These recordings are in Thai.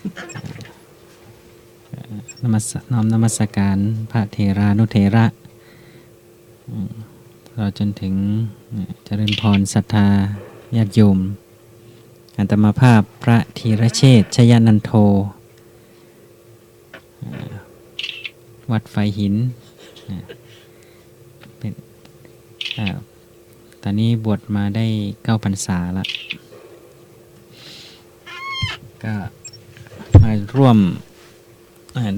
น้อมนมัสการพระเถรานุเถระเราจนถึงเจริญพรศรัทธาญาติโยมอาตมาภาพพระธีรเชษฐ์ชยนันโทวัดไฟหินเป็นตอนนี้บวชมาได้9 พรรษาละก็มาร่วม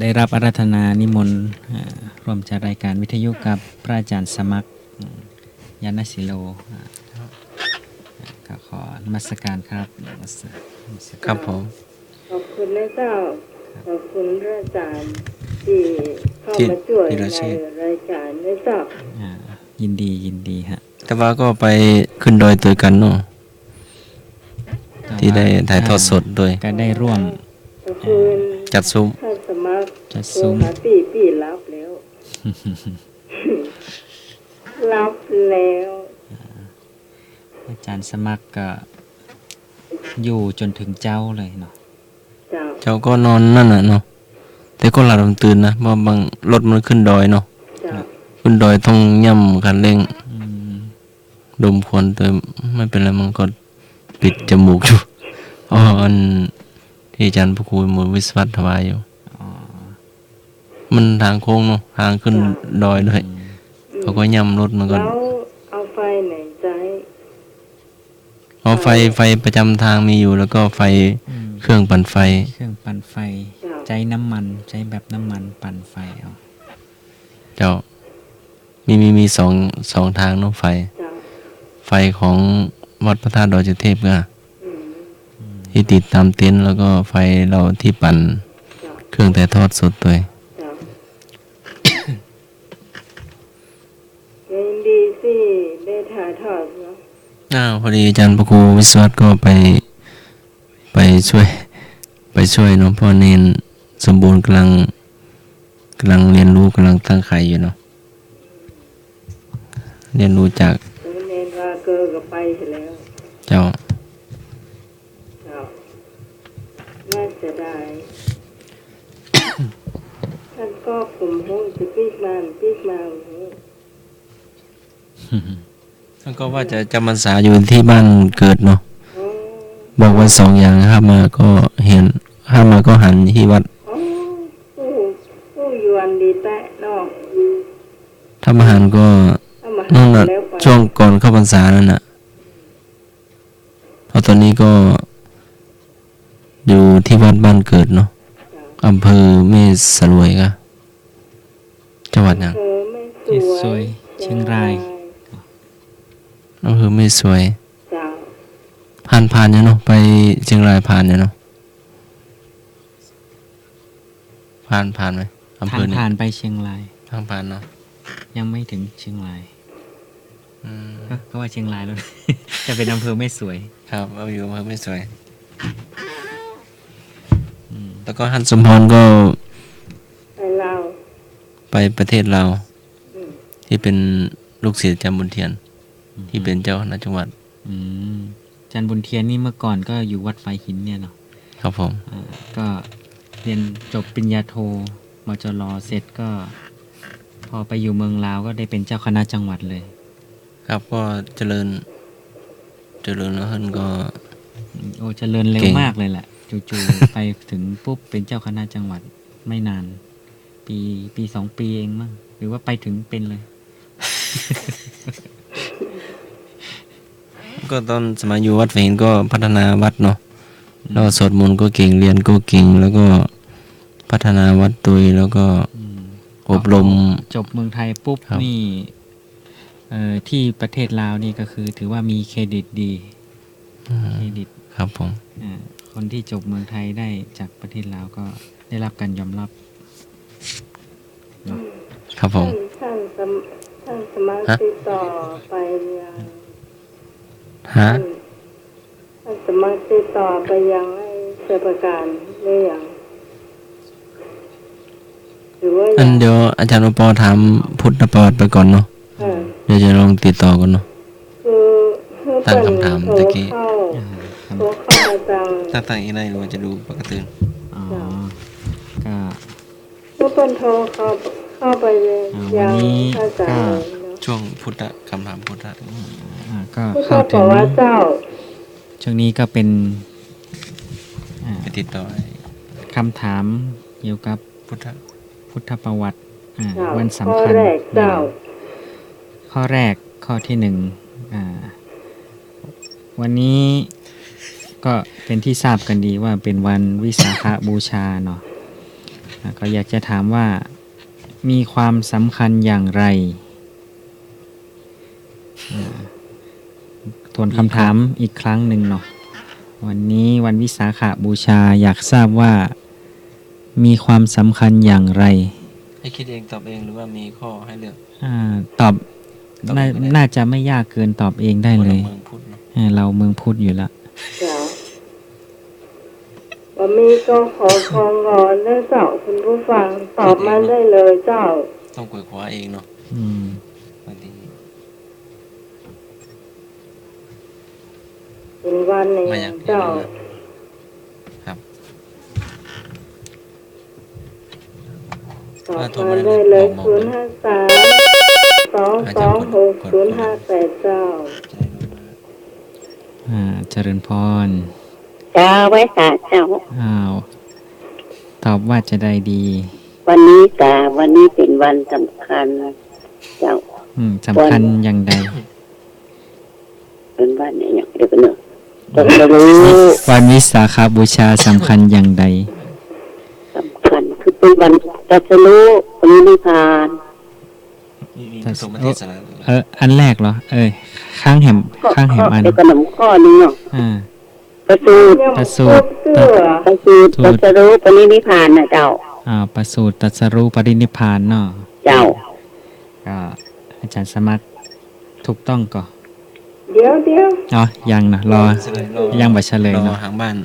ได้รับอาราธนานิมนต์ร่วมจัดรายการวิทยุกับพระอาจารย์สมัครยานศิโลก็ขอนมัสการครับครับผมขอบคุณนะเจ้าขอบคุณพระอาจารย์ที่เข้ามาช่วยในรายการนะเจ้ายินดีฮะแต่ว่าก็ไปขึ้นดอยตัวกันเนาะที่ได้ถ่ายทอดสดด้วยก็ได้ร่วมจัดซุ้มท่านสมัครซุ้มปีรับแล้วรับแล้วอาจารย์สมัครก็อยู่จนถึงเจ้าเลยเนาะเจ้าก็นอนนั่นน่ะเนาะแต่ก็หลับตื่นนะเพราะบางรถมันขึ้นดอยเนาะขึ้นดอยต้องย่ำคันเร่งดมควันแต่ไม่เป็นไรมันก็ปิดจมูกอยู่อันที่อาจารย์พระครูมูลวิศวัตถวายอยู่มันทางโค้งเนาะทางขึ้นดอยด้วยเขาก็ย่ำรถมันก็เอาไฟไหนใจไฟประจำทางมีอยู่แล้วก็ไฟเครื่องปั่นไฟใช้น้ำมันใช้แบบน้ำมันปั่นไฟเอาเจ้ามีสองทางเนาะไฟของวัดพระธาตุดอยสุเทพก็ที่ติดตามเต็นท์แล้วก็ไฟเราที่ปั่นเครื่องถ่ายทอดสดตัวยังดีสิได้ถ่ายทอดเนาะพอดีอาจารย์พระครูวิศวัตก็ไปช่วยหลวงพ่อเนนสมบูรณ์กำลังเรียนรู้กำลังตั้งไข่อยู่เนาะเรียนรู้จากเนนว่าเกิดกับไปแล้วเจ้าน่าจะได้ท่านก็กลุ่มห้องจะปีกมาท่านก็ว่าจะจำพรรษาอยู่ที่บ้านเกิดเนาะบอกว่า2 อย่างห้ามาก็เห็นห้ามาก็หันที่วัดยวนดีแต่นอกถ้ามาหันก็นั่นแหละช่วงก่อนเข้าพรรษานั่นน่ะเพราะตอนนี้ก็อยู่ที่วัดบ้านเกิดเนาะอำเภอแม่สลวยก็จังหวัดยังที่สวยเชียงรายอำเภอแม่สวยผ่านเนี่ยเนาะไปเชียงรายผ่านเนี่ยเนาะผ่านไหมอำเภอนี้ผ่านไปเชียงรายผ่านเนาะยังไม่ถึงเชียงรายก็ว่าเชียงรายแล้ว จะเป็นอำเภอไม่สวยครับเอาอยู่อำเภอไม่สวยแล้วก็ฮันสมพรก็ไปประเทศลาวที่เป็นลูกศิษย์อาจารย์บุญเทียนที่เป็นเจ้าคณะจังหวัดอาจารย์บุญเทียนนี่เมื่อก่อนก็อยู่วัดไฟหินเนี่ยเนาะครับผมก็เรียนจบปริญญาโทมจร.เสร็จก็พอไปอยู่เมืองลาวก็ได้เป็นเจ้าคณะจังหวัดเลยครับก็เจริญแล้วท่านก็เจริญเร็วมากเลยแหละจู่ๆ ไปถึงปุ๊บเป็นเจ้าคณะจังหวัดไม่นานปี2 ปีเองมั้งหรือว่าไปถึงเป็นเลย ก็ตอนสมัยอยู่วัดไฟหินก็พัฒนาวัดเนาะแล้วสวดมนต์ก็เก่งเรียนก็เก่งแล้วก็พัฒนาวัดตัวแล้วก็อบรมจบเมืองไทยปุ๊บนี่ที่ประเทศลาวนี่ก็คือถือว่ามีเครดิตดีเครดิตครับผมคนที่จบเมืองไทยได้จากประเทศลาวก็ได้รับการยอมรับครับผมท่านสมัครติดต่อไปยังท่านสมัครติดต่อไปยังให้เจ้าประการได้ยังเดี๋ยวอาจารย์อุปถามพุทธประวัติไปก่อนเนาะเดี๋ยวจะลองติดต่อกันเนาะตั้งคำถามตะกี้ตั้งอีกได้หรือว่าจะดูปกติ จ้ะ ก็ เมื่อคนโทรเข้าไปเลย วัน ยัง นี้ พระอาจารย์เลยเนาะ ช่วงพุทธคำถามพุทธ ก็ ผู้ เข้า เขาบ ถึ อก ง ว่าเจ้า ช่วงนี้ก็เป็น ไปติดต่อ คำถามเกี่ยวกับ พุทธ ประวัติ เจ้า วัน ข้อ สำคัญ แรกเจ้า ข้อแรกข้อที่หนึ่งวันนี้ก็เป็นที่ทราบกันดีว่าเป็นวันวิสาขบูชาเนาะก็อยากจะถามว่ามีความสำคัญอย่างไรทวนคำถามอีกครั้งหนึ่งเนาะวันนี้วันวิสาขบูชาอยากทราบว่ามีความสำคัญอย่างไร ให้คิดเองตอบเองหรือว่ามีข้อให้เลือก ตอบ ตอบเองก็ได้ น่าจะไม่ยากเกินตอบเองได้เลย เมืองพุทธเนาะ เราเมืองพุทธอยู่แล้ว เจ้าว่ามีก็ขอของอนและเจ้าคุณผู้ฟังตอบมาได้เลยเจ้า ต้องกวยขวาเองเนาะ อืม บางที เป็นวันหนึ่ง มาอยาก เจ้า ครับ ตอบมาได้เลย053 226 058เจ้า เจริญพร จ้าไว้สาเจ้า ตอบว่าจะได้ดี วันนี้เป็นวันสำคัญเจ้า สำคัญอย่างใด เป็นวันเนี่ยอย่างเดียวกันเนอะจะรู้ วันวิสาขบูชาสำคัญอย่างใด สำคัญคือเป็นวันตรัสรู้ปรินิพพาน มีสมเทศนา อันแรกเหรอ ข้างแหมอัน เดี๋ยวก็หนำข้อนึงเนาะประสูติ ประสูติ ตรัสรู้ปรินิพพานนะเจ้า ประสูติตรัสรู้ปรินิพพานเนาะ เจ้า ก็อาจารย์สมัครถูกต้องก่อน เดี๋ยว ยังนะรอยังบ่เฉลย รอ เนาะ หางบ้าน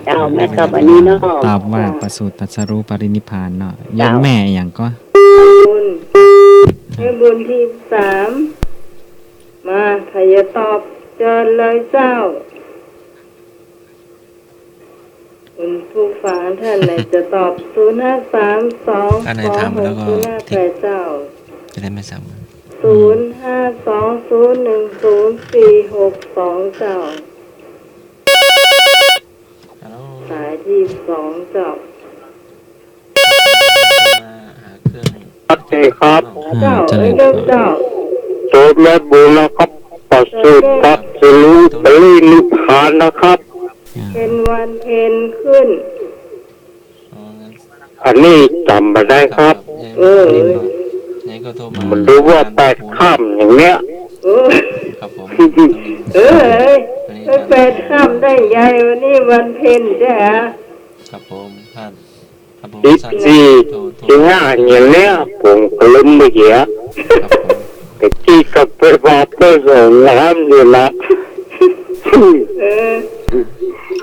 เจ้าแม่ตอบอันนี้เนาะ ตอบว่าประสูติตรัสรู้ปรินิพพานเนาะยมแม่อย่างก็ บุญให้บุญที่3มาใครจะตอบเชิญเลยเจ้าคุณผู้ฟังท่านไหนจะตอบ053 226 058เจ้า จะได้ไม่ซ้ำ 052010462เจ้า ฮัลโหล สายที่2เจ้า มาหาเครื่อง โอเคครับ เจ้า เจริญ เจ้าเจ้า โสมและบุญนะครับประสูติตรัสรู้ปรินิพพานนะครับ เป็นวันเพ็ญขึ้น อันนี้จำมาได้ครับ ยังก็โทรมา มันรู้ว่าแปดข้ามอย่างเนี้ย เออ ครับผม ไม่เป็นข้ามได้ไงวันนี้วันเพ็ญใช่ไหม ครับผมท่านครับผม สิบสี่สิบห้าอย่างเนี้ยผมก็ลืมไปเหี้ย ครับผม แต่ที่กับไปบอกไปส่งน้ำอยู่ละ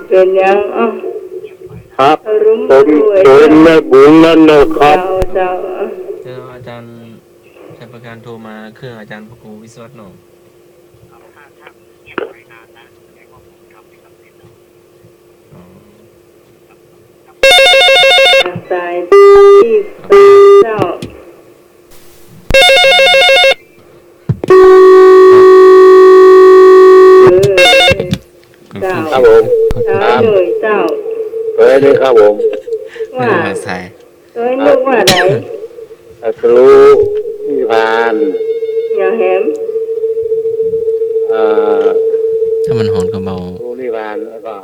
เป็นยังอ๋อ ครับ รุ่ม ผม รวย โสมและบุญนั่นนะครับ เจ้า เจออาจารย์ชัยประการโทรมาเครื่องอาจารย์พระครูวิศวัตหนอง สายที่เจ้า เจ้า ครับผม เจ้าเลยเจ้า เฮ้ยนี่ครับผม ไม่ ว่า รู้ภาษา ตัวนึกว่าไหน ตรัสรู้นิพพาน อย่าแหม ถ้ามันหอนก็เบา รู้นิพพานแล้วก็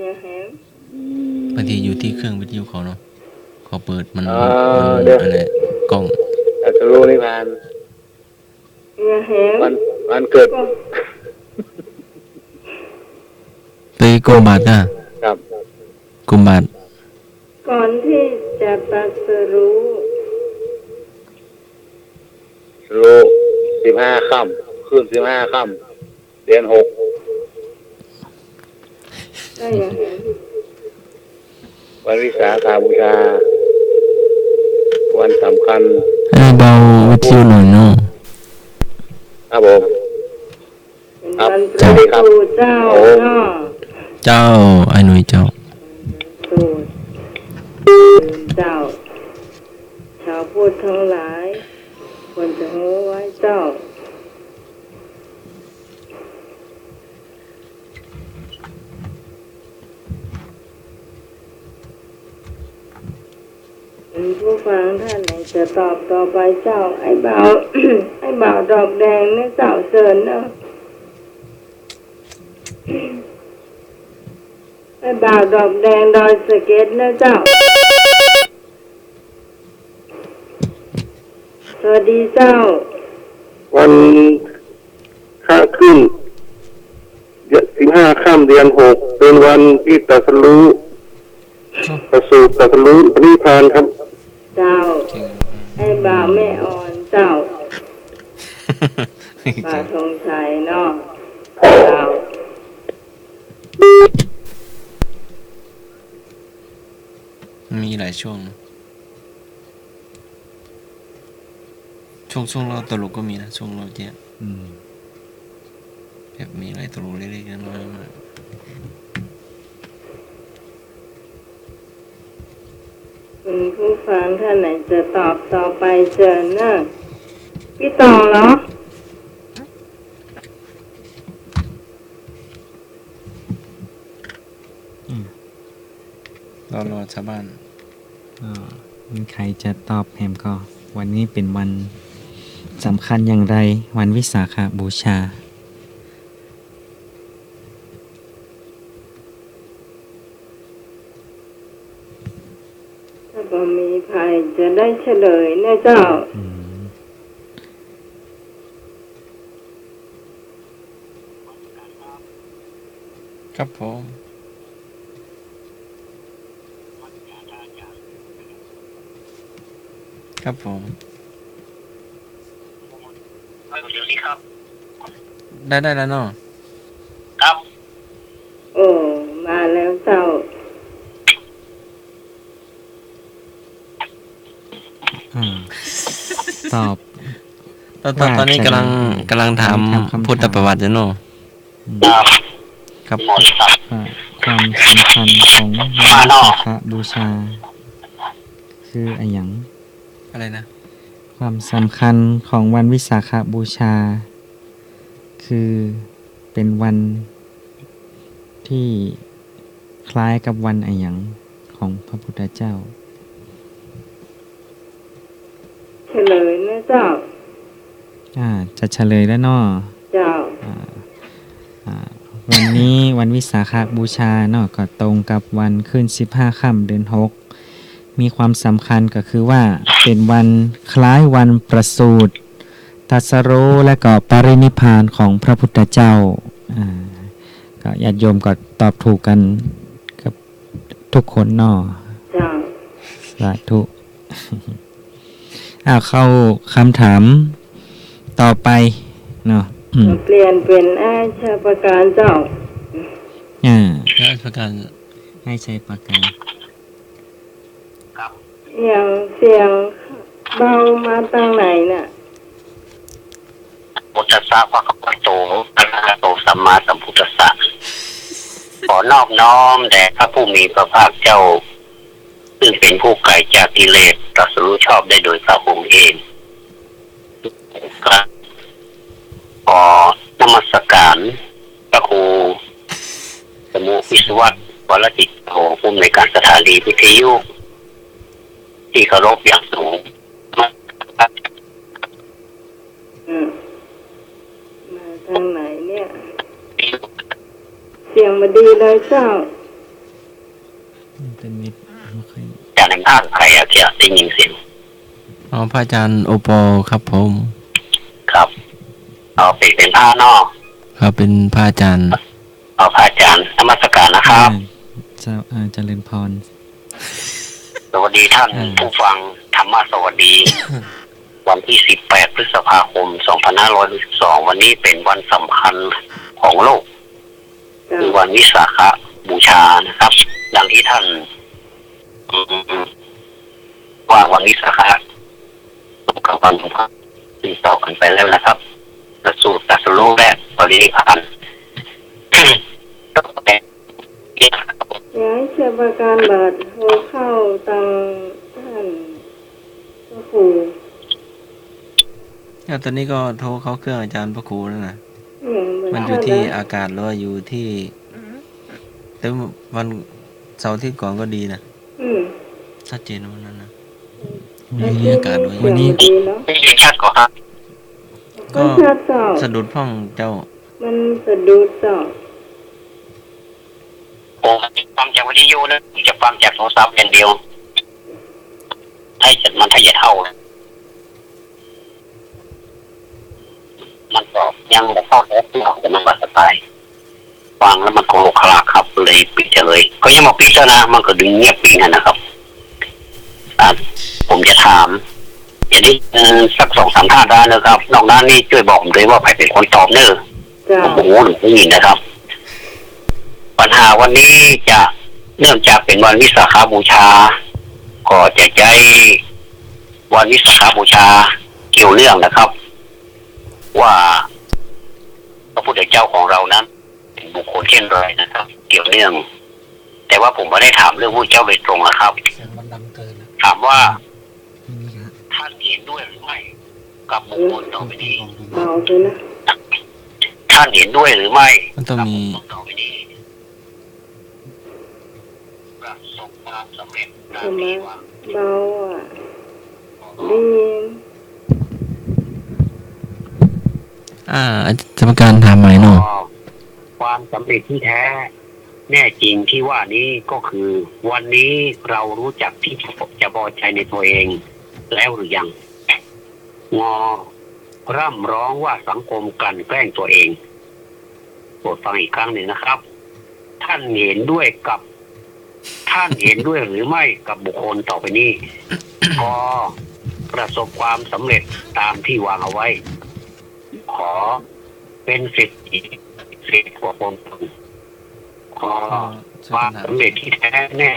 อย่าแหม บางทีอยู่ที่เครื่องวิทยุเขาเนาะเขาเปิดมัน เดี๋ยว อะไรกล้อง ตรัสรู้นิพพาน อย่าแหม วันเกิด ไปกรมบาทอ่ะ ครับ กรมบาท ก่อนที่จะตรัสรู้ รู้15 ค่ำคืน15 ค่ำเดือน6 ได้อย่าแหม วันวิสาขบูชา วันสำคัญ ให้เบาวิทยุหน่อยเนาะ ครับผม เป็นวันประสูติเจ้าเนาะ เจ้าไอ้หนุ่ยเจ้า สูตร เจ้าชาวพุทธทั้งหลายควรจะรู้ไว้เจ้าผู้ฟังท่านไหนจะตอบต่อไปเจ้าไอ้บ่าว ไอ้บ่าวดอกแดงเนี่ยเจ้าเชิญเนาะ ไอ้บ่าวดอกแดงดอยสะเก็ดนะเจ้าสวัสดีเจ้า วันข้าขึ้น15 ค่ำเดือน 6เป็นวันที่ตรัสรู้ประสูติตรัสรู้ปณิพพานครับ เจ้าไอ้บ่าวแม่อ่อนเจ้าบ่าวธงชัยเนาะเจ้า มีหลายช่วงนะช่วงเราตลกก็มีนะช่วงเราเจ๊ แบบมีอะไรตลกเล็กๆน้อยๆมา คุณผู้ฟังท่านไหนจะตอบต่อไปเชิญนะพี่ตองเหรอ รอชาวบ้าน มีใครจะตอบแฮมก็ วันนี้เป็นวันสำคัญอย่างไร วันวิสาขบูชา ถ้าบ่มีใครจะได้เฉลยนะเจ้า ครับผม ครับผมได้แล้วเนาะ โอ้มาแล้วเจ้า ตอบ ตอนนี้กำลังถาม ทำคำถาม พุทธประวัติอยู่เนาะครับ ว่าความสำคัญของวันวิสาขบูชา คืออะไรอย่าง อะไรนะ ความสำคัญของวันวิสาขบูชา คือเป็นวันที่คล้ายกับวันอะไรอย่างของพระพุทธเจ้า เฉลยนะเจ้า จะเฉลยแล้วเนาะ เจ้า วันนี้วันวิสาขบูชาเนาะก็ตรงกับวันขึ้น15 ค่ำเดือน 6 มีความสำคัญก็คือว่าเป็นวันคล้ายวันประสูติตรัสรู้และก็ปรินิพพานของพระพุทธเจ้าก็ญาติโยมก็ตอบถูกกันกับทุกคนเนาะ เจ้า สาธุ เข้าคำถามต่อไปเนาะ เปลี่ยนเป็นอาชาประการเจ้า แล้วประการ ให้ใช้ปากกา อย่างเสียงเบามาทางไหนน่ะ พุทธะพระคัมภีร์โตอะระหะโตสัมมาสัมพุทธัสสะขอนอบน้อมแด่พระผู้มีพระภาคเจ้าซึ่งเป็นผู้ไกลจากกิเลสตรัสรู้ชอบได้โดยพระองค์เองขอนมัสการพระครูสมุวิศวัตวรจิตโตผู้อำนวยการสถานีวิทยุที่เคารพอย่างสูง มาทางไหนเนี่ย เสียงมาดีเลยเจ้า เป็นมิตรไม่ค่อย จากในภาคไทยเกี่ยวได้ยินเสียง พระอาจารย์โอปอครับผม ครับเอาเป็นผ้านอก ครับเป็นพระอาจารย์ เอาพระอาจารย์นมัสการนะครับ เจริญพร สวัสดีท่านผู้ฟังธรรมะสวัสดี วันที่18 พฤษภาคม 2562วันนี้เป็นวันสำคัญของโลกคือวันวิสาขบูชานะครับ ดังที่ท่านว่าวันวิสาขตรงกับวันของพระติดต่อกันไปแล้วนะครับประสูติตรัสรู้และปรินิพพาน ย ย้ายเชียประการบัดโทรเข้าตังท่านพระครู ตอนนี้ก็โทรเข้าเครื่องอาจารย์พระครูแล้วนะ อย่างเหมือน มันอยู่ที่อากาศหรือว่าอยู่ที่แต่วันเสาร์อาที่ก่อนก็ดีนะ ชัดเจนวันนั้นนะ มีอากาศด้วย วันนี้ ดีเนาะ ไม่ได้ชัดก่อนครับ ก็ ชัดเจ้า สะดุดพ่องเจ้า มันสะดุดเจ้า ผมฟังจากวิทยุนะผมจะฟังจากโทรศัพท์อย่างเดียวถ้าจะมันถ้าจะเท่านะมันก็ยังไม่เข้าแอปหรอกแต่มันก็สไตล์ฟังแล้วมันโกหกคลาครับเลยปิดเลยก็ยังมาปิดแล้วนะมันก็ดึงเงียบปิดนะครับผมจะถามจะได้สัก2-3 ท่านได้นะครับนอกนั้นนี่ช่วยบอกผมด้วยว่าใครเป็นคนตอบเนอะ เจ้า ผมโอ้โหหนูได้ยินนะครับ ปัญหาวันนี้จะเนื่องจากเป็นวันวิสาขบูชา ก็จะใจวันวิสาขบูชาเกี่ยวเรื่องนะครับ ว่าพระพุทธเจ้าของเรานั้น เป็นบุคคลเช่นไรนะครับ เกี่ยวเรื่อง แต่ว่าผมไม่ได้ถามเรื่องพระเจ้าโดยตรงนะครับถามว่าท่านเห็นด้วยหรือไม่กับบุคคลต่อไปนี้ เบาเลยนะ ท่านเห็นด้วยหรือไม่ มันต้องมี กับบุคคลต่อไปนี้ประสบความสำเร็จตามที่หวัง เบาอ่ะได้ยิน กรรมการถามใหม่เนาะ ความสำเร็จที่แท้ แน่จริงที่ว่านี้ก็คือ วันนี้เรารู้จักที่จะพอใจในตัวเองแล้วหรือยังงอร่ำร้องว่าสังคมกลั่นแกล้งตัวเองโปรดฟังอีกครั้งหนึ่งนะครับ ท่านเห็นด้วยหรือไม่กับบุคคลต่อไปนี้ พอประสบความสำเร็จตามที่วางเอาไว้ ขอเป็นสิทธิ์กว่าคนอื่นขอความสำเร็จที่แท้แน่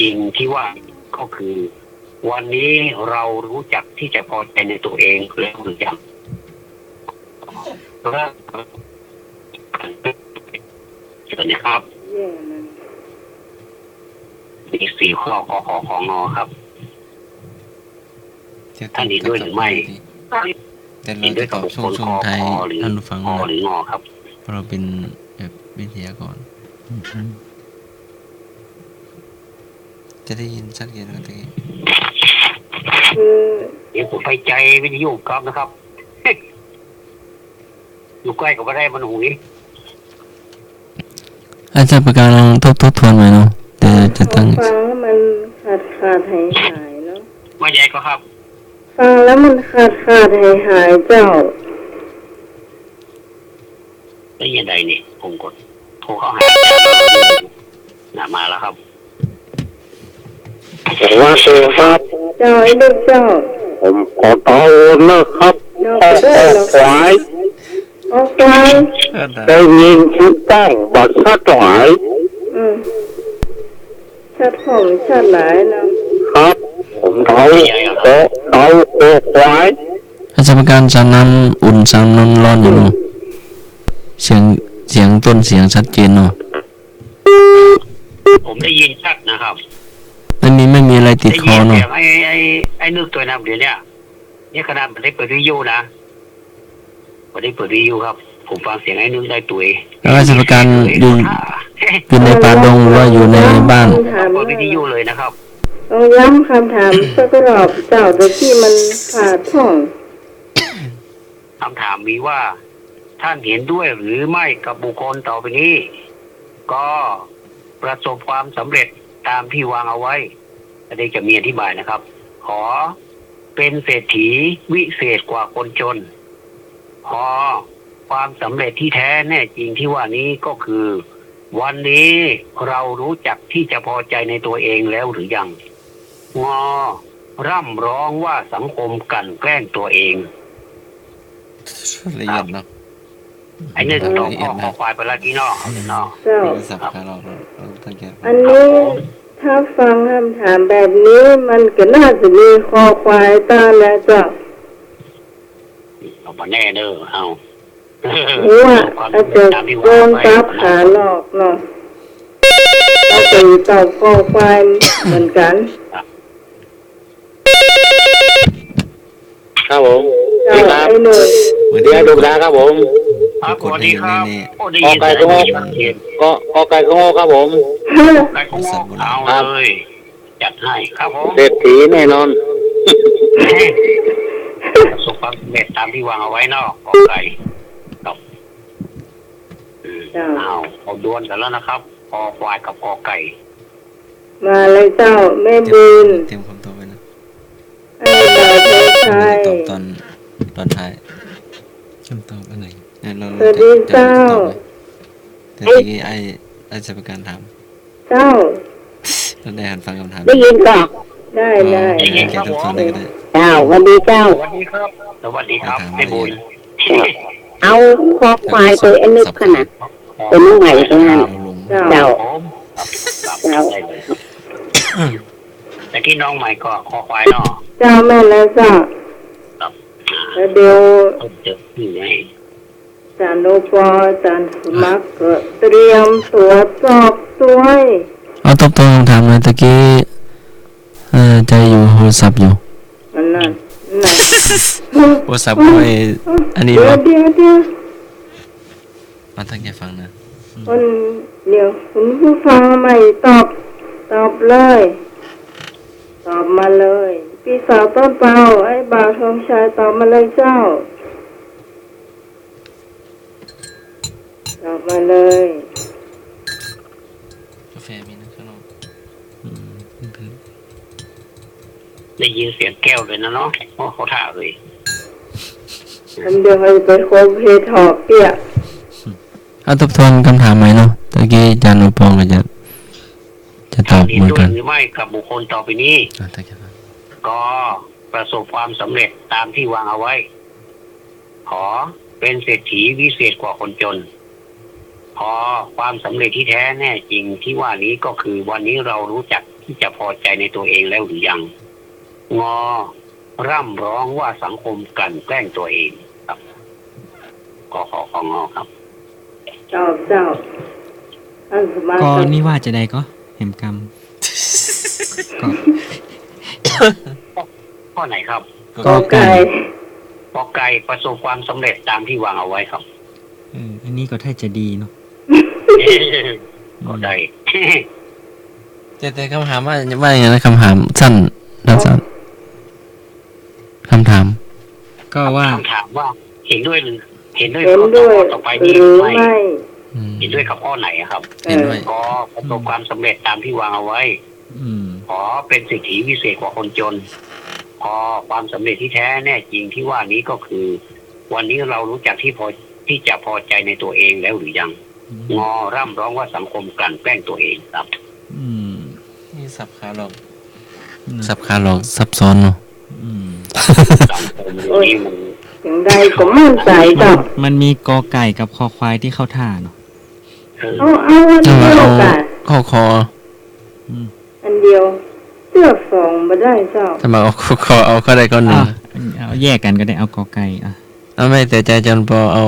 จริงที่ว่าก็คือ วันนี้เรารู้จักที่จะพอใจในตัวเองแล้วหรือยังเริ่มเชิญนะครับ แย่มัน มี4 ข้อของงอครับ ท่านเห็นด้วยหรือไม่ แต่เราจะตอบช่วงไทยท่านผู้ฟัง หรืองอครับ เพราะเราเป็นแบบวิทยากรจะได้ยินชัดเจนกันตะกี้ คือ เดี๋ยวผมไปใจวิทยุครับนะครับ อยู่ใกล้ก็ไม่ได้มันหุย อาจารย์ประการลองทบทวนใหม่เนาะแต่จะตั้ง ฟังแล้วมันขาดหายเนาะ มาใหญ่ก็ครับ ฟังแล้วมันขาดหายเจ้า ได้ยินใดนี่ผมกดโทรเข้าหามาแล้วครับสวัสดีครับ เจ้าไอ้ลูกเจ้า ผมขอต่อนะครับ เจ้าก็ได้หรอก ควาย ออกไป ได้ยินคิดตั้งบัตรชัดหลาย ชัดของชัดหลายเนาะ ครับผมเท้าโคควาย อาจารย์ประการสั่งน้ำอุ่นสั่งน้ำร้อนอยู่เนาะเสียงต้นเสียงชัดเจนเนาะ ผมได้ยินชัดนะครับ ไม่มีอะไรติดคอ ได้ยิ เนาะ เสียงไอ้นึกตัวน้ำเดี๋ยวเนี้ยนี่ขนาดมันได้เปิดวิทยุนะมันได้เปิดวิทยุครับ ผมฟังเสียงไอ้นึกได้ตัวเอง แล้วอาจารย์ประการอยู่ในป่าดงหรือว่าอยู่ในบ้าน เปิดวิทยุเลยนะครับ ต้องย้ำคำถามสักรอบเจ้าแต่ที่มันขาดช่อง คำถามมีว่า ท่านเห็นด้วยหรือไม่กับบุคคลต่อไปนี้ ก็ประสบความสำเร็จตามที่วางเอาไว้อันนี้จะมีอธิบายนะครับ ขอเป็นเศรษฐีวิเศษกว่าคนจน ขอความสำเร็จที่แท้แน่จริงที่ว่านี้ก็คือ วันนี้เรารู้จักที่จะพอใจในตัวเองแล้วหรือยังงอร่ำร้องว่าสังคมกลั่นแกล้งตัวเอง ละเอียดเนาะ ไอ้นี่ต้องขอควายไปละที่นอกเนาะ เจ้า สับขาเราตั้งแก่ อันนี้ถ้าฟังคำถามแบบนี้มันก็น่าจะมีคอควายตาแล้วเจ้า เอาไปแน่เด้อเอา หัวอาจจะโดนจับขาหลอกเนาะ ก็ไปตอบข้อความเหมือนกัน ครับผม เจ้าไอ้หนุ่ย เดี๋ยวดูนะครับผม ครับสวัสดีครับ นี่ โอ้ได้ กอ ยิน ไก่ เสียง ก็ ชัดเจน กอไก่ก็งอครับผม ไก่ของเอาเลย จัดให้ครับผม เศรษฐีแน่นอน ประสบความสำเร็จตามที่วางเอาไว้เนาะกอไก่ครับ เจ้า เอาดวลกันแล้วนะครับกอควายกับกอไก่ มาเลยเจ้าแม่บุญ เตรียมคำตอบไว้นะ ไอ้บ่าวทองชัย ตอบตอนท้ายคำตอบอันไหนเรา สวัสดีเจ้า แต่ทีนี้ไอ้จะเป็นการถาม เจ้า เราได้หันฟังคำถาม ได้ยินก่อน ได้ได้ แกจะฟังได้ก็ได้ เจ้าวันดีเจ้า สวัสดีครับสวัสดีครับแม่บุญ เอาคอควายตัวไอ้นึกขนาดตัวน้องใหม่ตรงนั้น เอาลง เจ้า เจ้า ผมครับ เจ้า ได้เลยแต่ที่น้องใหม่ก็คอควายเนาะ เจ้าแม่แล้วเจ้า ครับ แล้วเดี๋ยว เจอที่ไหน อาจารย์โอปออาจารย์สมัครก็เตรียมตรวจสอบด้วย เอาตอบคำถามเลยตะกี้ใจอยู่โทรศัพท์อยู่ อันนั้นนั่น โทรศัพท์ไว้อันนี้ เดี๋ยว วะ เดี๋ยวเดี๋ยว มาตั้งใจฟังนะ คนเดี๋ยวคุณผู้ฟังใหม่ตอบเลย ตอบมาเลยพี่สาวต้นเปาไอ้บ่าวทองชายตอบมาเลยเจ้า ตอบมาเลย กาแฟมีนะข้างนอก ได้ยินเสียงแก้วเลยนะเนาะโอ้เขาถ่าเลย อันเดียวไปโคมเพทอกเปียก เอาทบทวนคำถามใหม่เนาะตะกี้อาจารย์อุปองก็จะตอบ เห็น เหมือน ด้ว กั ย น หรือไม่กับบุคคลต่อไปนี้ ตั้งใจฟัง ก็ประสบความสำเร็จตามที่วางเอาไว้ ขอเป็นเศรษฐีวิเศษกว่าคนจน ขอความสำเร็จที่แท้แน่จริงที่ว่านี้ก็คือวันนี้เรารู้จักที่จะพอใจในตัวเองแล้วหรือยัง งอร่ำร้องว่าสังคมกลั่นแกล้งตัวเองครับก็ขอของงอครับ เจ้าอันสมา ก็ ธิ นี่ว่าจะได้ก็เห็มกรรมก็ ข้อไหนครับ กอไก่ กอไก่ประสบความสำเร็จตามที่วางเอาไว้ครับ อันนี้ก็ถ้าจะดีเนาะ ก็ได้ แต่คำถามว่าอย่างไรนะคำถามสั้นสั้นคำถาม ก็ว่า คำถามว่าเห็นด้วยหรือเห็นด้วย เห็นด้วย ข้อต่อไป ห นี้ รือ ไม่ ไม่ เห็นด้วยกับข้อไหนอะครับ เห็นด้วย ก็ประสบความสำเร็จตามที่วางเอาไว้ อืม ขอเป็นเศรษฐีวิเศษกว่าคนจน ขอความสำเร็จที่แท้แน่จริงที่ว่านี้ก็คือ วันนี้เรารู้จักที่จะพอใจในตัวเองแล้วหรือยัง งอร่ำร้องว่าสังคมกลั่นแกล้งตัวเองครับ อืม นี่สับขาหลอกสับขาหลอกซับซ้อนเนาะ อืม สังคมนี้มัน อย่างใดก็มั่นใจเจ้า มันมีกอไก่กับคอควายที่เข้าท่าเนาะ เอาอันเดียวกัน ข้อคอ อันเดียวเลือกสองมาได้เจ้า ถ้ามาเอาข้อคอเอาข้อใดข้อหนึ่ง เอาแยกกันก็ได้เอากอไก่เอาไม่แต่ใจจนพอเอา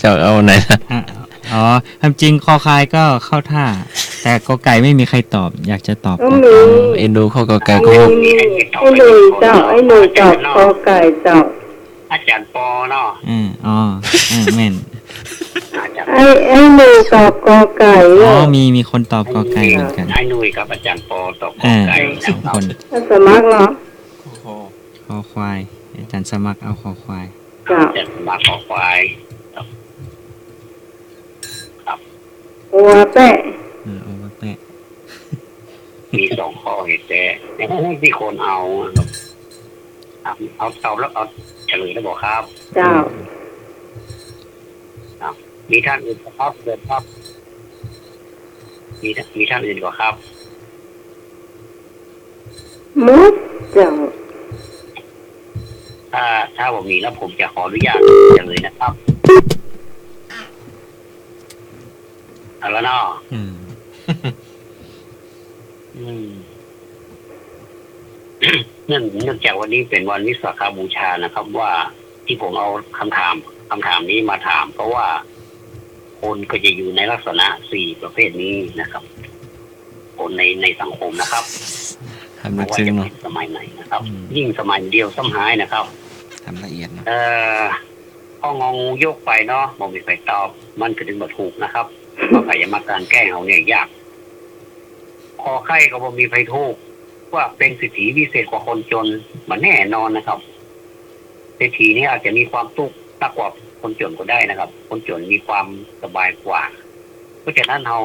จะเอาไหนนะ อ๋อความจริงคอควายก็เข้าท่า แต่กอไก่ไม่มีใครตอบ อยากจะตอบ ก็ กอ มี เอ็นดูข้อกอไก่ก็ มีไอ้หนุ่ยเจ้าไอ้หนุ่ยตอบกอไก่เจ้า อาจารย์ปอเนาะ อ๋อแม่น อาจารย์ ไอ้หนุ่ยตอบกอไก่ อ๋อ เนาะ มีคนตอบกอไก่เหมือนกัน ไอ้นุ้ยกับอาจารย์ปอตอบกอไก่ สองคน ถ้าสมัครเหรอ คอควายอาจารย์สมัครเอาคอควาย เจ้า จะมาขอควาย หัวแปะ เอาว่าแปะ มีสองข้อเหตุแต่ที่คนเอาครับเอาตอบแล้วเอาเฉลยแล้วบอกครับ เจ้า มีท่านอื่นครับเดินครับมีท่านอื่นกว่าครับ มุดเจ้า ถ้าผมมีแล้วผมจะขออนุญาตเฉลยนะครับเอาแล้วเนาะ เนื่องจากวันนี้เป็นวันวิสาขบูชานะครับ ว่าที่ผมเอาคำถามนี้มาถาม เพราะว่าคนก็จะอยู่ในลักษณะ4ประเภทนี้นะครับ ลในสังคมนะครับ ทำลึ ไม่ ก ว่า ซึ้ง จะ เนาะ เป็นสมัยไหนนะครับ ยิ่งสมัยเดียวซ้ำหายนะครับ ทำละเอียดเนาะ พ่ององูยกไปเนาะบอกมีใครตอบมันก็ถึงมาถูกนะครับเพราะใครจะมาการแก้เอาเนี่ยยากพอใครก็บอกมีใครถูกว่าเป็นสิทธิพิเศษกว่าคนจนมันแน่นอนนะครับเศรษฐีนี่อาจจะมีความทุกข์มากกว่าคนจนก็ได้นะครับ คนจนมีความสบายกว่าเพราะฉะนั้นเรา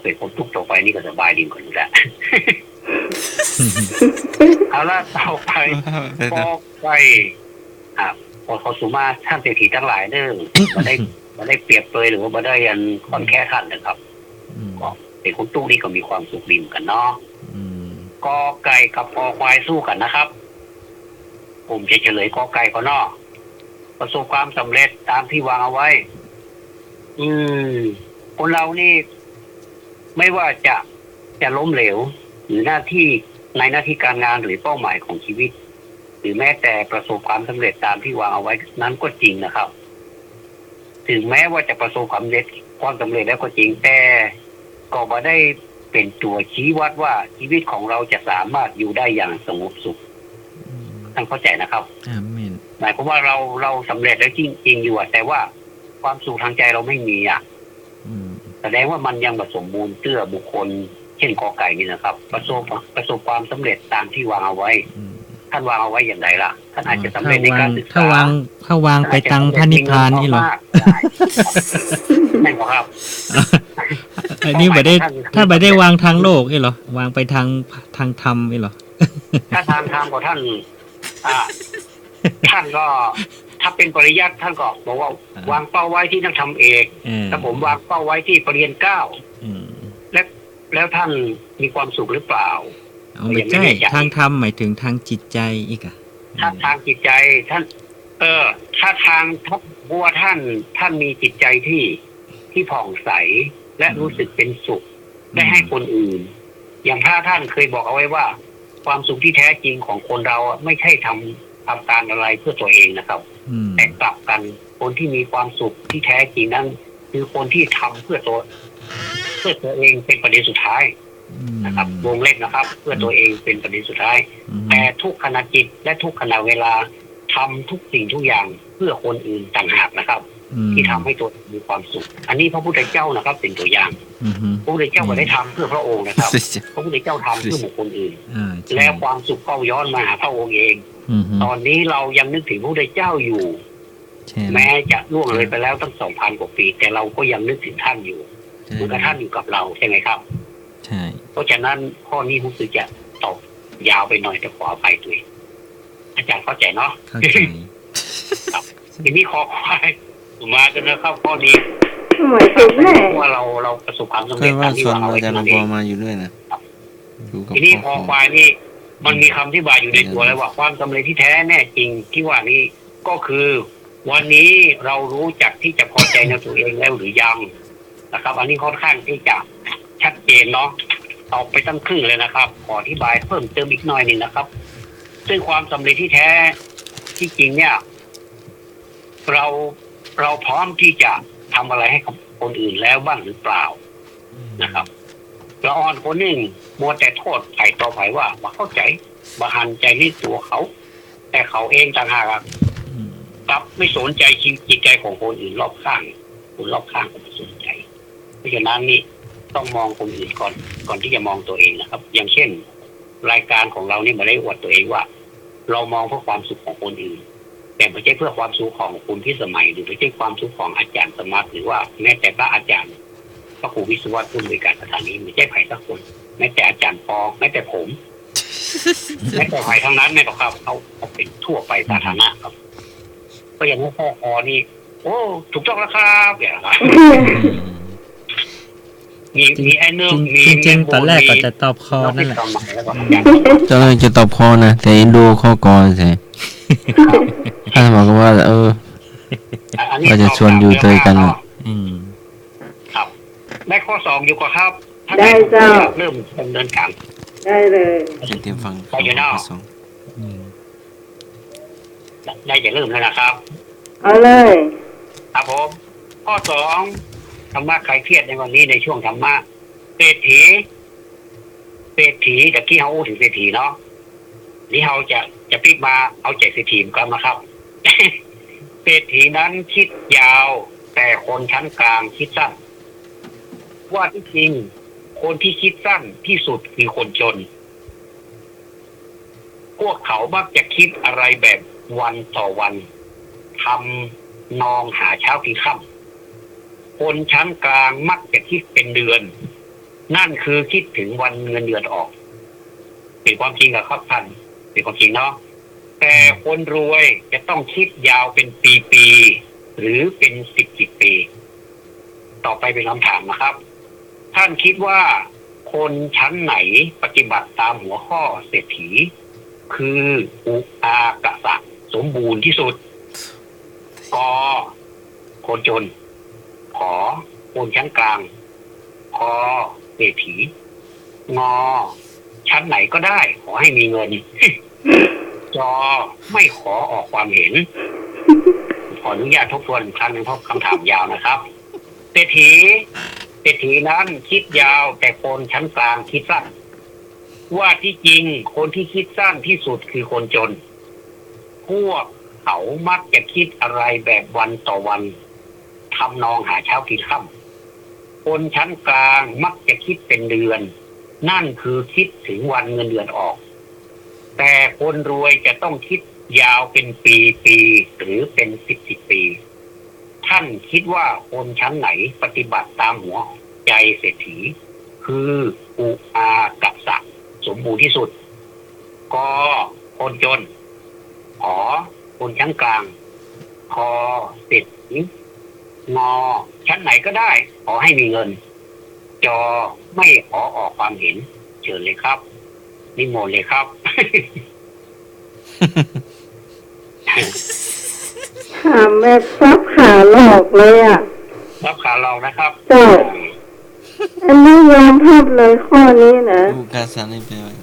เป็นคนทุกข์ต่อไปนี่ก็สบายดีกว่าอยู่แล้ว เอาละต่อไปก็ไปพอเขาสุมาท่านเศรษฐีทั้งหลายเด้อมาได้เปรียบเปรยหรือว่ามาได้ยันค่อนแค่ท่านนะครับ ก็เป็นคนตู้นี่ก็มีความสุขดีเหมือนกันเนาะกอไก่กับคอควายสู้กันนะครับ ผมจะเฉลยกอไก่ก็นอประสบความสำเร็จตามที่วางเอาไว้ คนเรานี่ ไม่ว่าจะล้มเหลว หรือหน้าที่ในหน้าที่การงานหรือเป้าหมายของชีวิต หรือแม้แต่ประสบความสำเร็จตามที่วางเอาไว้นั้นก็จริงนะครับ ถึงแม้ว่าจะประสบความสำเร็จแล้วก็จริงแต่ก็ไม่ได้เป็นตัวชี้วัดว่าชีวิตของเราจะสามารถอยู่ได้อย่างสงบสุขท่านเข้าใจนะครับ อาเมน หมายความว่าเราสำเร็จแล้วจริงๆอยู่แต่ว่าความสุขทางใจเราไม่มีแสดงว่ามันยังผสมบูรณ์เตื้อบุคคล เช่นกอไก่นี่นะครับ ประสบความสำเร็จตามที่วางเอาไว้ท่านวางเอาไว้อย่างไรล่ะท่านอาจจะสำเร็จในการศึกษาถ้าวางไปตังพระนิพพานนี่เหรอ แม่นครับ อันนี้ไม่ได้ถ้าไม่ได้วางทางโลกนี่เหรอวางไปทางธรรมนี่เหรอ ถ้าทางธรรมของท่านท่านก็ถ้าเป็นปริยัติท่านก็บอกว่าวางเป้าไว้ที่นักธรรมเอกแต่ผมวางเป้าไว้ที่ปรริญญาเก้าแล้วท่านมีความสุขหรือเปล่าไม่ใช่ทางธรรมหมายถึงทางจิตใจอีกอะ ถ้าทางจิตใจท่านถ้าทางบัวท่านมีจิตใจที่ผ่องใสและรู้สึกเป็นสุขได้ให้คนอื่น อย่างพระท่านเคยบอกเอาไว้ว่า ความสุขที่แท้จริงของคนเราไม่ใช่ทำการอะไรเพื่อตัวเองนะครับแต่กลับกันคนที่มีความสุขที่แท้จริงนั้นคือคนที่ทำเพื่อตัวเองเป็นประเด็นสุดท้ายนะครับวงเล็บนะครับ เพื่อตัวเองเป็นประเด็นสุดท้ายแต่ทุกขณะจิตและทุกขณะเวลาทำทุกสิ่งทุกอย่างเพื่อคนอื่นต่างหากนะครับ ที่ทำให้ตัวมีความสุขอันนี้พระพุทธเจ้านะครับเป็นตัวอย่างพระพุทธเจ้าไม่ได้ทำเพื่อพระองค์นะครับพระพุทธเจ้าทำเพื่อบุคคลอื่นแล้วความสุขก็ย้อนมาหาพระองค์เองตอนนี้เรายังนึกถึงพระพุทธเจ้าอยู่แม้จะล่วงเลยไปแล้วตั้ง 2,000 กว่าปีแต่เราก็ยังนึกถึงท่านอยู่เหมือนกับท่านอยู่กับเราใช่ไหมครับใช่เพราะฉะนั้นข้อนี้รู้สึกจะตอบยาวไปหน่อยแต่ขออภัยด้วยอาจารย์เข้าใจเนาะเข้าใจทีนี้ขอควายมากันนะครับข้อนี้หมายถึงแน่ว่าเราประสบความสำเร็จตามที่วางเอาไว้นั่นเองมาอยู่ด้วยนะทีนี้คอควายนี่มันมีคำที่บายอยู่ในตัวเลยว่าความสำเร็จที่แท้แน่จริงที่ว่านี้ก็คือวันนี้เรารู้จักที่จะพอใจในตัวเองแล้วหรือยังนะครับอันนี้ค่อนข้างที่จะชัดเจนเนาะออกไปตั้งครึ่งเลยนะครับขออธิบายเพิ่มเติมอีกหน่อยนึงนะครับซึ่งความสำเร็จที่แท้ที่จริงเนี่ยเราพร้อมที่จะทำอะไรให้กับคนอื่นแล้วบ้างหรือเปล่านะครับเราอ่อนคนหนึ่งมัวแต่โทษไผ่ต่อไผ่ว่าเข้าใจบาหันใจที่ตัวเขาแต่เขาเองต่างหากกลับไม่สนใจจิตใจของคนอื่นรอบข้างคนรอบข้างก็ไม่สนใจเพราะฉะนั้นนี่ต้องมองคนอื่นก่อนที่จะมองตัวเองนะครับอย่างเช่นรายการของเรานี่มาได้อวดตัวเองว่าเรามองเพื่อความสุขของคนอื่นแต่ไม่ใช่เพื่อความสุขของคุณพิสมัยหรือไม่ใช่ความสุขของอาจารย์สมัครหรือว่าแม้แต่พระอาจารย์พระครูวิศวะผู้บริการสถานีไม่ใช่ใครสักคนแม้แต่อาจารย์ปอแม้แต่ผม แม้แต่ใครทั้งนั้นไม่หรอกครับเขาเป็นทั่วไปสาธารณะครับก็อย่างนี้ข้อนี่โอ้ถูกต้องแล้วครับอย่างไรมีไอ้เนื้อมีจริงตอนแรกก็จะตอบคอนั่นแหละจะตอบคอนะแต่ดูข้อกรใช่ถ้าบอกว่าก็จะชวนอยู่ด้วยกันครับได้ข้อ2อยู่กว่าครับได้เจ้าเริ่มดำเนินการได้เลยจะเตรียมฟังข้อได้จะเริ่มแล้วนะครับเอาเลยครับผมข้อ2ธรรมะคลายเครียดในวันนี้ในช่วงธรรมะเศรษฐี เศรษฐีตะกี้เขาอู้ถึงเศรษฐีเนาะนี่เราจะพลิกมาเอาแจกเศรษฐีกันนะครับ เศรษฐีนั้นคิดยาว แต่คนชั้นกลางคิดสั้นว่าที่จริงคนที่คิดสั้นที่สุดคือคนจนพวกเขามักจะคิดอะไรแบบวันต่อวันทำนองหาเช้ากินค่ำคนชั้นกลางมักจะคิดเป็นเดือนนั่นคือคิดถึงวันเงินเดือนออกเป็นความจริงอะครับท่านเป็นความจริงเนาะแต่คนรวยจะต้องคิดยาวเป็นปีๆหรือเป็น10 ปี ต่อไปเป็นคำถามนะครับ ท่านคิดว่าคนชั้นไหนปฏิบัติตามหัวข้อเศรษฐีคืออุอากษะสมบูรณ์ที่สุดกคนจนขอคนชั้นกลางคอเศรษฐีงอชั้นไหนก็ได้ขอให้มีเงิน จอไม่ขอออกความเห็น ขออนุญาตทบทวนอีกครั้งหนึ่งเพราะคำถามยาวนะครับเศรษฐีนั้นคิดยาวแต่คนชั้นกลางคิดสั้นว่าที่จริงคนที่คิดสั้นที่สุดคือคนจนพวกเขามักจะคิดอะไรแบบวันต่อวันทำนองหาเช้ากินค่ำคนชั้นกลางมักจะคิดเป็นเดือนนั่นคือคิดถึงวันเงินเดือนออกแต่คนรวยจะต้องคิดยาวเป็นปีหรือเป็น10 ปี ท่านคิดว่าคนชั้นไหนปฏิบัติตามหัวใจเศรษฐีคืออุอากษะสมบูรณ์ที่สุดกคนจนขอคนชั้นกลางคอเศรษฐีงอชั้นไหนก็ได้ขอให้มีเงินจอไม่ขอออกความเห็นเชิญเลยครับนิมนต์เลยครับ ถามแบบซับขาหลอกเลยอ่ะ รับขาเรานะครับ เจ้า อันนี้ยอมรับเลยข้อนี้นะ อุกาสะนี่แปลว่า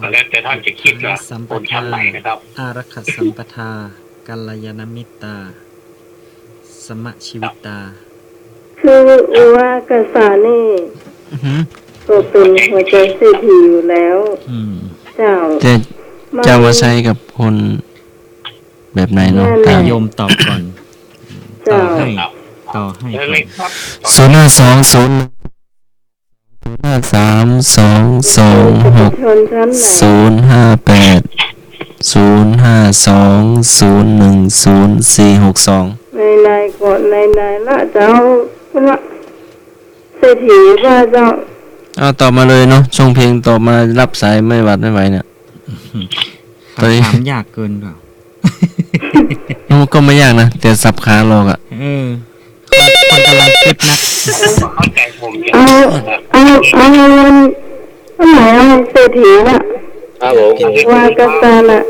ก็แล้วแต่ท่านจะคิดว่า สัมป คนชั้ ทาน ไหนนะครับ อารักขสัมปทากัลยาณมิตตา สมะชีวิตา คืออุวากษานี่ อื้อหือ ตัวเป็นหัวใจเศรษฐีอยู่แล้ว อืม เจ้า จะจะมาใช้กับคนแบบไหนเนาะ นั่นแห ให้ ละ โยมตอบก่อน ต่ เจ้า อให้ ต่อให้ เชิญ ก่ เล อย น ครับ 052053226 ชนชั้นไหน 058 052010462ในก่อนในละเจ้าละเศรษฐีว่าเจ้า เอาตอบมาเลยเนาะช่วงเพลงตอบมารับสายไม่หวัดไม่ไหวเนี่ย คำถามยากเกินเปล่า มันก็ไม่ยากนะแต่สับขาหลอกอ่ะ คนกำลังคิดนัก เข้าใจผมอย่าง เอาเงินอันไหนเอาเศรษฐีน่ะ ครับผม วากษาน่ะ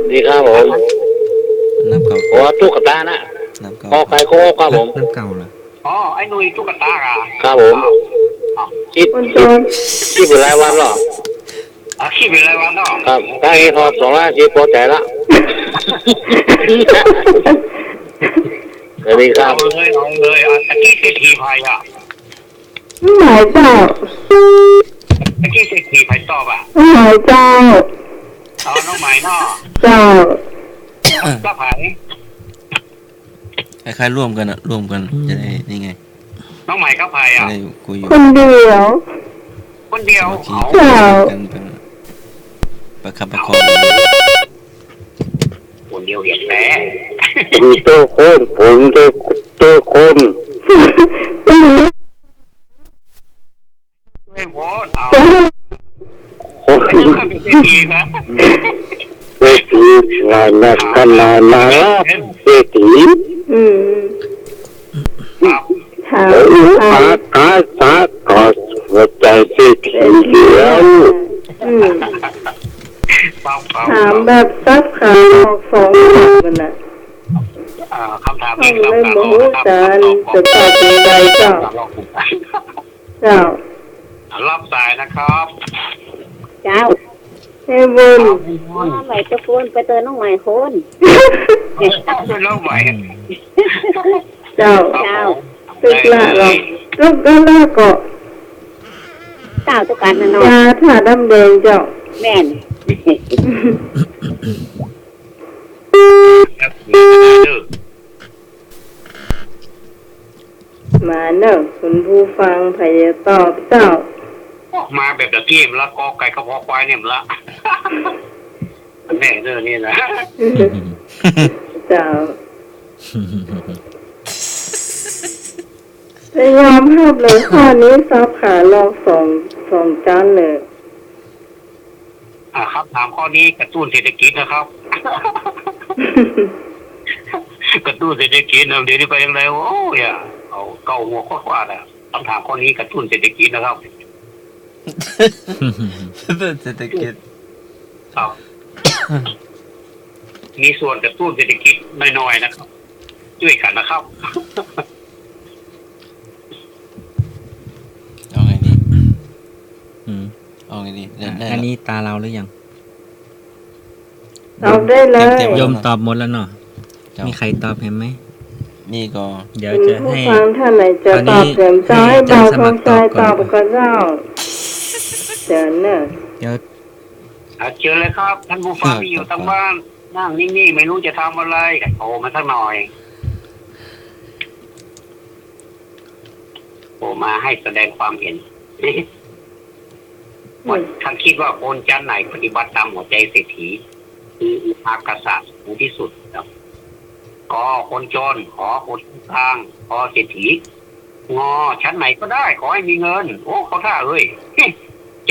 ดีครับผม น้ำเก่า โอ้ตุ๊กตานะ น้ำเก่า คอไก่โคกครับผม น้ำเก่าเหรอ อ๋อไอ้หนุ่ยตุ๊กตาอ่ะ ครับผมคิด คนจน คิดเป็นรายวันหรอ ขี้เป็นอะไรวะเนาะ ครับถ้าเองทอด200พอใจละสวัสดีครั เอา บ เลยตะกี้เศรษฐีไพอ่ะ หมายเจ้า ตะกี้เศรษฐีไพตอบอ่ะ หมายเจ้า เอาน้องใหม่เนาะ เจ้า ก็ไผ่ คล้ายๆร่วมกันอ่ะร่วมกันจะได้นี่ไง น้องใหม่ก็ไผ่ จะ อ่ะ ได้คุยอยู่ คนเดียว คนเดียว สมาธิ เอา เจ้า กันเป็นประคับประคอง คนเดียวเห็นแล้ ผมตัวคนผมตัวคน ไม่พอเอา คน ไม่ต้องเป็นเศรษฐีนะ เศรษฐีงานนักกันนานาเศรษฐี อืม ครับ ถาม โอ้อากาศกอดหัวใจเศรษฐีเดียว อืม เปล่า ถามแบบซับขาหลอกสองคนน่ะ คำถาม ต้ นี้ อง ครับ เล่นโมโหจานจะตอบยังไงเจ้า เจ้า รับสายนะครับ เจ้า เฮบุญ น้องใหม่ตะโกนไปเตือนน้องใหม่คน เป็นเล่าใหม่ เจ้า เจ้า ตึกละหรอกตึกก็ละก็ เต้าตุกันนะเนาะ ยาถ่าดำแดงเจ้า แม่น มาเนอะคุณผู้ฟังพยาตอบเจ้า มาแบบตะกี้มละกอไก่กระเพาะควายเนี่ยมละมันแน่เด้อนี่นะ เจ้าพยายามภาพเลยข้อนี้ซับขาลองสองจานเลย ครับถามข้อนี้กระตุ้นเศรษฐกิจนะครับ กระตุ้นเศรษฐกิจเดี๋ยวนี้ไปยังไงโอ้ยเอาเก่าหัวข้อว่าแหละคำถามข้อนี้กระตุ้นเศรษฐกิจนะครับ เศรษฐกิจ ครับ มีส่วนกระตุ้นเศรษฐกิจน้อยๆนะครับช่วยกันนะครับ เอาไงดี อืม เอาไงดีได้ อัน แล้ว นี้ตาเราหรือยัง ตอบได้เลย เต็ม โยมตอบหมดแล้วเนาะ เจ้า มีใครตอบเห็นไหม นี่ก็ เดี๋ยว คุณ จะ ผู้ ให้ ฟังท่านไหนจะตอบเต็มเจ้าให้เบาทองใจตอบก็เจ้าเดี๋ยวเนอะ เดี๋ยว เชิญเลยครับ ท่านผู้ฟังที่อยู่ทางบ้านนั่งนิ่งๆไม่รู้จะทำอะไรโทรมาสักหน่อยโทรมาให้แสดงความเห็น ว่าท่านคิดว่าคนชั้นไหนปฏิบัติตามหัวใจเศรษฐีคืออากาศสูงที่สุดครับก็คนจนขอคนกลางขอเศรษฐีงอชั้นไหนก็ได้ขอให้มีเงิน โอ้เขาท่าเอ้ย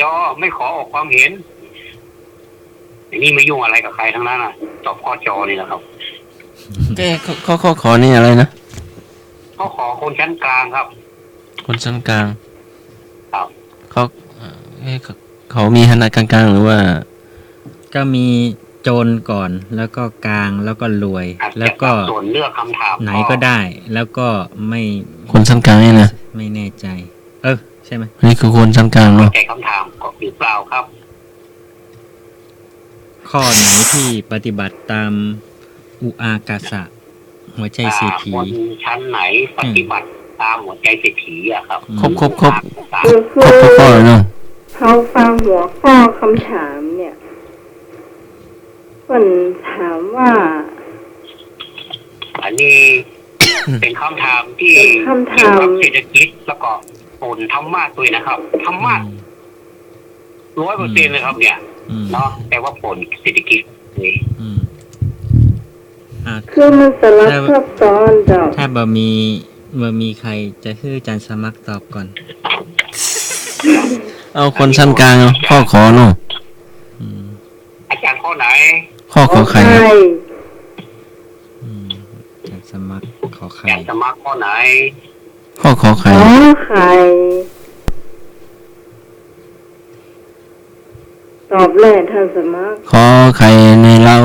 จอไม่ขอออกความเห็นอันนี้ไม่ยุ่งอะไรกับใครทั้งนั้นอ่ะตอบข้อจอนี่แหละครับ ข้อขอนี่อะไรนะ เขาขอคนชั้นกลางครับ คนชั้นกลาง ครับ เขาเขามีฐานะกลางๆหรือว่า ก็มีโจรก่อนแล้วก็กลางแล้วก็รวย อาจ แล้ว จะ ก็ ส่วนเลือกคำถาม ไหนก็ได้ แล้วก็ไม่ คนชั้นกลางนี่นะ ไม่แน่ใจ ใช่ไหม นี่คือคนชั้นกลางเนาะ ใจคำถามก็หรือเปล่าครับ ข้อไหนที่ปฏิบัติตามอุอากาสะหัวใจเศรษฐี คนชั้นไหนปฏิบัติตามหัวใจเศรษฐีอะครับ ครบ คือ ข้อเลยเนาะ เขาฟังหัวข้อคำถามเนี่ยคนถามว่า อันนี้ เป็นคำถามที่ เป็นคำถาม เกี่ยวกับเศรษฐกิจแล้วก็ผลธรรมะด้วยนะครับธรรมะ100%เลยครับ เนี่ย อืม เนาะแต่ว่าผลเศรษฐกิจนี่ อืมอ่า คือมันสลับซับซ้อนเจ้า ถ้าบ่มีใครจะให้อาจารย์สมัครตอบก่อน เอาคนชั้นกลางเนาะข้อขอเนาะ อืม อาจารย์ข้อไหน ข้อขอไข่ ใคร อืมอาจารย์สมัครขอไข่ อาจารย์สมัครข้อไหน ข้อขอไข่ ขอไข่ตอบเลยท่านสมัคร ขอไข่ในเหล้า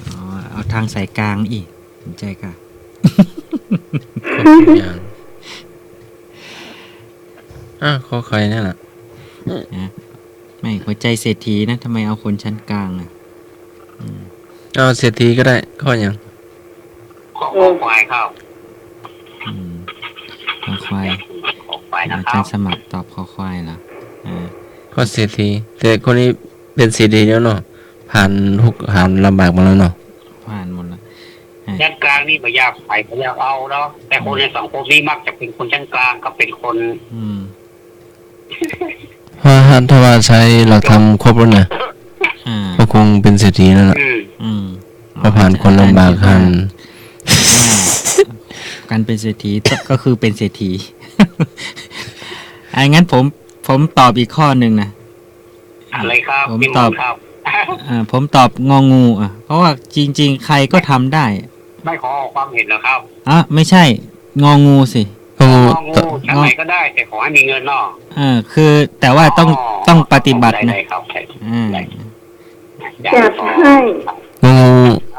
อ๋อเอาทางสายกลางอีกสนใจค่ะ อย่างข้อไข่นี่แหละ ไม่หัวใจเศรษฐีนะทำไมเอาคนชั้นกลางอ่ะ เอาเศรษฐีก็ได้ข้ออย่าง ข้อควายครับ อืมขอควาย ข้อควายนะ อา ค จา รั ร บ ย์สมัครตอบขอควายเหรออ่า ข้อเศรษฐีแต่คนนี้เป็นเศรษฐีแล้วเนาะผ่านทุกผ่านลำบากมาแล้วเนาะ ผ่านหมดแล้ว ชั้นกลางนี่ไม่ยากไปไม่ยากเอาเนาะแต่คนในสังคมนี้มักจะเป็นคนชั้นกลางกับเป็นคน อืม เพราะถ้าว่าใช้เราทำครบแล้วเนี่ย อ่า ก็คงเป็นเศรษฐีแล้วล่ะ อืม เพราะผ่านคนลำบากผ่าน การเป็นเศรษฐีก็คือเป็นเศรษฐี งั้นผมตอบอีกข้อหนึ่งนะ อะไรครับ ผม พี่ ต ม อบ นครับ ผมตอบงองูอ่ะ เพราะว่าจริง ๆ ใครก็ทำได้ ไม่ขอออกความเห็นนะครับ ไม่ใช่งองูสิ ก็งู งองูชั้นไหนก็ได้ แต่ขอให้มีเงินเนาะ คือแต่ว่าต้องปฏิบัตินะ ได้ครับใช่ อ่า จัดให้ งู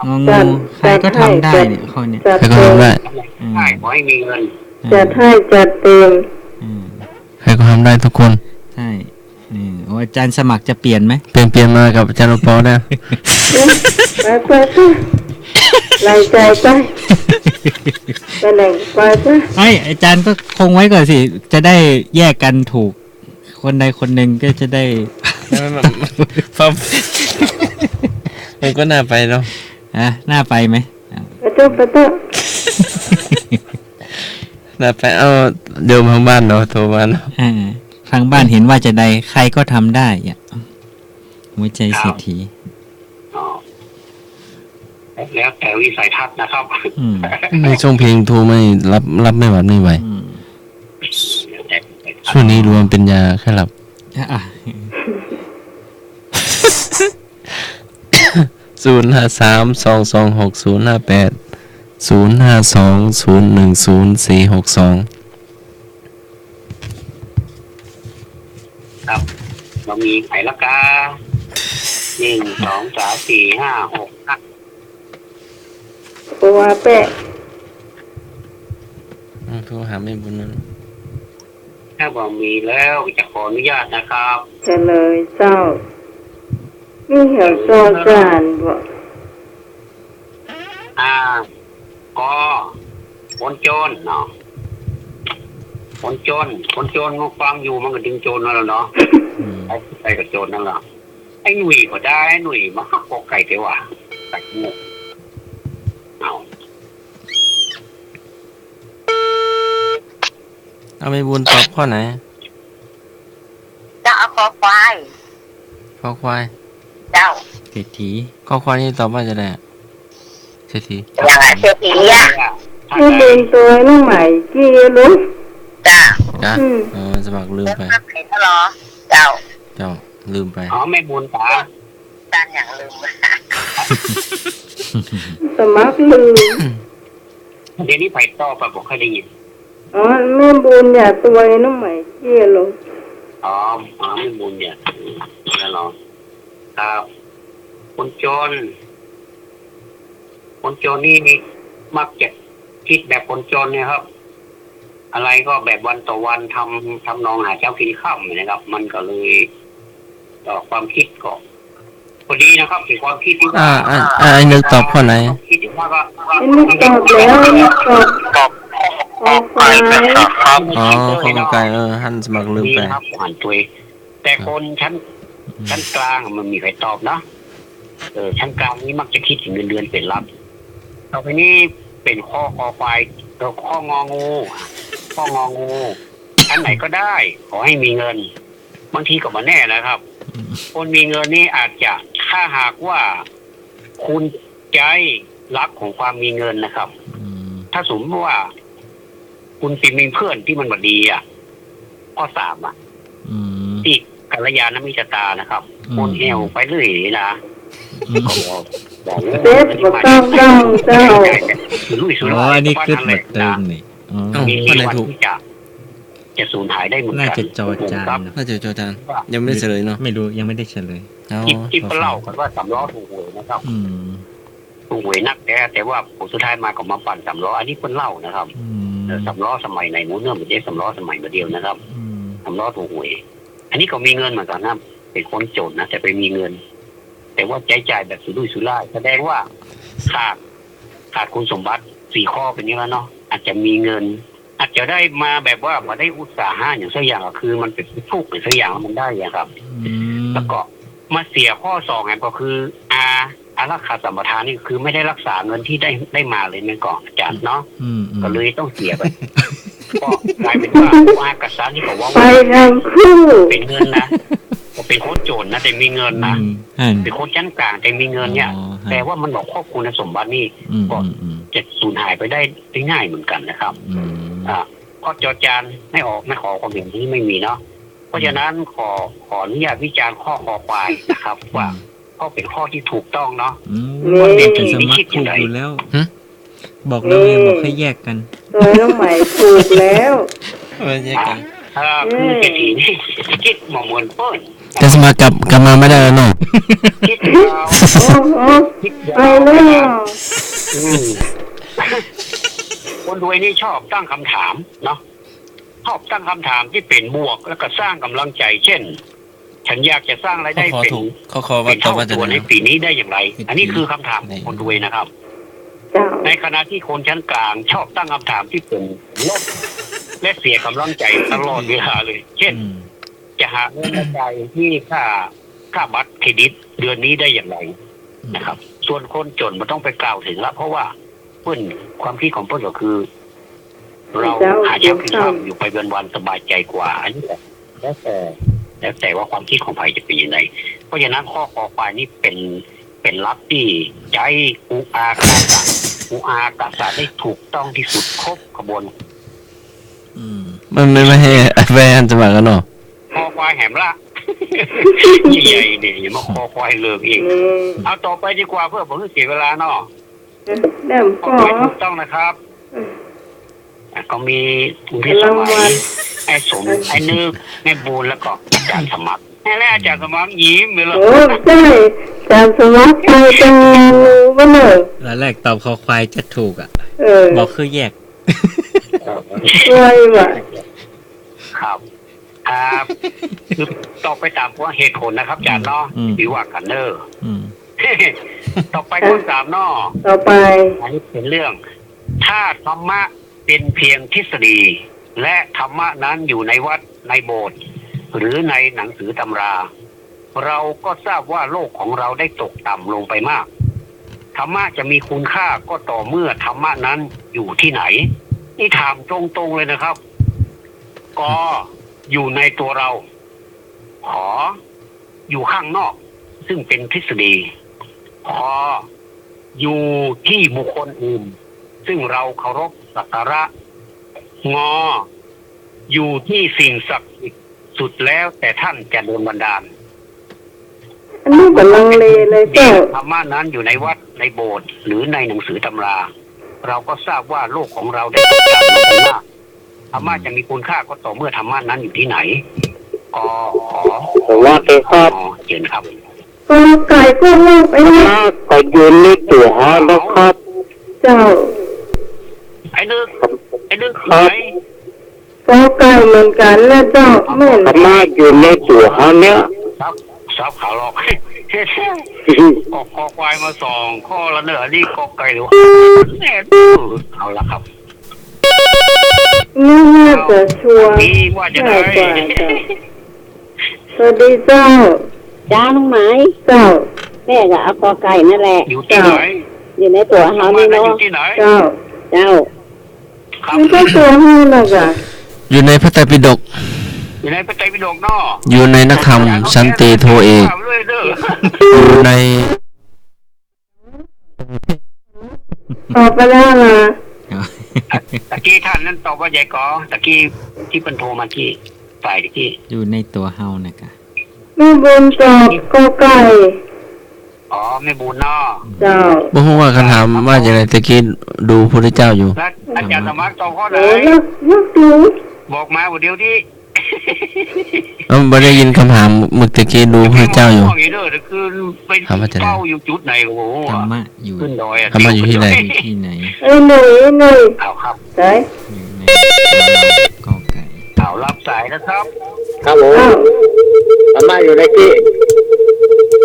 งองูใครก็ทำได้เนี่ยข้อเนี้ย จัด ใครก็ เต็ม ทำได้ ใช่ขอให้มีเงิน จัดให้จัดเต็ม อืม ใครก็ทำได้ทุกคน ใช่โอ้อาจารย์สมัครจะเปลี่ยนไหม เปลี่ยนมากับอาจารย์โอปอได้ ไป ไล่ใจไปไปไหนไปซะ ไอ้อาจารย์ก็คงไว้ก่อนสิ จะได้แยกกันถูก คนใดคนหนึ่งก็จะได้ ฟังมันก็น่าไปเนาะ น่าไปไหม ไปเถอะไปเถอะ น่าไปเอาเดี๋ยวทางบ้านเนาะโทรมาเนาะ ทางบ้านเห็นว่าจะได้ใครก็ทำได้อ่ะหัวใจเศรษฐี อ๋อแล้วแต่วิสัยทัศน์นะครับ อืม ในช่วงเพลงโทรไม่รับไม่หวัดไม่ไหว อืม ช่วงนี้รวมเป็นยาแค่หลับ อ่ะ 05326058 0520100462ครับเรามีไข่ละกา1 2 3 4 5 6ครับ ตัวแปะ โทรหาแม่บุญนั่น ถ้าบอกมีแล้วจะขออนุญาตนะครับ เฉลยเจ้ามีเหี่ยวโซจานบ่ ก็คนโจรเนาะคนโจรมันฟังอยู่มันก็ดึงโจรนั่นแหละเนาะไอ้กับโจรนั่นแหละไอ้หนุ่ยก็ได้ไอ้หนุ่ยมาหักกอไก่เดี๋ยวว่ะไก่งูเอา เอาแม่บุญตอบข้อไหน จะเอาคอควาย ข้อควาย เจ้า เศรษฐี ข้อควายนี่ตอบว่าจะได้เศรษฐี อย่างไรเศรษฐีอ่ะ นี่เป็นตัวน้องใหม่กี่ลูก จ้า จ้ะ อืม สมัครลืมไป รับไหนทะเลาะเจ้า เจ้าลืมไป อ๋อแม่บุญตา จานอย่างลืม สมัครลืม เดี๋ยวนี้ไปต่อปะผมเคยได้ยิน อ๋อแม่บุญอย่าตัวน้องใหม่กี่ลูก อ๋อแม่บุญเนี่ยแล้วเนาะครับคนโจรนี่มักจะคิดแบบคนโจรเนี่ยครับ อะไรก็แบบวันต่อวันทำนองหาเช้ากินข้าวนะครับ มันก็เลยต่อความคิดก็พอดีนะครับเป็นความคิดที่ว่า ไอ้นึกตอบข้อไหน คิดถึงว่าก็ อันนี้ตอบแล้วอันนี้ตอบคอควาย อ๋อข้อไก่หันสมัครลืมไป ครับหันตัวเองแต่คนชั้นกลางมันมีใครตอบนะชั้นกลางนี้มักจะคิดถึงเงินเดือนเป็นหลักต่อไปนี้เป็นข้อคอควายตัวข้ององูอันไหนก็ได้ ขอให้มีเงินบางทีก็มาแน่นะครับ คนมีเงินนี่อาจจะถ้าหากว่าคุณใจรักของความมีเงินนะครับ ถ้าสมมติว่า คุณเป็นมีเพื่อนที่มันบดีข้อ3ที่กัลยาณมิตรตานะครับคนเอวไปเรื่อยนะก็บอก เด็ดบ่ต้องเจ้า ลุยสุด อ๋ออันนี้ขึ้นมาเติมนี่อ๋อ มีวันที่จะสูญหายได้เหมือนกัน น่าจะจอจาน น่าจะจอจานยังไม่ได้เฉลยเนาะ ไม่รู้ยังไม่ได้เฉลย เอา ที่เล่ากันว่า3 ล้อถูกหวยนะครับ อืม ถูกหวยนักแต่ว่าผลสุดท้ายมาก็มาปั่น3 ล้ออันนี้เพิ่นเล่านะครับ อืม 3 ล้อสมัยไหนหมูเนื้อมันได้3 ล้อสมัยเดียวนะครับ อืม 3 ล้อถูกหวยอันนี้ก็มีเงินเหมือนกันนะเป็นคนจนนะแต่ไปมีเงิน แต่ว่าใช้จ่ายแบบสุรุ่ยสุร่ายแสดงว่าขาดคุณสมบัติ4 ข้อเป็นอย่างนั้นเนาะอาจจะมีเงิน อาจจะได้มาแบบว่ามาได้อุตสาหะอย่างสักอย่างก็คือมันเป็นฟุกเป็นสักอย่างมันได้อย่างครับ อืม แล้วก็มาเสียข้อ2ไงก็คืออารักขาสัมปทานนี่คือไม่ได้รักษาเงินที่ได้มาเลยในก่อนอาจารย์เนาะ อืม ก็เลยต้องเสียไป ก็กลายเป็นว่าผู้อากัสสานี่ก็ว่า ไปทั้งคู่ เป็นเงินนะก็เป็นโคตรโจรนะแต่มีเงินนะ เป็นโคตรชั้นกลางแต่มีเงินเนี่ย แต่ว่ามันบอกครอบคุณสมบัตินี่ก็จะสูญหายไปได้ง่ายเหมือนกันนะครับ ข้อจอจานไม่ขอความเห็นที่ไม่มีเนาะเพราะฉะนั้นขออนุญาตวิจารณ์ข้อคอควายนะครับ ว่าข้อเป็นข้อที่ถูกต้องเนาะ นี่ จะสมัครถูกอยู่แล้ว บอกแล้วไงบอกให้แยกกัน ตัวน้องใหม่ถูกแล้ว ไม่ใช่กัน คือเศรษฐีนี่คิดหมอมวนเปิ้ล แต่สมัครกลับมาไม่ได้แล้วเนาะ คิดยาว โอ้โห คิด ไป ยาว แล้ว คนรวยนี่ชอบตั้งคำถามเนาะชอบตั้งคำถามที่เป็นบวกแล้วก็สร้างกำลังใจ เช่น ฉันอยากจะสร้างรายได้เป็น ข้อว่า เป็น ตอบ เท่า ว่าจะ ตัวใน ได้ ปีนี้ได้อย่างไร อันนี้คือคำถามของคนรวยนะครับ เจ้า ในขณะที่คนชั้นกลางชอบตั้งคำถามที่เป็นลบและเสียกำลังใจตลอดเวลาเลย เช่น จะหาเงินมาจ่ายที่ค่าบัตรเครดิตเดือนนี้ได้อย่างไรนะครับ ส่วนคนจนมันต้องไปกล่าวถึงละเพราะว่าเพื่อนความคิดของเพื่อนก็คือ เราหาเช้ากินค่ำอยู่ไปวันๆสบายใจกว่าอันนี้แล้วแต่ว่าความคิดของใครจะเป็นยังไงเพราะฉะนั้นข้อคอควายนี่เป็นลับที่ใจอุอากาศอุอากาศได้ถูกต้องที่สุดครบกระบวน มันไม่ให้แฟนจะมากันเนาะ คอควายแหมละ ใหญ่ๆเนี่ยอย่ามาคอควายเลิกเองเอาต่อไปดีกว่าเพื่อผมจะเสียเวลาเนาะ แม่ม คอ ก็ ควายถูกต้องนะครับก็มีคุณพี่สมัยไอ้สมไอ้นึกแม่บูนแล้วก็อาจารย์สมัครแล้วอาจารย์สมัครยิ้มเลย โอ้ใช่จำสมัครไปจังวะเนอะ แล้วแรกตอบคอควายจะถูกอ่ะ บอกคือแยก ช่วยว่ะ ครับคือต่อไปตามพวกเหตุผลนะครับอาจารย์เนาะวิว่ากันเนอร์ต่อไปข้อสามเนาะ ต่อไป อันนี้เป็นเรื่อง ถ้าธรรมะเป็นเพียงทฤษฎี และธรรมะนั้นอยู่ในวัดในโบสถ์หรือในหนังสือตำรา เราก็ทราบว่าโลกของเราได้ตกต่ำลงไปมาก ธรรมะจะมีคุณค่าก็ต่อเมื่อธรรมะนั้นอยู่ที่ไหน นี่ถามตรงๆเลยนะครับ ก็อยู่ในตัวเรา ขออยู่ข้างนอก ซึ่งเป็นทฤษฎี ขออยู่ที่บุคคลอื่น ซึ่งเราเคารพสักการะ งออยู่ที่สิ่งศักดิ์สิทธิ์สุดแล้วแต่ท่านจะโดนบันดาล อันนี้ก็ลังเลเลยเจ้า ธรรมะนั้นอยู่ในวัดในโบสถ์หรือในหนังสือตำรา เราก็ทราบว่าโลกของเราได้ตกต่ำลงไปมากธรรมะจะมีคุณค่าก็ต่อเมื่อธรรมะนั้นอยู่ที่ไหนก็ขอ สวัสดีครับ เชิญครับ ก็ไก่ก็โลกไปนะ ก็ยืนในตัวหานะครับ เจ้า ไอ้นึกไหน ก็ไก่เหมือนกันแล้วเจ้าแม่น ธรรมะอยู่ในตัวหาเนี่ย ซับขาหลอกออกคอควายมาสองข้อละเนอะนี่กอไก่หรือแน่เอาละครับ นี่น่าจะชัวร์ นี่ว่าจะได้ ง่ายกว่าเจ้าสวัสดีเจ้า จ้าน้องไม้ เจ้า แม่ก็เอากอไก่นั่นแหละ อยู่ที่ไหน อยู่ในตัวเฮานี่ อ เนาะ ยู่ที่ไหน เจ้า เจ้า ครับ นี่ก็ตัวให้นะจ๊ะ อยู่ในพระไตรปิฎก อยู่ในพระไตรปิฎกเนาะ อยู่ในนักธรรมสันติโทเอก อยู่ใน ตอบไปแล้วนะ ตะกี้ท่านนั้นตอบว่าใหญ่กอตะกี้ที่เป็นโทรมาที่ฝ่ายตะกี้ อยู่ในตัวเฮานะกะ แม่บุญตอบก็ไก่ อ๋อไม่บุญเนาะ เจ้า บ่ฮู้ว่าคำถามว่าอย่างไรตะกี้ดูพระพุทธเจ้าอยู่ แล้วอาจารย์สมัครตอบข้อไหน โอ้ยักรู้ บอกมาวันเดียวที่ บ่ได้ยินคำถามมึกตะกี้ดูพระพุทธเจ้าอยู่ เด้อแต่คือไปเป้าอยู่จุดไหนโอ้โห ธรรมะอยู่ ขึ้นดอยอะ ธรรมะอยู่ที่ไหน ที่ไหน ไอ้หนุ่ยหนุ่ย เอาครับ ใช่ อยู่ในตัวกอไก่ เอารับสายนะครับ ครับผม อ้าว ธรรมะอยู่ในที่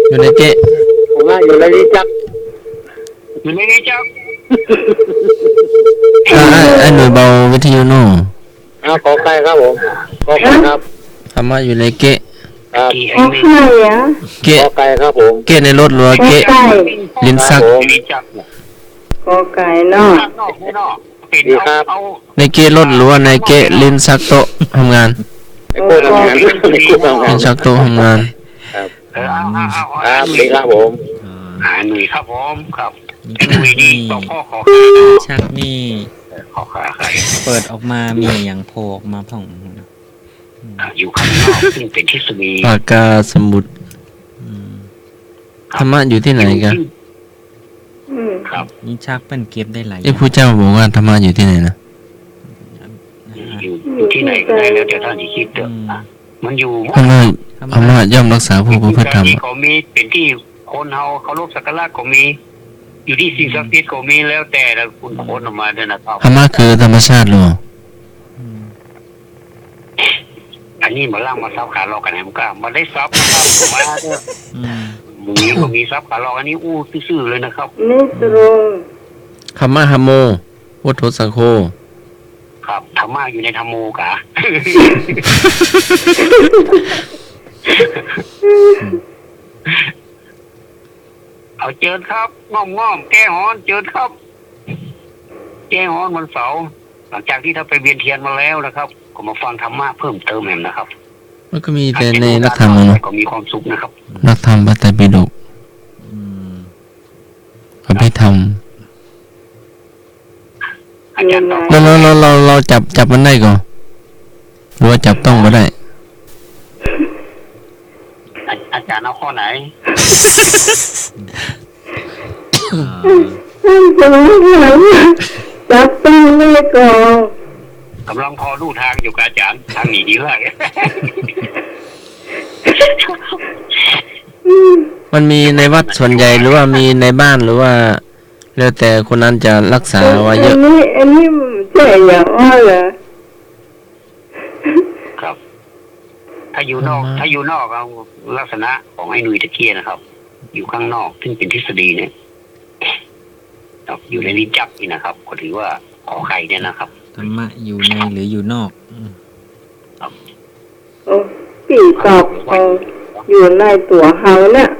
อยู่ในเจ๊ ธรรมะอยู่ในนี้จัก อยู่ในนี้เจ้า ไอ้หน่วยเบาวิทยุโน่ ขอไก่ครับผมขอไก่ครับ ธรรมะอยู่ในเกะ ครับ กี่ ขอไข่อะ เกะ ขอไก่ครับผม เกะในรถหรือว่าเกะ ไก่ ลิ้นซัก ลิ้นจัก ขอไก่เนาะ ข้างนอกไม่นอกเป็นเอา ในเกะรถหรือว่าในเกะลิ้นซักโต๊ะทำงาน ไอ้กู้ทำงานไอ้กู้ทำงา ลิ้ น นซักโต๊ะทำงาน ครับดีครับผม หนุ่ยครับผมครับ นี่ หนุ่ยดี นี่ ต่อข้อขอ ชักนี่ ขอขาใคร เปิดออกมามีอย่างโผล่ออกมาผ่อง อยู่ข้างนอกซึ่งเป็นทฤษฎี ปากกาสมุด อืม ธรรมะอยู่ที่ไหนกัน ครับ นี่ชักเป็นเก็บได้หลายอ ไอ้ ย่าง ผู้เจ้าบอกว่าธรรมะอยู่ที่ไหนนะ อยู่ที่ไหนก็ได้แล้วแต่ท่านที่คิดเถอะมันอยู่ ธรรมะธรรมะย่อมรักษาผู้ประพฤติธรรม ที่เขามีเป็นที่คนเฮาเคารพสักการะก็มี อยู่ที่สิ่งศักดิ์สิทธิ์ก็มีแล้วแต่ละคุณคนออกมาด้วยนะครับ ธรรมะคือธรรมชาติหรอ อืม อันนี้มาล่างมาซับขาลอกกันแหมก็มาได้ซับนะครับมาเนี่ย อืม มีก็มีซับขาลอกอันนี้อู้ซื่อๆเลยนะครับ นี่ตรง ค ธรรมะธรรมโมพุทโธสังโฆ ครับธรรมะอยู่ในธรรมโมกะ เอาเจิญครับง่อมแก้ฮอนเจิญครับ แก้ฮอนวันเสาร์หลังจากที่เราไปเวียนเทียนมาแล้วนะครับ ก็มาฟังธรรมะเพิ่มเติมแหมนะครับ มันก็มีแต่ในนักธรรมเนาะ ก็มีความสุขนะครับ นักธรรมพระไตรปิฎก อืม อภิธรรม อาจารย์ตอบ เราจับมันได้ก่อนหรือว่าจับต้องมาได้ อาจารย์เอาข้อไหน ท่านจะไม่ถามจับต้องเลยก่อน กำลังพอดูทางอยู่กับอาจารย์ทางหนีดีเลย มันมีในวัดส่วนใหญ่หรือว่ามีในบ้านหรือว่า แล้วแต่คนนั้นจะรักษาไว้เยอะ อันนี้ใช่อย่างอ้อเหรอ ครับ ถ้าอยู่นอกเอาลักษณะของไอ้หนุ่ยตะเคียนนะครับ อยู่ข้างนอกซึ่งเป็นทฤษฎีเนี่ยครับอยู่ในลิ้นจักนี่นะครับก็ถือว่าขอไข่เนี่ยนะครับ ธรรมะอยู่ในหรืออยู่นอก โอ้ปีตอบเอาอยู่ในตัวเฮาเนี่ย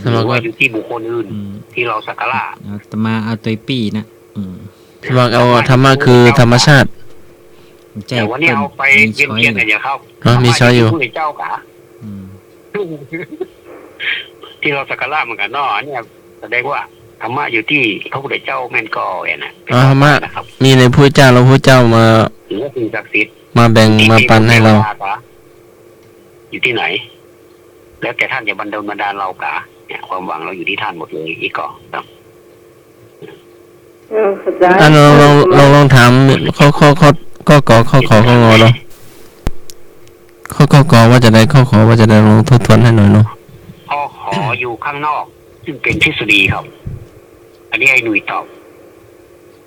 สมัคร ว่า ว่า อยู่ที่บุคคลอื่น อืม ที่เราสักการะ เอาตมาเอาตัวปี้นะอืม สมัครเอาธรรมะคือธรรมชาติ แจ้ แต่ ง วันนี้ เปิ้น เอาไป มี เยี่ยม ช้อย เยียน เล กัน ย อย่าเข้า มีช้อยอยู่ ผู้เจ้ากะ อืม ที่เราสักการะเหมือนกันเนาะอันเนี่ยแสดงว่าธรรมะอยู่ที่พระพุทธเจ้าแม่นก่อเนี่ยนะเป็น ธรรมะ นะครับ มีในพระเจ้าแล้วพระเจ้ามา หรือว่าสิ่งศักดิ์สิทธิ์ มาแบ่งมาปันให้เรา อยู่ที่ไหน แล้วแต่ท่านจะบันดาลเรากะเนี่ยความหวังเราอยู่ที่ท่านหมดเลยอีกก่อนครับ เข้าใจ ลองถามข้อกอข้องอเนาะข้อกอว่าจะได้ข้อขอว่าจะได้ลองทบทวนให้หน่อยเนาะ พอขออยู่ข้างนอก ซึ่งเป็นทฤษฎีครับ อันนี้ไอ้หนุ่ยตอบ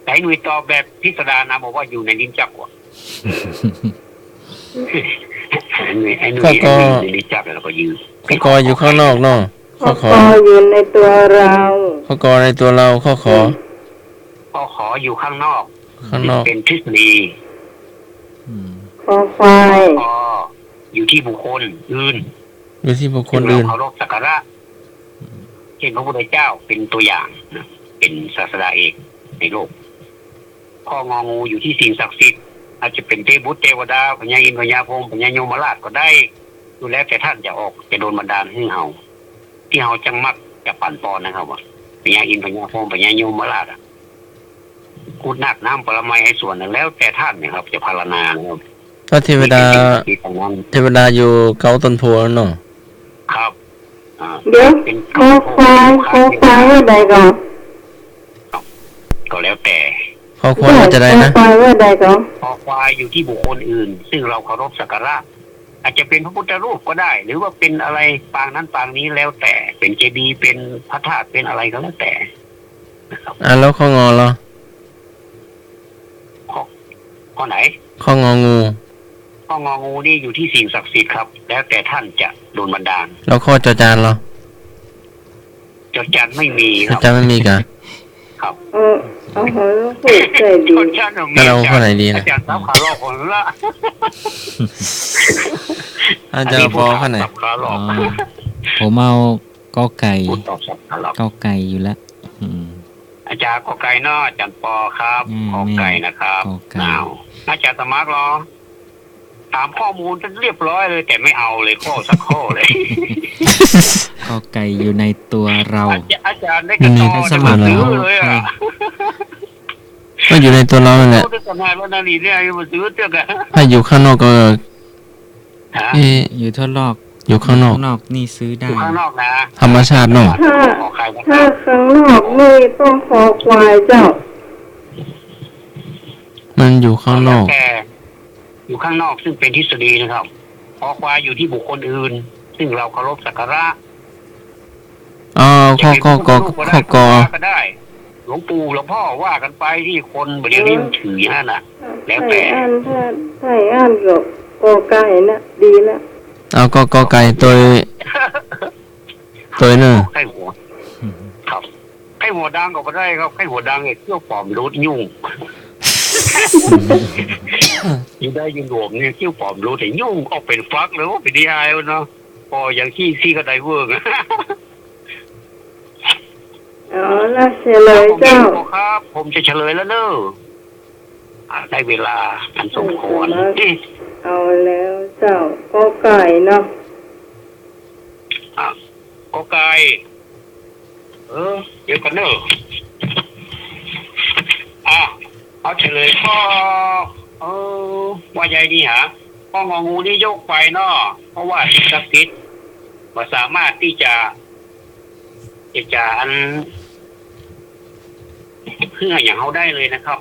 แต่ไอ้หนุ่ยตอบแบบพิสดารนะบอกว่าอยู่ในลิ้นจักรว่ะ ไอ้หนุ่ยอยู่ในลิ้นจักรแล้วก็ยืน ข้อกออยู่ข้างนอกเนาะข้อขอ อยู่ในตัวเรา ข้อกอในตัวเราข้อขอ พอขออยู่ข้างนอก ข้างนอก เป็นทฤษฎี อืม คอควาย พออยู่ที่บุคคลอื่น อยู่ที่บุคคลอื่น เราเคารพสักการะเช่นพระพุทธเจ้าเป็นตัวอย่างนะเป็นศาสดาเอกในโลกข้ององูอยู่ที่สิ่งศักดิ์สิทธิ์อาจจะเป็นเทพบุตรเทวดาพญาอินทร์พญาพรหมพญายมราชก็ได้ดูแล้วแต่ท่านจะออกจะโดนบันดาลให้เฮาที่เฮาจังมักจะปั่นปอนนะครับว่าพญาอินทร์พญาพรหมพญายมราชอ่ะกูดนักน้ำปรมัยให้ส่วนนั้นแล้วแต่ท่านนะครับ จะพารณานะครับ ก็เทวดา ที่ตรงนั้น เทวดาอยู่เกาต้นโพแล้วเนาะ ครับเดี๋ยวคอควายว่าใดก่อน ก็แล้วแต่ ข้อควรว่าจะได้นะ คอควายว่าใดก่อน พอควายอยู่ที่บุคคลอื่น ซึ่งเราเคารพสักการะอาจจะเป็นพระพุทธรูปก็ได้ หรือว่าเป็นอะไรปางนั้นปางนี้แล้วแต่เป็นเจดีย์เป็นพระธาตุเป็นอะไรก็แล้วแต่นะครับ แล้วข้องอเรา ข้อไหน ข้ององู ข้ององูนี่อยู่ที่สิ่งศักดิ์สิทธิ์ครับ แล้วแต่ท่านจะโดนบันดาล แล้วข้อจอจานเรา จดจันไม่มีค จอ รับ จานไม่มีกัน ครับ เอาหัวผูกใจดี จดจันไม่มี แล้วเราข้อไหนดีนะ อาจารย์สาวขาลอกคนละ อาจารย์พอข้อไหน สาวขาล อ๋ อ อก ผมเอากอไก่ พูดตอบสาวขาลอก กอไก่อยู่แล้วอืม อาจารย์กอไก่เนาะอาจารย์ปอครับ อืม กอไก่นะครับ กอไก่ อ้าวอาจารย์สมาร์ทรอถามข้อมูลจนเรียบร้อยเลย แต่ไม่เอาเลยข้อสักข้อเลย กอไก่อยู่ในตัวเรา อาจารย์ได้กระต่อ สมัครแล้ว ซื้อเลยอ่ะ ก็อยู่ในตัวเรานั่นแหละ โอ้ได้ทำงานวันนั้นนี่เนี่ยมาซื้อเจ้ากัน ถ้าอยู่ข้างนอกก็ ฮะ เอ๊ะ อยู่ทดลอก อยู่ข้างนอก ข้างนอกนี่ซื้อ อ ได้ ยู่ข้างนอกนะ ธรรมชาติเนาะ ขอใครนะค ถ้า รับ ข้างนอกนี่ต้องคอควายเจ้า มันอยู่ข้างนอก แต่อยู่ข้างนอกซึ่งเป็นทฤษฎีนะครับพอควายอยู่ที่บุคคลอื่น ซึ่งเราเคารพสักการะ อ๋อข้อกอก็ได้ หลวงปู่หลวงพ่อว่ากันไปที่คนเดี๋ยวนี้มันถืออย่างนั้นนะแล้วแต่ ถ้าอ่านกับกอไก่นะดีแล้ว เอากอไก่ตัวเนอะ ไข้หัวครับ ไข้หัวดังก็ไม่ได้ครับไข้หัวดังเนี่ยเที่ยวปลอมรูดยุ่งอยู่ได้ยินหลวมเนี่ยเที่ยวปลอมรูดแต่ยุ่งออกเป็นฟักเลยว่าเป็นดีไอเนาะพออย่างที่ก็ได้เวิร์ก อ๋อละเฉลยเจ้า ครับผมจะเฉลยแล้วเนอะได้เวลาอันสมควร เอาแล้วเจ้าก็ไก่เนาะ ก็ไกลเดี๋ยวกันเนอะเอาเฉลยข้อว่าใหญ่นี่ฮะข้ององูนี่ยกไปเนาะเพราะว่าสิ่งศักดิ์สิทธิ์ว่าสามารถที่จะอันเพื่ออย่างเขาได้เลยนะครับ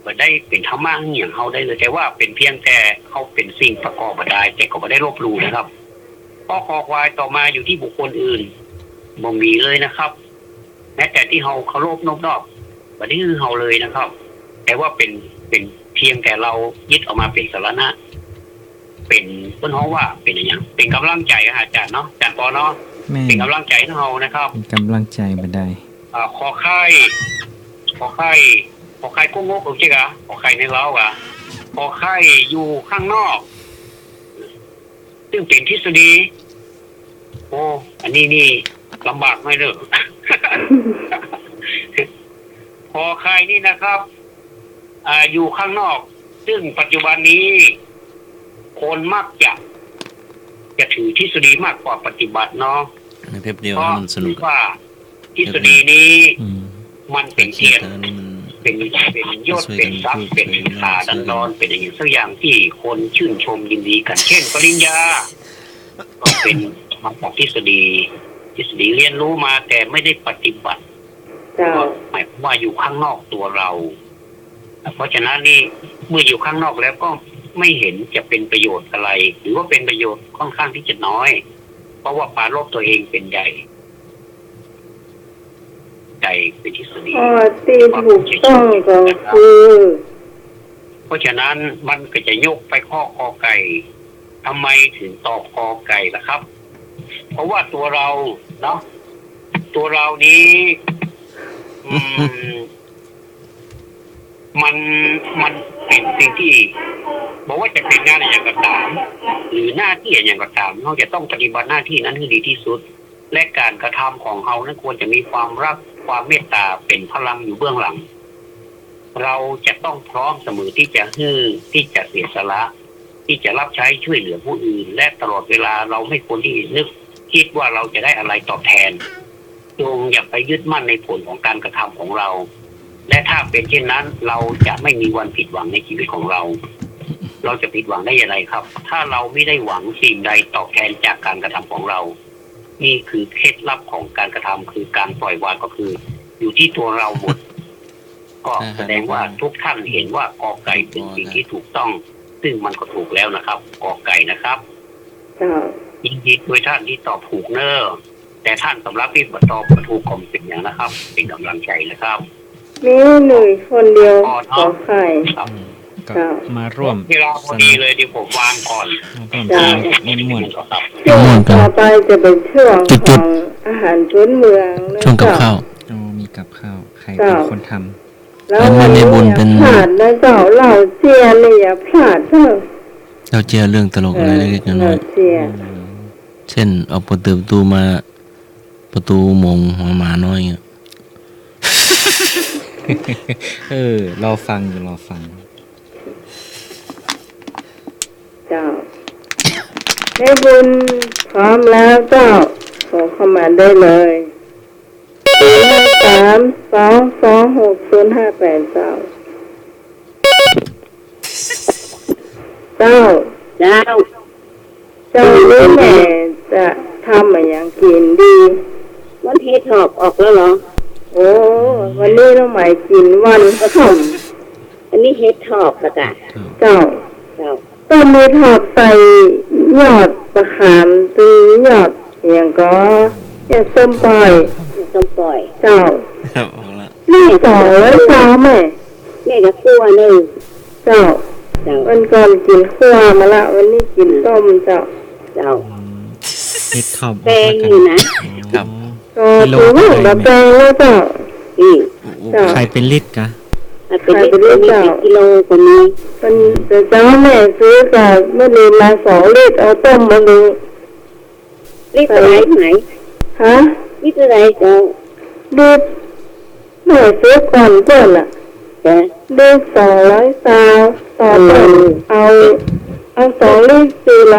บ่ได้เป็นธรรมะอย่างเขาได้เลยแต่ว่าเป็นเพียงแต่เขาเป็นสิ่งประกอบบ่ได้แต่ก็บ่ได้ลบหลู่นะครับข้อคอควายต่อมาอยู่ที่บุคคลอื่นบ่มีเลยนะครับแม้แต่ที่เขาเคารพนอบนอบบ่ได้คือเขาเลยนะครับแต่ว่าเป็นเพียงแต่เรายึดออกมาเป็นสาระเป็นเพิ่นเฮาว่าเป็นอย่างเป็นกำลังใจอาจารย์เนาะอาจารย์ปอเนาะ แม่ เป็นกำลังใจให้เรานะครับ เป็นกำลังใจมาได้ ขอไข่กุ้งงกโอเคกะขอไข่ในเล้ากะขอไข่อยู่ข้างนอกซึ่งเป็นทฤษฎีโอ้อันนี้นี่ลำบากไม่เด้อ ขอไข่นี่นะครับอยู่ข้างนอก ซึ่งปัจจุบันนี้ คนมักจะถือทฤษฎีมากกว่าปฏิบัติเนาะ ในเทปเดียว เพราะ มันสนุก ว่าทฤษฎีนี้ อืม มันเป็นเทียน แต่อันนี้มัน เป็นยศเป็นทรัพย์เป็นค่าดันดอนเป็นอย่างสักอย่างที่คนชื่นชมยินดีกันเช่นปริญญาก็เป็นมาจากทฤษฎีเรียนรู้มาแต่ไม่ได้ปฏิบัติ เจ้า ก็หมายความว่าอยู่ข้างนอกตัวเรา เพราะฉะนั้นนี่เมื่ออยู่ข้างนอกแล้วก็ไม่เห็นจะเป็นประโยชน์อะไร หรือว่าเป็นประโยชน์ค่อนข้างที่จะน้อย เพราะว่าปรารภตัวเองเป็นใหญ่เป็นทฤษฎี ข้อที่ถูกต้องก็คือ เพราะฉะนั้นมันก็จะยกไปข้อกอไก่ทำไมถึงตอบกอไก่ล่ะครับ เพราะว่าตัวเราเนาะตัวเรานี้มันเป็นสิ่งที่บอกว่าจะเป็นงานอะไรอย่างก็ตามหรือหน้าที่อย่างก็ตามเราจะต้องปฏิบัติหน้าที่นั้นให้ดีที่สุด และการกระทำของเรานั้นควรจะมีความรักความเมตตาเป็นพลังอยู่เบื้องหลัง เราจะต้องพร้อมเสมอที่จะที่จะเสียสละที่จะรับใช้ช่วยเหลือผู้อื่น และตลอดเวลาเราไม่ควรที่นึกคิดว่าเราจะได้อะไรตอบแทนจงอย่าไปยึดมั่นในผลของการกระทำของเรา และถ้าเป็นเช่นนั้นเราจะไม่มีวันผิดหวังในชีวิตของเรา เราจะผิดหวังได้อย่างไรครับ ถ้าเราไม่ได้หวังสิ่งใดตอบแทนจากการกระทำของเรา นี่คือเคล็ดลับของการกระทำคือการปล่อยวางก็คือ อยู่ที่ตัวเราหมด ก็แสดงว่าทุกท่านเห็นว่ากอไก่เป็นสิ่งที่ถูกต้อง ซึ่งมันก็ถูกแล้วนะครับกอไก่นะครับ เจ้า ยินดีด้วยท่านที่ตอบถูกเนอะแต่ท่านสำหรับที่ตอบถูกก็เป็นอย่างนะครับ เป็นกำลังใจนะครับ มีหนุ่ยคนเดียวขอไข่ ครับ ก็มาร่วม เวลาพอดีเลยที่ผมวางก่อน ร่วมสนุกม่วน ครับ ช่วงต่อไปจะเป็นช่วงของอาหารพื้นเมืองนะ ช่วงกับ เจ้า ข้าว ๆโอ้มีกับข้าวใครเป็นคนทำ แล้ววันนี้อย่าพลาดนะเจ้าเหล่าเจียนี่อย่าพลาดเจ้า เราเจอเรื่องตลกอะไรเล็กๆ เห น้ ล่า อย เจีย ๆเช่นเอาประตูมาประตูมงหัวหมาน้อยเงี้ย รอฟังอยู่รอฟัง เจ้าได้บุญพร้อมแล้วเจ้าขอเข้ามาได้เลย3226058เจ้าเจ้า เจ้า เจ้ารู้แม่จะทำอะไรอย่างกินดี วันเฮ็ดหอบออกแล้วเหรอ โอ้วันนี้เราหมายกินวันค่ำ อันนี้เฮ็ดหอบละจ้ะ เจ้า เจ้า ต้นมือถอดใส่ยอดประขามตียอดอย่างก็ยอดส้มปล่อย ต้มปล่อย เจ้า ครับเอาละ นี่ต่อไว้เช้าไหม แม่ก็คั่วหนึ่ง เจ้า เจ้า วันก่อนกินขั่วมาละวันนี้กินต้มเจ้า เจ้า เฮ็ดทอบ แปลงอยู่นะครับ ก็ถือว่าแบบแปลงแล้วเจ้า นี่ เจ้า ใครเป็นลิตรกะ ถ้าเป็นลิตรก็มีเป็นกิโลก็มี เป็นแต่เจ้าแม่ซื้อกับเมื่อลืมมา2 ลิตรเอาต้มมาดู ลิตรไหนไหน ฮะ ลิตรไหนเจ้า ลิตรแม่ซื้อก่อนเพื่อนอ่ะ จ้ะ ลิตร200 ซาวต่อต้นเอา2 ลิตร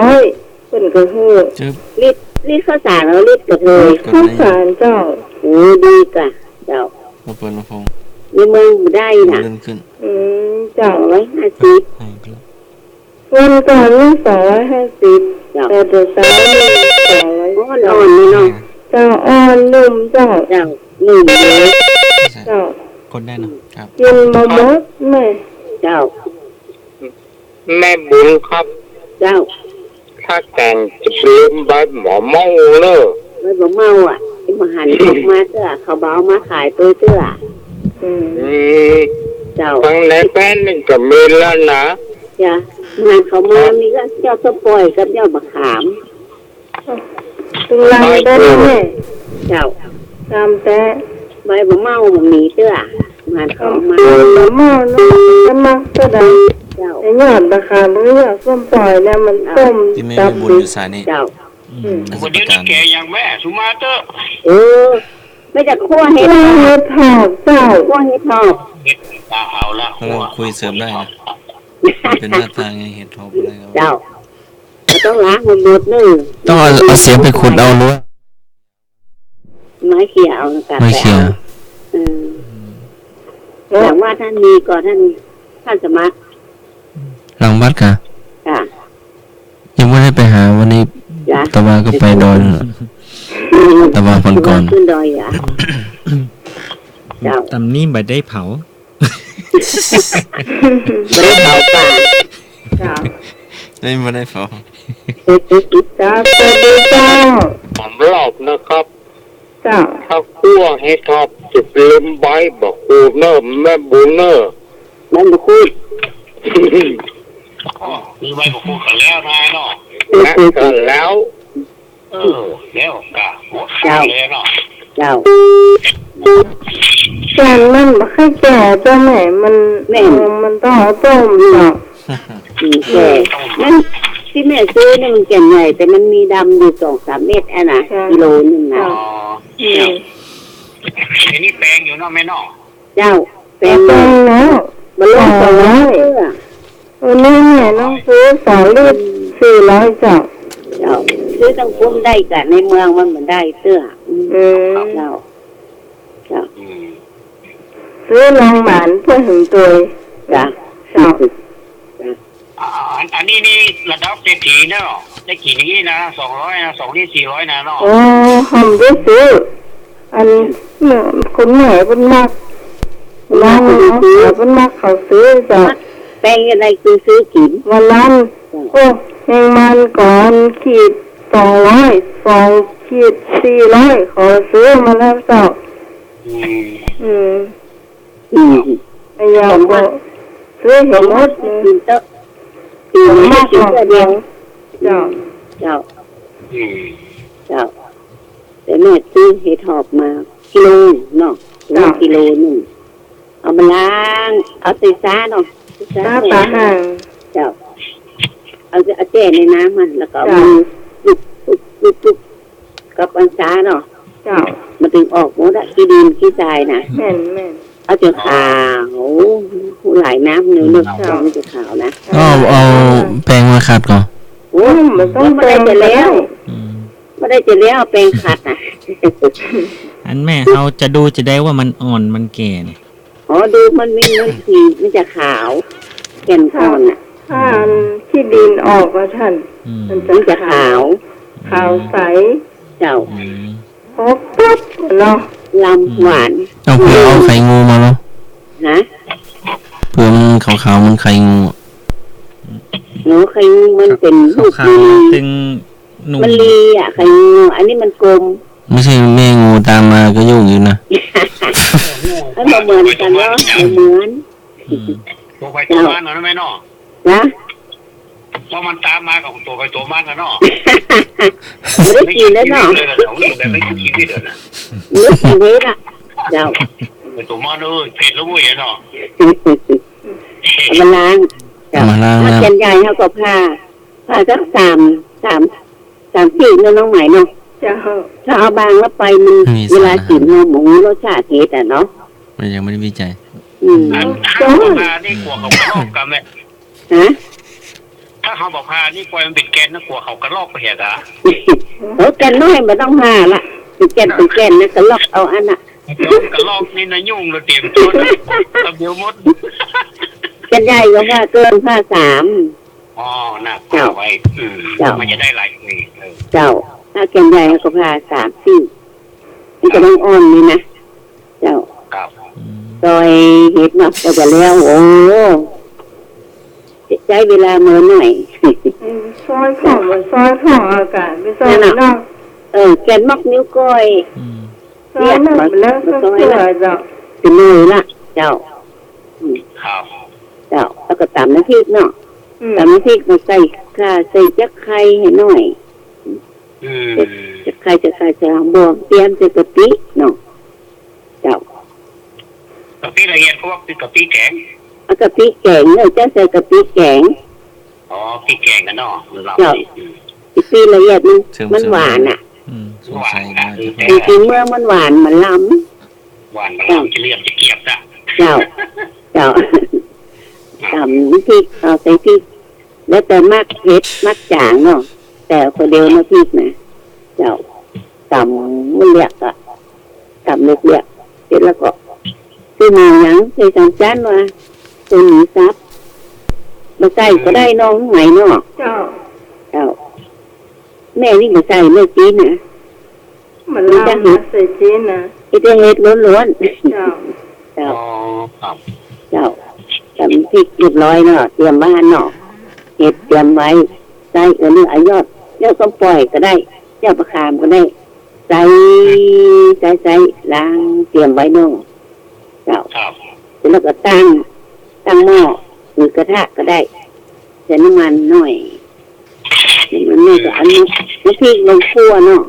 400เพิ่นก็ฮู้ จึ๊บ ลิตรข้าวสารเอาลิตรกระเทย ข้าวสารเจ้า โอ้ดีกะเจ้า มาเปิดลำโพง ในเมืองบ่ได้น่ะ เลื่อนขึ้น เจ้า 250 ให้ขึ้น วันก่อนนี่250 เจ้า แต่เดี๋ยวเช้านี่ อ่อนๆนี่เนาะ 200เจ้าอ่อนนุ่มเจ้า เจ้านุ่มเลย ใช่ เจ้าก ดได้เนาะ ครับ กินมาหมดแม่ เจ้า แม่บุญครับ เจ้า ถ้าแต่งจะลืมใบหมอเมาเนอะ ไม่บ่เมาอ่ะไอ้มาหันออกมาเตื้อเขาเบามาขายตัวเตื้อ อืม เจ้า ฟังในแป้นนี่ก็มีแล้วนะ จ้ะงานเขามามีก็เจ้าสปอยกับเจ้าบักขาม ตึงลังได้แม่ เจ้า ตามแต่ ใบบ่เมาบ่มีเตื้องานเขามา หมาเมาเนาะน้ำมักก็ได้ เจ้า ไอ้ยอดราคาเรือส้มปล่อยเนี่ยมันต้ม ที่แม่ จับ บุญ ดิ อยู่สายนี้ เจ้า ราช วันนี้ การ แกอย่างแม่สุมาเตอร์ เออไม่จะคั่วเห็ด เฮ็ดถอบเจ้า คั่วเห็ดทอบ เฮ็ดตาเอาละ ก็เราคุยเสริมได้นะมันเป็นหน้าตาไงเห็ดทอบอะไรก็ เจ้าเราต้องล้างมันหมดนึง ต้องเอาเสียมไปขุดเอารู้ ไม้เขี่ยเอากัด ไม่เขียว แต่ว่าท่านมีก่อนท่านสมัคร หลังวัดค่ะ ค่ะ ยังไม่ได้ไปหาวันนี้ จ้ะ ตะวันก็ไปดอยนั่นแหละ ตะวันคนก่อน ขึ้นดอยอ่ะ เจ้า ตำนี้บ่ได้เผา ไม่ได้เผาป่า จ้า ไม่ได้เฝ้า จ้าสวัสดีเจ้า ผมรอบนะครับ เจ้า ถ้าคั่วให้ทอบจะลืมใบบอกคูเนอะแม่บุญเนอะ มันบุคุย มีไว้กับพูดกันแล้วนายเนาะ และก็แล้ว แล้วกะหมดข้าวเลยเนาะ เจ้า แกนมันบ่ค่อยแก่เจ้าแม่มันต้องเอาต้มเจ้า แก่นั่นที่แม่ซื้อเนี่ยมันแก่นใหญ่แต่มันมีดำอยู่2-3 เม็ดอ่ะนะกิโลนึงนะ อ๋อ อืม อันนี้แปลงอยู่เนาะแม่เนาะ เจ้าแปลง แปลงแล้ว มันลง200เตื้อ วันนี้แม่น้องซื้อ2 ลิตร400เจ้า เจ้าซื้อต้องคุ้มได้กะในเมืองมันเหมือนได้เตื้อ เจ้า ซื้อลองหมานเพื่อถึงตัว จ้ะ เจ้า อันนี้นี่ระดับเศรษฐีเนาะได้กี่นี้นะ200นะ2 ลิตร400นะเนาะ โอ้หอมได้ซื้ออันเนี่ยคนแม่เป็นมักร้านเขาเป็นมักเขาซื้อเจ้า แปลงอะไรคือซื้อกิน วันนั้นโอ้แมงมันก่อนขีด200 2 ขีด400ขอซื้อมาแล้วเจ้าไอ้ยาบอกซื้อเห็นหมดเลย กินเตอะกินไม่กินเพื่อเดียว เจ้า เจ้า เจ้า แต่แม่ซื้อเห็ดหอบมากิโลเนาะกิโลนึงเอามาล้างเอาใส่ซ่าเนาะ ตาตาห่าง เจ้าเอาแจ่ในน้ำมันแล้วก็มือปุ๊บกับอันซ่าเนาะ เจ้า มันถึงออกหมดอะขี้ดินขี้ทรายนะ แม่นแม่น เอาจนขาวหลายน้ำเนื้อเจ้ามันจะขาวนะ เอาแปรงมาขัดก่อน โอ้มันต้องไม่ได้จะแล้วไม่ได้จะแล้วแปลงขัดนะ อันแม่เราจะดูจะได้ว่ามันอ่อนมันแก่เนี่ย อ๋อดูมันสีมันจะขาวแก่นก่อนน่ะ ถ้าที่ดินออกว่าท่าน มัน มัน จะ จะขาว ขาวใส เจ้า พบปุ๊บเนาะ ลำหวาน เอาเผื่อเอาไข่งูมาเนาะ ฮะ เผื่อมันขาวๆมันไข่งูอะ หนูเคยมันเป็นลูก ขาว ลี ๆตึงหนุ่ม มันลีอ่ะเคยอันนี้มันกลม ไม่ใช่แม่งูตามมาก็ยุ่งอยู่นะ อันเหมือนกันเนาะเหมือน ตัวไปตัวมันเนาะแม่เนาะ นะ เพราะมันตามมากับตัวไปตัวมันนะเนาะ ไม่ได้กินแล้วเนาะ ไม่กินชีวิตเลยนะ ไม่ได้กินเฮ็ดอ่ะเจ้า เป็นตัวมันเผ็ดแล้วเว้ยเนาะ เอามาล้างเจ้า มาล้าง ถ้า น้ำ แกนใหญ่เขาก็ผ้าสักสามสี่เนาะน้องใหม่เนาะ เจ้า ถ้าเอาบางแล้วไปมันเวลากินเนาะหมูรสชาติเผ็ดอ่ะเนาะ มันยังไม่ได้วิจัย ถ้าเขาบอกพานี่กลัวเขากระลอกกันเลย ฮะ ถ้าเขาบอกพานี่กลัวมันเป็นแกนนะกลัวเขากระลอกไปเหรอ แกนน้อยมันต้องผ้าละเป็นแกนนะก็ลอกเอาอันน่ะ กระลอกนี่นะยุ่งเราเตรียมตัวนะตะเบียวมด แกนใหญ่ก็ว่าเกินผ้าสาม อ๋อน่ะเอาไว้มันจะได้หลายนี่ เจ้า ถ้าแกนใหญ่เขาก็ผ้าสามสี่มันจะต้องอ่อนนี่นะเจ้า ครับ ซอยเห็ดเนาะแต่ว่าแล้วโอ้ใช้เวลาเมื่อหน่อย ซอยของอากาศไม่ซอยนอก แกนมอกนิ้วก้อย ซอยนอกแล้วก็เกลือเจ้า เป็นเลยละเจ้า ครับ เจ้าแล้วก็ตำน้ำพริกเนาะตำน้ำพริกมาใส่ข่าใส่จักไข่ให้หน่อยจักไข่ใส่หางบวงเตรียมใส่กะปิเนาะเจ้าก ะปิละเอียดเพราะว่าคือกะปิแกง เอากะปิแกงเนาะจะใส่กะปิแกง อ๋อพริกแกงกันเนาะเรา กะปิละเอียดมันหวานอ่ะ สงสัยนะ จริงๆเมื่อมันหวานมันล้ำ หวานมันจะเรียบจะเกียบจ้ะ เจ้าตำน้ำพริกเอาใส่พริกแล้วแต่มากเผ็ดมากจางเนาะแต่คนเดียวน้ำพริกนะเจ้าตำมันเรียกอะตำเรียกเสร็จแล้วก็ซื้อหมูหยังใส่สามจานมาตัวหมูซับมาใส่ก็ได้น้องไหนเนาะ เจ้า เจ้าแม่นี่มาใส่เมื่อกี้นะ มันลาบใส่จีนนะ ไอ้เจ้าเห็ดล้วนๆ เจ้า เจ้า อ๋อครับ เจ้าตำพริกเรียบร้อยเนาะเตรียมบ้านเนาะเห็ดเตรียมไว้ใส่เนื้อยอดส้มปล่อยก็ได้เจ้าประคามก็ได้ใส่ล้างเตรียมไว้เนาะเจ้า ครับ แล้วก็ตั้งหม้อหรือกระทะก็ได้ใส่น้ำมันหน่อยมันนี่ก็อันนี้น้ำพริกลงคั่วเนาะ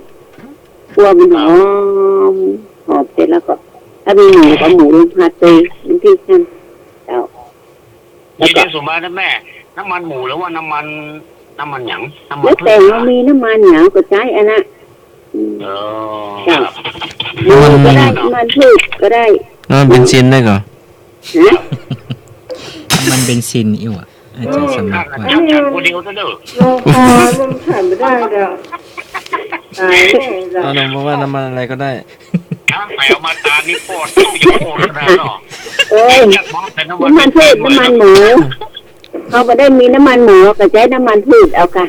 คั่วมันหอมเสร็จแล้วก็ถ้ามีหมูก็หมูลงผัดไปน้ำพริกนั่นเจ้าแล้ว ยี่ ก็ เดียวสมบัตินะแม่น้ำมันหมูหรือว่าน้ำมันหยังน้ำมัน แล้วแต่ว่ามีน้ำมันหยางก็ใช้อันน่ะ เออ เจ้าหมูก็ได้น้ำมันพืชก็ได้ แล้วมันเป็นซินได้ก่อน ฮะ มันเป็นซินอิ่วอ่ะอาจารย์สมั ข้า ครว่า จับจับคนเดียวซะเด้อ โลคอมันฉันไม่ได้เจ้าตายแน่เจ้า เอาเพราะว่าน้ำมันอะไรก็ได้ ถ้าไปเอามาตานี่โคตรต้องอยู่โคตรนะเนาะ เอ้ย อยากมองแต่น้ำ น้ำมันพืชน้ำมันหมูเขาไม่ได้มีน้ำมันหมูก็ใช้น้ำมันพืชเอาค่ะ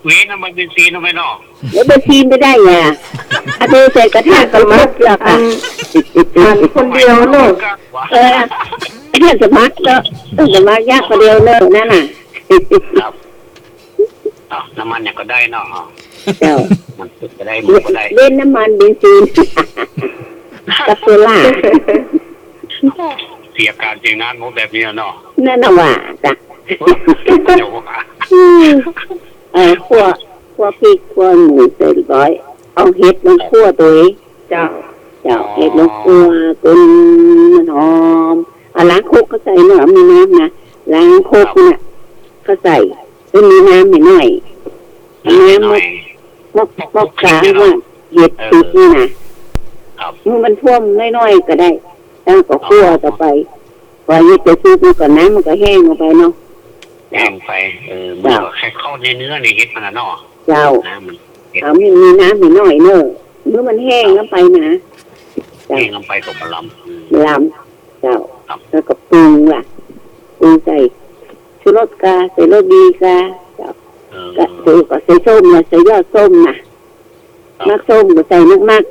เว้นน้ำมันเป็นซีนทำไมเนาะ แล้วไปทีมไม่ได้ไงอาเทใส่กระทะก็มัดแล้วค่ะ คนเดียวเนอะ ถ้าสมัครแล้วต้องสมัครยากคนเดียวเนอะนั่นน่ะ ครับน้ำมันเนี่ยก็ได้เนาะ เจ้า มันสุดก็ได้หมูก็ได้ เล่นน้ำมันเบนซินกับโซล่า เสียการเสียงานหมดแบบนี้เนาะ นั่นน่ะว่าจ้ะ เดี๋ยวว่า คั่วพริกคั่วหมูเสร็จร้อยเอาเห็ดลงคั่วตัวเอง เจ้า เจ้าเห็ดลงคั่วจนมันหอมล้างโคกก็ใส่เนาะมีน้ำนะล้างโคกเนี่ยก็ใส่แล้วมีน้ำหน่อยน้ำมกขาว่าเห็ดติดนี่นะเมื่อมันท่วมน้อยๆก็ได้แล้วก็คั่วต่อไปพอเห็ดไปซุปมันก็น้ำมันก็แห้งลงไปเนาะ แห้งไปมันก็แค่เข้าในเนื้อในเห็ดมันเนาะ เจ้า น้ำมัน เอามีน้ำหน่อยเนอะเมื่อมันแห้งแล้วไปนะ แห้งลงไปกับล ลำเจ้าแล้วก็ปรุงล่ะปรุงใส่ชูรสกาใส่รสดีกาเจ้าก็ใส่ส้มนะใส่ยอดส้มนะมักส้มก็ใส่มาก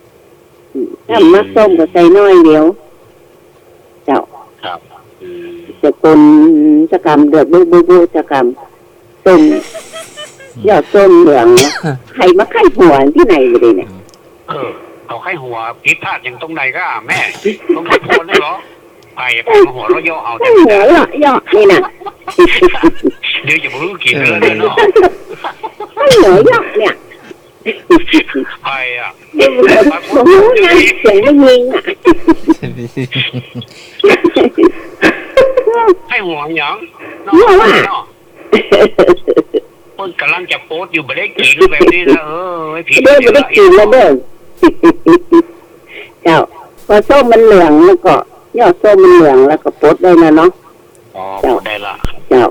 ๆถ้ามักส้มก็ใส่น้อยเดียวเจ้า ำครับ จะปนจะกำเดือดบูจะกำส้มยอดส้มเหลืองไข่มาไข่หัวที่ไหนไปเลยเนี่ย เอาไข้หัวพิษพลาดอย่างตรงไหนก็แม่ต้องพูดคนได้หรอไปหัวเราย่อเอาแต่ หัวเราะยอดนี่นะ เดี๋ยวอย่าเพิ่งกินเลยเนาะ หัวยอดเนี่ย ไปอ่ะ เอ โอ้โหนะเสียงไม่ยิงอ่ะ ให้หัวหยังน้องเนาะเพิ่นกำลังจะโพสต์อยู่บ่ได้กินแบบนี้นะผิด เด้อไม่ได้กินแล้วเด้อเจ้าพอส้มมันเหลืองแล้วก็ยอดส้มมันเหลืองแล้วก็ปดได้นะเนาะ อ๋อโพสต์ได้ละ เจ้า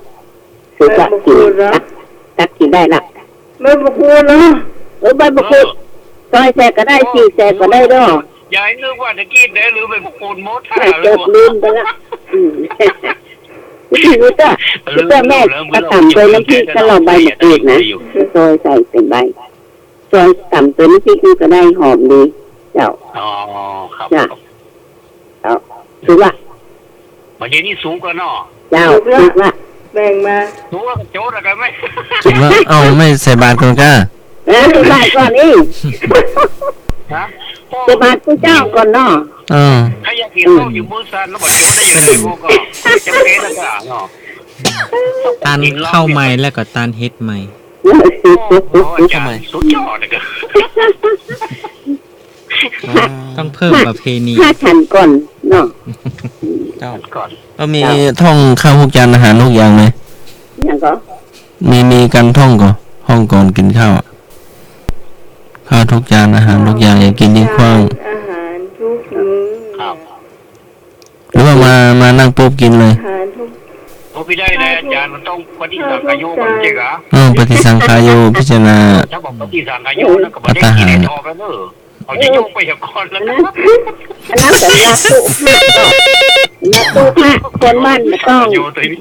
สุกะกินตักกินได้ละ ไม่บอกกูนะ ใบมะกรูดซอยแสกก็ได้จีแสกก็ได้ด้วย ยายนึกว่าจะกินได้หรือเป็นปูนมด เกิดลืมไปละวิธีนี้ก็แม่ก็ต่ำตัวน้ำพริกก็เราใบมะกรูดนะซอยใส่เป็นใบซอยต่ำตัวน้ำพริกนี่ก็ได้หอมดีเจ้า อ๋อครับ เจ้าถือว่า วันนี้สูงกว่าเนาะ เจ้าถือว่า แบ่งมา สูงกว่าโจ๊ดอะไรไหม คิดว่าเอาไม่ใส่บาตรก่อนก้า ถือบาทก่อนนี่ ฮะ ถือบาทผู้เจ้าก่อนเนาะ ถ้าอยากกินข้าวอยู่มือซันแล้วบอกโจ๊ดได้ยังไงก็จะเป็นแล้วก็เนาะ ตันเข้าใหม่แล้วก็ตันเฮ็ดใหม่ โอ้อาจารย์สุดยอดเลยก็ ต้องเพิ่มประเพณี ถ้าฉันก่อนเนาะ เจ้า ก่อน ก็มีท่องข้าวทุกจานอาหารทุกอย่างเลย อย่างก็ มีการท่องก่อนห้องก่อนกินข้าวข้าวทุกจานอาหารทุกอย่างอย่ากินทิ้งขว้าง อาหารทุกมื้อ ครับ หรือว่ามานั่งปุ๊บกินเลย อาหารทุก โอ้พี่ได้เลยอาจารย์มันต้องปฏิสังขายโยมันใช่เหรอ ปฏิสังขายโยพิจารณา ถ้าบอกปฏิสังขายโยนั่นก็ไม่ได้กินทอไปเนอะเอาจะโยกไปอย่างก่อนแล้วนะ อันนั้นเป็นยาตู้ยาตู้พระคนบ้านก็ต้อง โยตัวนี้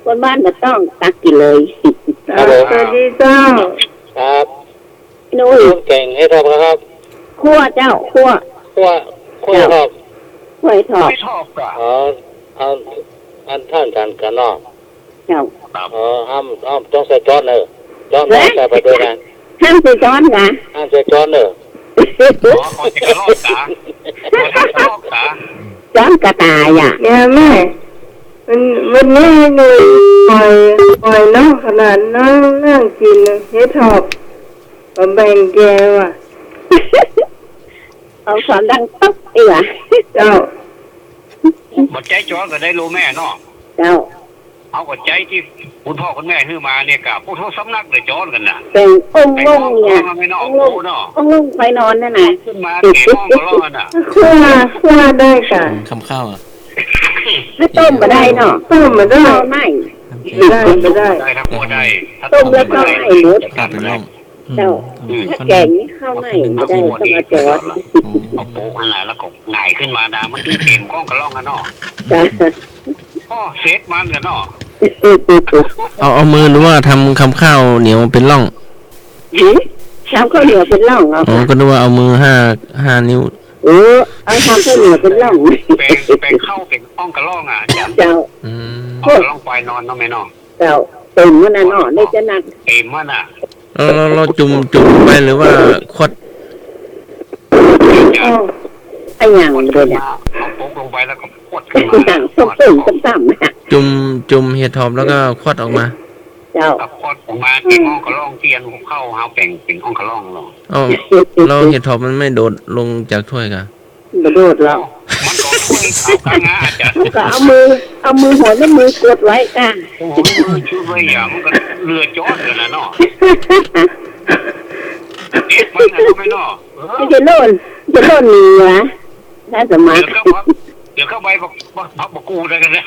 คนบ้านก็ต้องตักกินเลย สวัสดีเจ้า ครับ นุ้ย คุณเก่งให้ทำครับ คั่วเจ้าคั่ว ขั้วครับ คั่วให้ทอด ไม่ชอบอ่ะ เอาอันท่านกันเนาะ เจ้า ห้ามต้องใส่จอนเนอะจอนต้องใส่ไปด้วยนะ ห้ามซื้อช้อนกะ ห้ามใส่จอนเนอะ ขอจะกระลอกตาขอจะกระลอกตา ช้อนกระต่ายอ่ะ เนี่ยแม่วันนี้หนูปล่อยน้องขนาดนั่งกินเฮ็ดทอบมาแบ่งแกว่ะ เอาช้อนดังต๊อกดีกว่า เจ้า บัดใจจอก็ได้รู้แม่เนาะ เจ้า เอากับใจที่คุณพ่อคุณแม่ซื้อมาเนี่ยกับพวกเขาสำนักเลยจอนกันน่ะ เป็นองค์ลงเนี่ย ไม่นอ อก งค์ล โอ้ ง เนาะ องค์ลงไปนอนนั่นน่ะ ขึ้นมาเก็บห้องก็รอดน่ะ คั่วได้ค่ะ คำข้าวอ่ะ ไม่ต้มมาได้เนาะ ต้มมาได้ เอาไม่ ไม่ได้ ได้ทั้งหมดได้ ต้มแล้วก็ให้หมด กลับไปร่อง เจ้าถ้าแกงนี่ข้าวไม่ไม่ได้ต้องมาจอด เอาโป๊กอะไรแล้วก็หงายขึ้นมาดามันถึงเต็มกล้องกระล่องกันเนาะ จ้ะ พ่อเซตมันกันเนาะ เอามือหรือว่าทำคำข้าวเหนียวเป็นร่อง ทำข้าวเหนียวเป็นร่องเอา ก็นึกว่าเอามือห้านิ้ว เอาทำข้าวเหนียวเป็นร่อง แปลงเข้าเป็นห้องกระล่องอ่ะจ้ะ เจ้า ห้องกระล่องไฟนอนเนาะแม่เนาะ เจ้าตุ่มมันน่ะเนาะได้จะหนัก เต็มมันอ่ะ เราจุ่มไปหรือว่าควัด ไอ้อย่างเดียวเนี่ย เอาโป๊กลงไปแล้วก็พดขึ้นมา ต่างส้มตุ่มต่ำๆนะ จุ่มเห็ดถอบแล้วก็ควัดออกมา เจ้า เอาพดออกมาเป็นห้องกระล่องเทียนเข้าเฮาแป่งเป็นห้องกระล่องเนาะ เราเห็ดถอบมันไม่โดดลงจากถ้วยกัน กระโดดแล้ว มันก็ช่วยเอากางาจ้ะ ก็เอามือหัวแล้วมือกดไว้กัน โอ้โหชื่อไว้อย่างมันก็เรือจอดกันนะเนาะเอ็ดมันนะไม่เนาะ จะโน่นมีวะถ้าสมัคร เดี๋ยวเข้าไปบอกกูได้กันนะ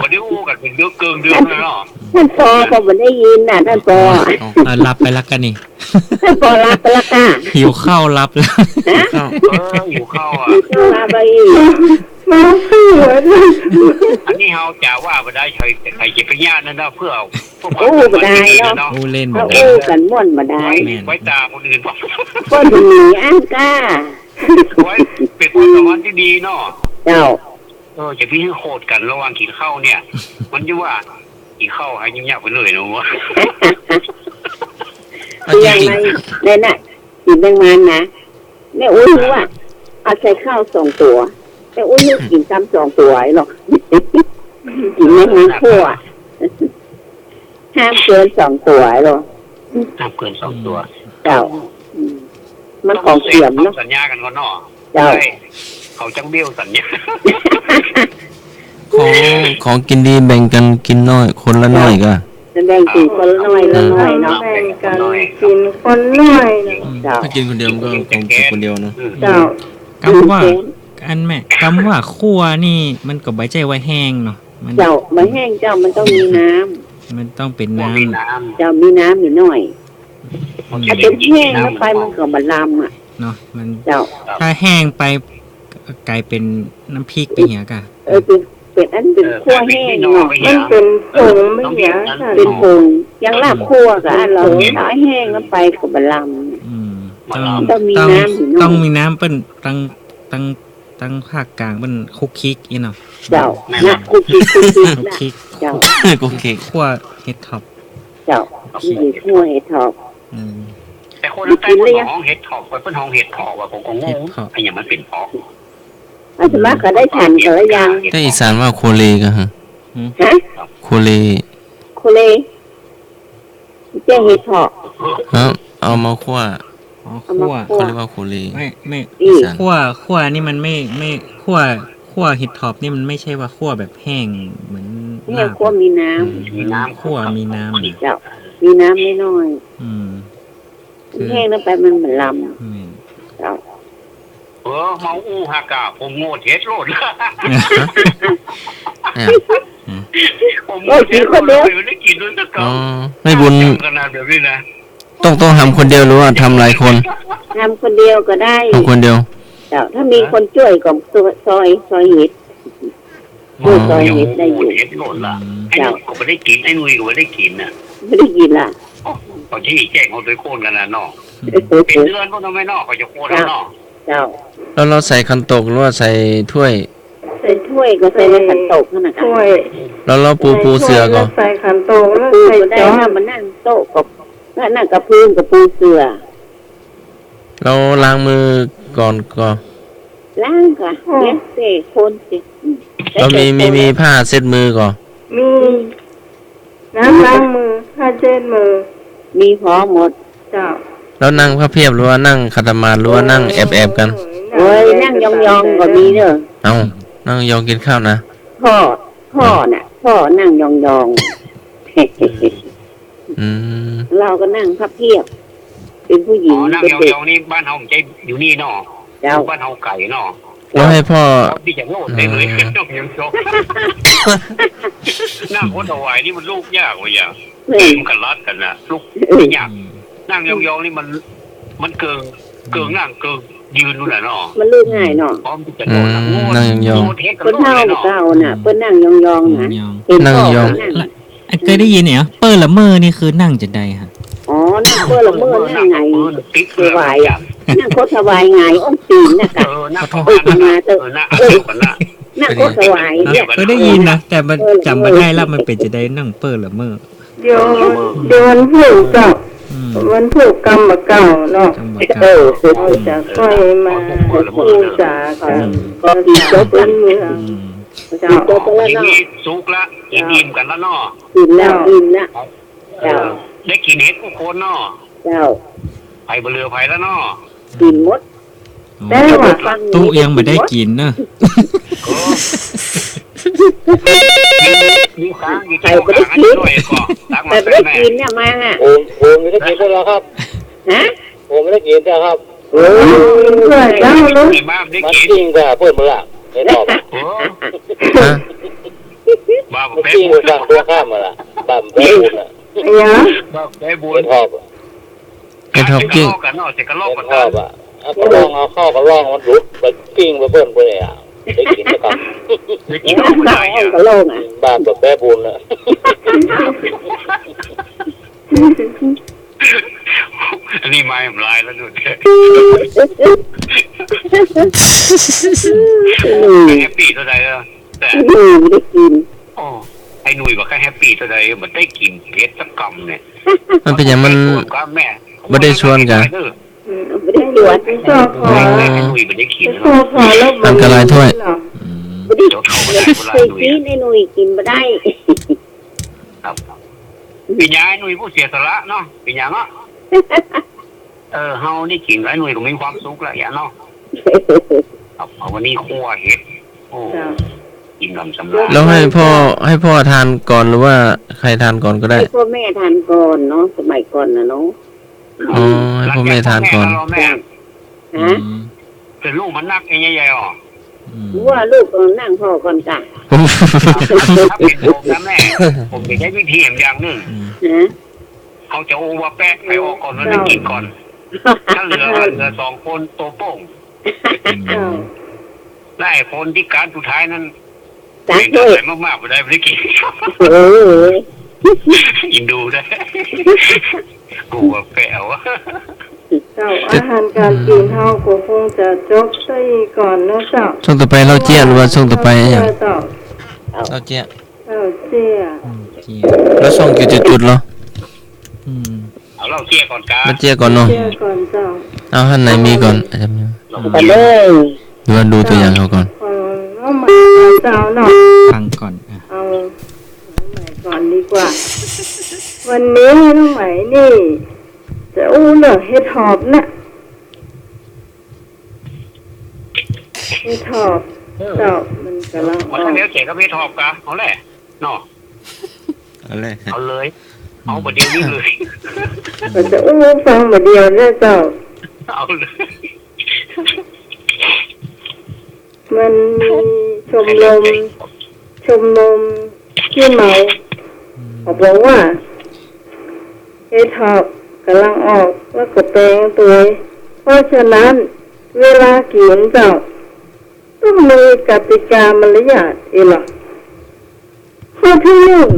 วันนี้อู้กันเป็นเดือนเกินเดือนเลยเนาะ ท่านปอก็ไม่ได้ยินน่ะท่านปอ รับไปแล้วกันนี่ ท่านปอรับไปละค่ะ หิวข้าวรับแล้ว อยู่เข้าอ่ะ ลาไป มาขี้หัวด้วย อันนี้เฮาจะว่าบ่ได้ใครจะไปญาตินั่นนะเพื่อเอาพวก โอ้บ่ได้เนาะ โอ้เล่นหม เขา ดเล โอ้ ย กันม่วนมาได้ ไว้ตาคนอื่นบอก ก็ถึงหนีอันก้า ไว้เป็นความสัมพันธ์ที่ดีเนาะ เจ้า จะพี่โคตรกันระหว่างกินข้าวเนี่ย มันจะว่ากินข้าวให้ยิ้มยากไปเลยนะวะ เอาจ ยัง ริง ไงเนี่ยน่ะกินแมงมันนะแม่อุ้ยรู้ว่าเอาใส่ข้าว2 ตัว แต่อุ้ยกินซ้ำ2ตัวหรอกกินแม่งคั่วห้ามเกิน2ตัวหรอก ห้ามเกิน2ตัว เจ้ามันของเสียมเนาะ สัญญากันก่อนเนาะ เจ้า เขาจังเบี้ยวสัญญา ของกินดีแบ่งกันกินน้อยคนละน้อยก็ จะแบ่งกินคนละน้อยละน้อยเนาะ แบ่งกันกินคนน้อยนะ เจ้า ถ้ากินคนเดียวมันก็ของคนเดียวเนาะ เจ้า คำว่าอันแม่คำว่าคั่วนี่มันก็ใบใจว่าแห้งเนาะมัน เจ้าใบแห้งเจ้ามันต้องมีน้ำ มันต้องเป็น บ่ น้ มีน้ เจ้ามีน้ำอยู่หน่อย ำ ถ้าเป็นแห้งแล้วไปมันก็บรรลำอ่ะ ำเนาะมัน เจ้า ถ้าแห้งไปกลายเป็นน้ำพริกไปเหี้ยกะ เป็นอันเป็นคั่วแห้งเนาะ มันเป็นผงไม่เหนียวค่ะ เป็นผงยังลาบคั่วกับอันเราถ้าแห้งแล้วไปก็บรรล อืม ต้องมีน้ำอยู่เนอะ ต้องมีน้ำเป็นตั้งภาคกลางเป็นคุกคิกอีเนาะ ำเจ้านะคุกกี้คุกกี้ คุก นะ คิก เจ้า โอเค คั่วเห็ดท็อป เจ้ามีคั่วเห็ดถอบ อืม แต่คนละใต้คนห้องเห็ดถอกไปเพิ่นห้องเห็ดถอกว่าผมก็งงไอ้หยังมันเป็นถอก ถ้าสมมติก็ได้ทานก็แล้วยัง แต่อีสานว่าโคเลก็ฮะ ฮะ โคเล โคเลเจ้าเห็ดถอบ เอามาคั่ว อ๋อคั่ว เขาเรียกว่าโคเล ไม่ อีก คั่วนี่มันไม่คั่วเห็ดท็อปนี่มันไม่ใช่ว่าคั่วแบบแห้งเหมือน เนี่ย ลาบ คั่วมีน้ มีน้ำ คั่วมีน้ำนี่ ำเจ้ามีน้ำน้อย อืม ๆแห้งแล้วไปมันเหมือนล อืม ำเจ้า เมาอู้ฮากาผมโง่เฮ็ดโลด เนี่ย ผมโง่เฮ็ดโลดไม่ได้กินด้วยสัก อ๋อ คำ ไม่บุญ ขนาดแบบนี้นะ ต้องทำคนเดียวหรือว่าทำหลายคน ทำคนเดียวก็ได้ ทำคนเดียว เจ้าถ้ามีคนช่วยก็ซอยเห็ด อ๋อ ซอยเห็ดได้อยู่ เฮ็ดโลดล่ะไอ้นุ้ยก็ไม่ได้กินไอ้นุ้ยก็ไม่ได้กินน่ะ ไม่ได้กินล่ะ ตอนที่แจ้งเขาโดยโค่นกันนะเนาะเป็นเดือนก็ทำไมเนาะเขาจะโค่นแล้วเนาะ เจ้า แล้วเราใส่คันโตกหรือว่าใส่ถ้วย ใส่ถ้วยก็ใส่ในขันโตกขนาดนั้น ช่วย แล้วเราปูเสือก็ ใส่ขันโตกแล้ว ปู ใส่ ก็ได้ จอ ถ้ามันนั่งโต๊ะกับนั่งกับพื้นกับปูเสือ เราล้างมือก่อนก็ ล้างค่ะเนี่ยเสกคนสิ เรามีผ้าเช็ดมือก่อน มีน้ำล้างมือผ้าเช็ดมือ มีพร้อมหมด เจ้า แล้วนั่งพระเพียบหรือว่านั่งขัตมาธิหรือว่านั่งแอบกัน โอ้ยนั่งยองๆก็มีเด้อ เอ้านั่งยองกินข้าวนะ พ่อน่ะพ่อนั่งยองๆ อืม เราก็นั่งพับเพียบ เป็นผู้หญิ อ๋ ง อนั่ง เป็น ย เด็ก องๆนี่บ้านเฮาใจอยู่นี่เนาะ เจ้า บ้านเฮาไก่เนาะ แล้วให้พ่อ ที่จะโง่ได้เลยต้องยังโชคนั่งคนถวายนี่มันลูกยากกว่าอย่าง เพื่อน มันกันรัดกันนะลูกไม่ยากนั่งยองๆนี่มันเกิงนั่งเกิงยืนนู่นแหละเนาะ มันลูกง่ายเนาะ พร้อมที่จะ อื โดน มนั่งยอง เพิ่นเท่าเก่าน่ะเพิ่นนั่งยองๆนะ ยอง เห็น นั่ง พ่อย อง นั่ง เคยได้ยินเนี่ยเปิดละเมอนี่คือนั่งจะได้ฮะ อ๋อนั่งเพื่อละเมอนั่งไง ติ๊ก ถวายอ่ะนั่งโคตรถวายไงองค์ตีนน่ะค่ะ นั่งเข้ามานั่งเอากันนะ นั่งโคตรถวายเนี่ย เคยได้ยินนะแต่มันจำไม่ได้แล้วมันเป็นจะได้นั่งเปิดละเมอ เดี๋ยววันผูกเจ้า อืม วันผูกกรรมเก่าเนาะ จำบ่ เอ ได้ อสุด เราจะค่อยมาพูดจากัน ก็ดีจบ เป็นเมือง อืม เจ้า จบไปแล้ว ที เนาะ นี้สุกละอิ่มกันแล้วเนาะ กินแล้วกินแล้วเจ้า ได้กินเห็ดผู้คนเนาะ เจ้า ไปบเรือไผแล้วเนาะ กินหมด ได้ว่า ตู้ยังไม่ได้กินเนอะ มีค้างอยู่ที่ค้างอันนี้ด้วยก็ตักมา แต่ ใส่ ไม่ได้ แม่ กินเนี่ยมาอ่ะ ผมไม่ได้กินแล้วครับ ฮะ ผมไม่ได้กินแล้วครับ โอ้ย เพื่อเจ้าลูก มีบ้าได้ มัน กิน จริงกว่าเพื่อนเมื่อไม่ตอบ โอ้ ฮะ บ้า มัน แป๊ จริง บุ กว่าตัวข้ามมาละบัมแป๊บุญอ่ะ อย่า บ้าแป๊บุ ไม่ ญ ชอบ ไอ้ท็อปกิ้ง กันเนาะเสกกระลอก ไม่ กัน ชอบอ่ะก็ลองเอาข้าวก็ลองมันรุดไปปิ้งไปเพื่อนเพื่อนอ่ะได้กินนะครับ ได้กิน ข้า ไม่ได้ วกระโลงอ่ะ บ้าแบบแป๊บุญอ่ะ อันนี้ไม่ทำลายแล้วดูแฮปปี้เท่าใดแต่ ไม่ได้กิน โอ้ไอ้หนุ่ยบอกแค่แฮปปี้เท่าใดมันได้กินเพชรสักกำเนี่ย มันเป็นอย่างมัน ก็แม่ ไม่ได้ชวนกัน ไม่ได้กิน วด พี่สาวขอ ให้หนุ่ยไม่ได้กิน พี่สาวขอแล้ว ทำกะลายถ้วย บ่ได้ เดี๋ยวเขาไม่ได้เวลา เคย หนุ่ย กินในหนุ่ยกินบ่ได้ ครับปีนี้หนุ่ยผู้เสียสละเนาะปีนี้เนาะเฮาได้กินแล้วหนุ่ยก็มีความสุขแล้วอย่างเนาะครับวันนี้คั่วเห็ดโอ้กินลำสำราญ แล้วให้พ่อทานก่อนหรือว่าใครทานก่อนก็ได้ ให้พ่อแม่ทานก่อนเนาะสมัยก่อนนะเนาะ อ๋อให้พ่อแม่ทานก่อน แม่ ฮะ เป็นลูกมันนักเองใหญ่ๆอ๋อ รู้ว่าลูกนั่งพ่อก่อนจ้ะ ถ้าเป็นผมนะแม่ ผมจะใช้วิธีอย่างหนึ่ง ฮะ เขาจะโอว่าแปะไปออกก่อนแล้วได้กินก่อน ถ้าเหลือสองคนโตโป้ง เจ้า ได้คนที่การสุดท้ายนั้น จ้ะ เป็น ด้ อะ วย ไรมากๆไปได้ไม่ได้กิน เออ อินดูได้กูว่าแปะวะ เจ้าอาหารการกินเฮาก็คงจะจบใส่ก่อนเนาะเจ้า ช่วงต่อไปเราเจี๊ยหรือว่าช่วงต่อไปอย่าง เจ้า เราเจี๊ย เจ้าเจีย แล้วช่วงจุดๆเหรอ เอาเราเชี่ยก่อนกา เราเจี๊ยก่อนเนาะ เจียก่อนเจ้า เอาท่านไหนมีก่อนอาจจะมี ไปเลย หรือว่าดูตัวอย่างเขาก่อน เอาใหม่เจ้าเนาะ ฟังก่อนเอาใหม่ก่อนดีกว่า วันนี้น้องใหม่นี่ จะอู้เรื่องเห็ดหอบนะเห็ดหอบเจ้ามันกำลังอ วัน อก นี้เลี้ยวเจ๋ก็ไม่ทอบกะเอาแหละเนาะ อะไร เอาเลย เอาประเดี๋ยวนี้เลย มันจะอู้ฟังมาเดียวเนี่ยเจ้า เอาเลย มันมีชมรมที่เมาเขาบอกว่าเห็ดหอบกำลังออกแล้วก็แปลงตัว เพราะฉะนั้นเวลากินเจ้าต้องมีกติกามารยาทอีหรอข้อที่หนึ่ง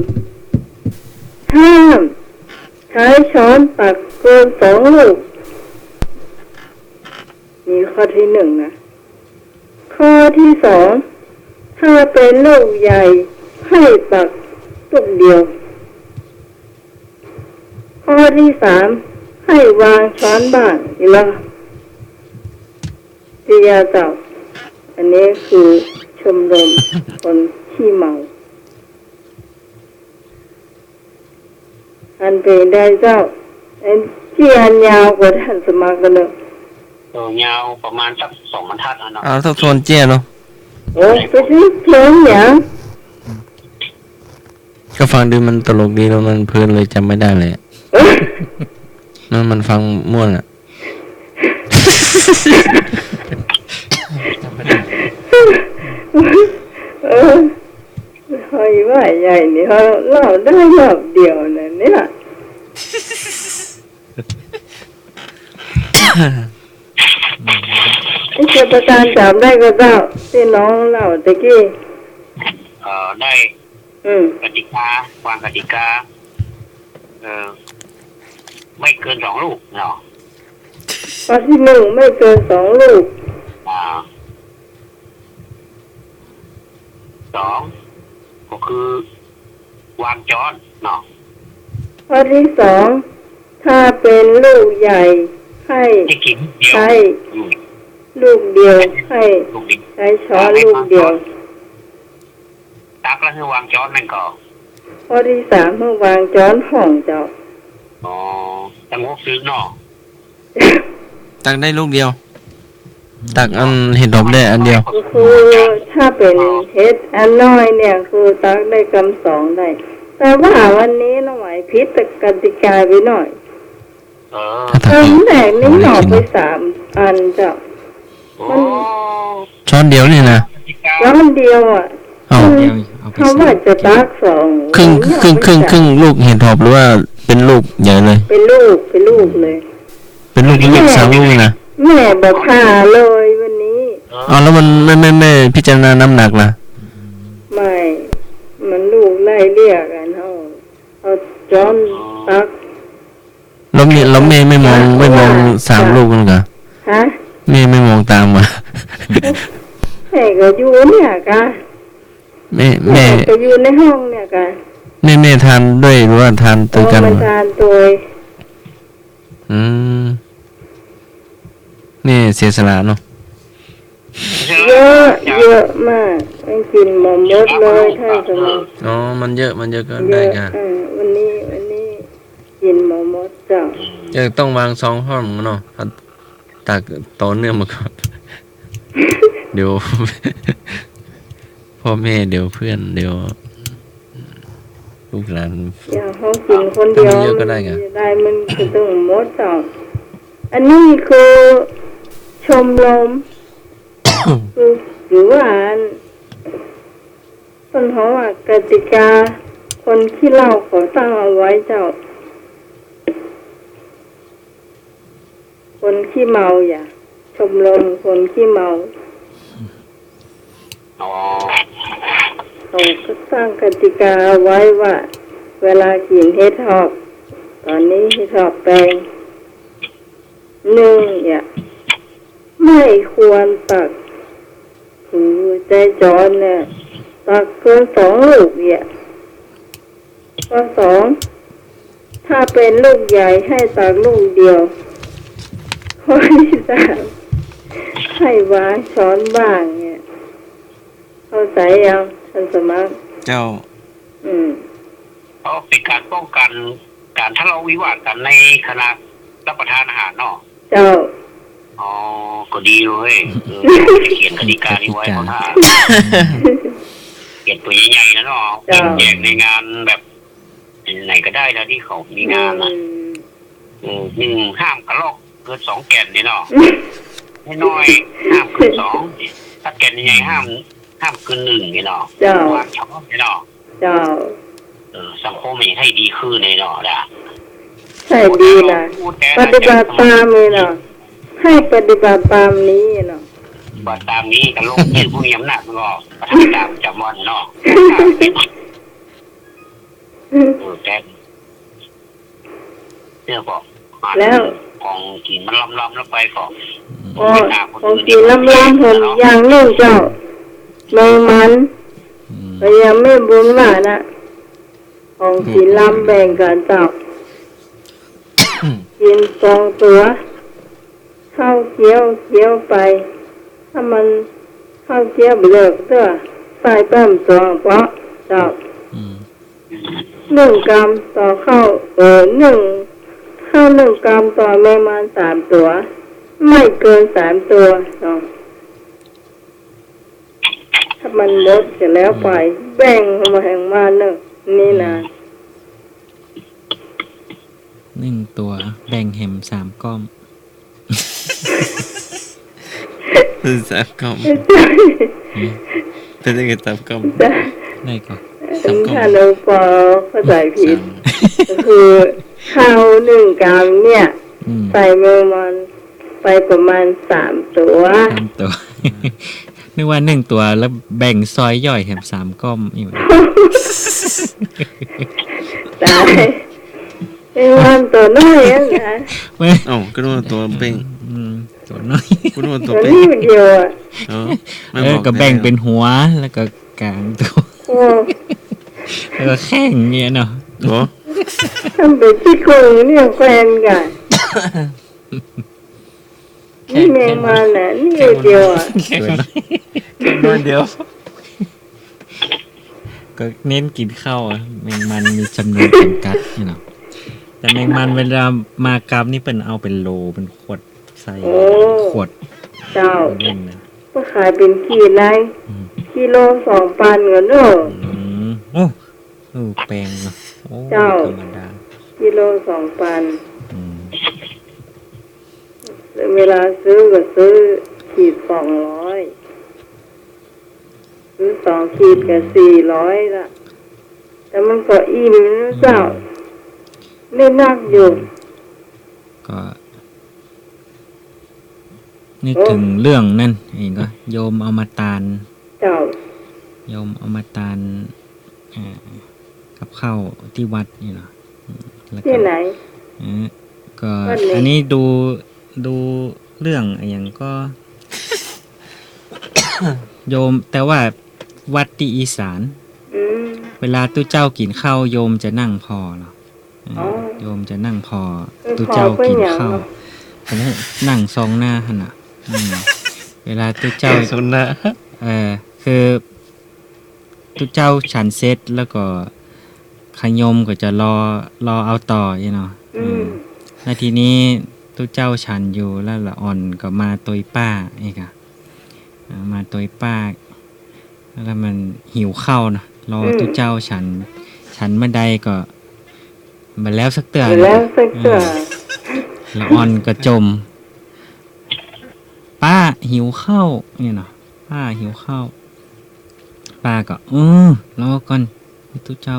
ห้ามใช้ช้อนตักเกิน2 ลูกมีข้อที่1นะข้อที่2ถ้าเป็นลูกใหญ่ให้ตักลูกเดียวข้อที่3ให้วางช้อนบ้างอีหรอจิยาเจ้าอันนี้คือชมรมคนขี้เมาอันเป็นได้เจ้าอันที่อันยาวกว่าท่านสมัครกันเลย ยาวประมาณสัก2 บรรทัดเนาะ เอาทบทวนเจี๊ยเนาะ โอ้ไปซื้อเพลงอย่าง ก็ฟังดูมันตลกดีแล้วมันเพลินเลยจำไม่ได้เลยมันฟังม่วนอ่ะ เออเฮ้ยว่าใหญ่นี่เขาเล่าได้รอบเดียวนะเนี่ยไอ้เจ้าประธานจำได้ก็เจ้าที่น้องเล่าตะกี้ ได้ กติกาวางกติกาไม่เกิน2 ลูกเนาะ ข้อที่1ไม่เกิน2 ลูก 2ก็คือวางช้อนเนาะ ข้อที่2ถ้าเป็นลูกใหญ่ให้ ให้กินเดียว ใช้ลูกเดียวให้ ลูกดิ ใช้ช้อนลูกเดียว ตักแล้วคือวางช้อนนั่นก็ ข้อที่3เมื่อวางช้อนห่องเจ้า ตั้งหกซื้อเนาะ ตักได้ลูกเดียว ตักอันเห็ดดอกได้อันเดียว ก็คือถ้าเป็นเฮ็ดอันน้อยเนี่ยคือตักได้กำ2ได้ แต่ว่าวันนี้น้องไหวพิษกติกาไปหน่อย ถ้าตัก กำแหนนี่หน่อไป3 อันเจ้า ช้อนเดียวนี่นะ แล้วมันเดียวอ่ะ เอา เดี๋ยวเอาไป เขาว่าจะตัก2 ครึ่งลูกเห็ดหอบหรือว่าเป็นลูกใหญ่เลย เป็นลูกเลย เป็นลูก3 ลูกนะ แม่บอกผ่าเลยวันนี้ เอาแล้วมันไม่พิจารณาน้ำหนักล่ะ ไม่ มันลูกไล่เรียกกันเอาจอมตัก แล้วแม่ไม่มอง3 ลูกกันกะ ฮะ แม่ไม่มองตามว่ะ แม่ก็อยู่เนี่ยกะ แม่ ก็อยู่ในห้องเนี่ยกะ แม่ทานด้วยหรือว่าทานตัวกัน มัน วะ ทานตัว อืม แม่เสียสละเนาะ เยอะเยอะมากไม่กินหมดเลยท่านสมัย อ๋อมันเยอะก็ เย ได้ อะ ค่ะ วันนี้กินหมดเจ้า จะต้องวางซองห้องเนาะเอาตักต่อเนื่องมาก่อน เดี๋ยว พ่อแม่เดี๋ยวเพื่อนเดี๋ยวลูกหลาน อย่างเขากินคนเดียว ทำเยอะก็ได้ไง ได้มันก็ต้องหมดเจ้าอันนี้คือชมรม คือหรือว่าต้นเขาว่ากติกาคนขี้เหล้าเขาตั้งเอาไว้เจ้า คนขี้เมาอย่าชมรมคนขี้เมา อ๋อ เขาก็ตั้งกติกาเอาไว้ว่า เวลากินเฮ็ดฮอกตอนนี้เฮ็ดฮอกแปลงอย่าไม่ควรตักคือใจจรเนี่ยตักเกิน2 ลูกเนี่ยข้อ 2ถ้าเป็นลูกใหญ่ให้ตักลูกเดียวข้อที่ 3ให้วางช้อนบ้างเนี่ยเข้าใจยังท่านสมัคร เจ้า เพราะเป็นการป้องกันการทะเลาะวิวาทกันในคณะรับประทานอาหารเนาะ เจ้า อ๋อก็ดีเลยเขียนกติกานี้ไว้เขาท่าเขียนตัวใหญ่ๆนะเนาะเขียนแจกในงานแบบไหนก็ได้นะที่เขามีงานอ่ะห้ามกระลอกเกิน2 แก่นนี่เนาะให้น้อยห้ามเกิน2ถ้าแก่นใหญ่ห้ามเกิน1นี่เนาะ เจ้า วางช่องนี่เนาะ เจ้า สังคมมันให้ดีขึ้นเลยเนาะนะ ใช่ดีนะปฏิบัติตามเลยเนาะให้ปฏิบัติตามนี้เนาะ บัตรตามนี้กับลงชื่อผู้มีอำนาจมันก็ประธานตามจำวันเนาะแต่เนี่ยบอกของกินมันล้ำๆแล้วไปก็ ของกินล้ำผมอย่างหนึ่งเจ้าแมงมันก็ยังไม่บุญว่านะของกินล้ำแบ่งกันเจ้ากิน2 ตัวข้าวเคี้ยวไปถ้ามันข้าวเคี้ยวเลิกเด้อใส่แป้ม2 เพราะเจ้า1 กรัมต่อข้าวข้าว1 กรัมต่อแมงมัน3 ตัวไม่เกิน3 ตัวถ้ามันลดเสร็จแล้วไปแบ่งมาแห่งมาเนอะนี่นะ 1 ตัวแบ่งแหม3 ก้อม 3 ก้อมเป็นยังไง3 ก้อมได้ก่อน3 ก้อม ถ้าเราพอเข้าใจผิดก็คือข้าว1 กรัมเนี่ยใส่เมลมันไปประมาณ3 ตัว 3 ตัว นึกว่า1 ตัวแล้วแบ่งซอยย่อยแหม3 ก้อมอยู่ ตายเอ้วันตัวน้อยอ่ะนะ เอ้าก็นึกว่าตัวเป้ง ตัวน้อย ก็นึกว่าตั ตัว ว เป้ง นี้เดียวอ่ะ ไม่บอก ก็แบ่งเป็นหัวแล้วก็กลางตัว โอ้ แล้วก็แข้งเงี้ยเนาะ โอ้ ทำเป็นที่โกงเนี่ยแฟนกันนี่แมงมันน่ะนี่เดียวอ่ะ แค่น้อยเดียว ก็เน้นกินข้าวอะแมงมันมีจำนวนจำกัดนี่เนาะแต่แมงมันเวลามากราบนี่เป็นเอาเป็นโลเป็นขวดใส่ขวด เจ้า เล่นนะ ก็ขายเป็นขีดไรกิโล2 ปันเงินเนอะ โอ้แปลงเนาะโอ้ธรรมดา กิโล2 ปัน อืม เวลาซื้อก็ซื้อขีด200ซื้อ2 ขีดก็400ละแต่มันก็อิ่มนะเจ้าไม่นักอยู่ ก็นึกถึงเรื่องนั่นเองก็โยมเอามาตาล เจ้า โยมเอามาตาลกับข้าวที่วัดนี่เนาะแล้วก็ ที่ไหน ก็ วัดไหน อันนี้ดูเรื่องอย่างก็ โยมแต่ว่าวัดที่อีสาน เวลาตู้เจ้ากินข้าวโยมจะนั่งพอเนาะโยมจะนั่งพอตู้เจ้ากินข้าว ผมนั่งซองหน้าหั่นน่ะเวลาตุเจ้า สุนนะ คือตุเจ้าฉันเสร็จแล้วก็ขยมก็จะรอเอาต่ออยู่เนาะแล้วทีนี้ตุเจ้าฉันอยู่แล้วละอ่อนก็มาตวยป้าอีกมาตวยป้าแล้วมันหิวข้าวนะรอตุเจ้าฉันเมื่อใดก็มาแล้วสักเตือน แล้วสักเตือ ละอ่อนก็จม ป้าหิวข้าวเนี่ยเนาะป้าหิวข้าวป้าก็รอก่อนตุเจ้า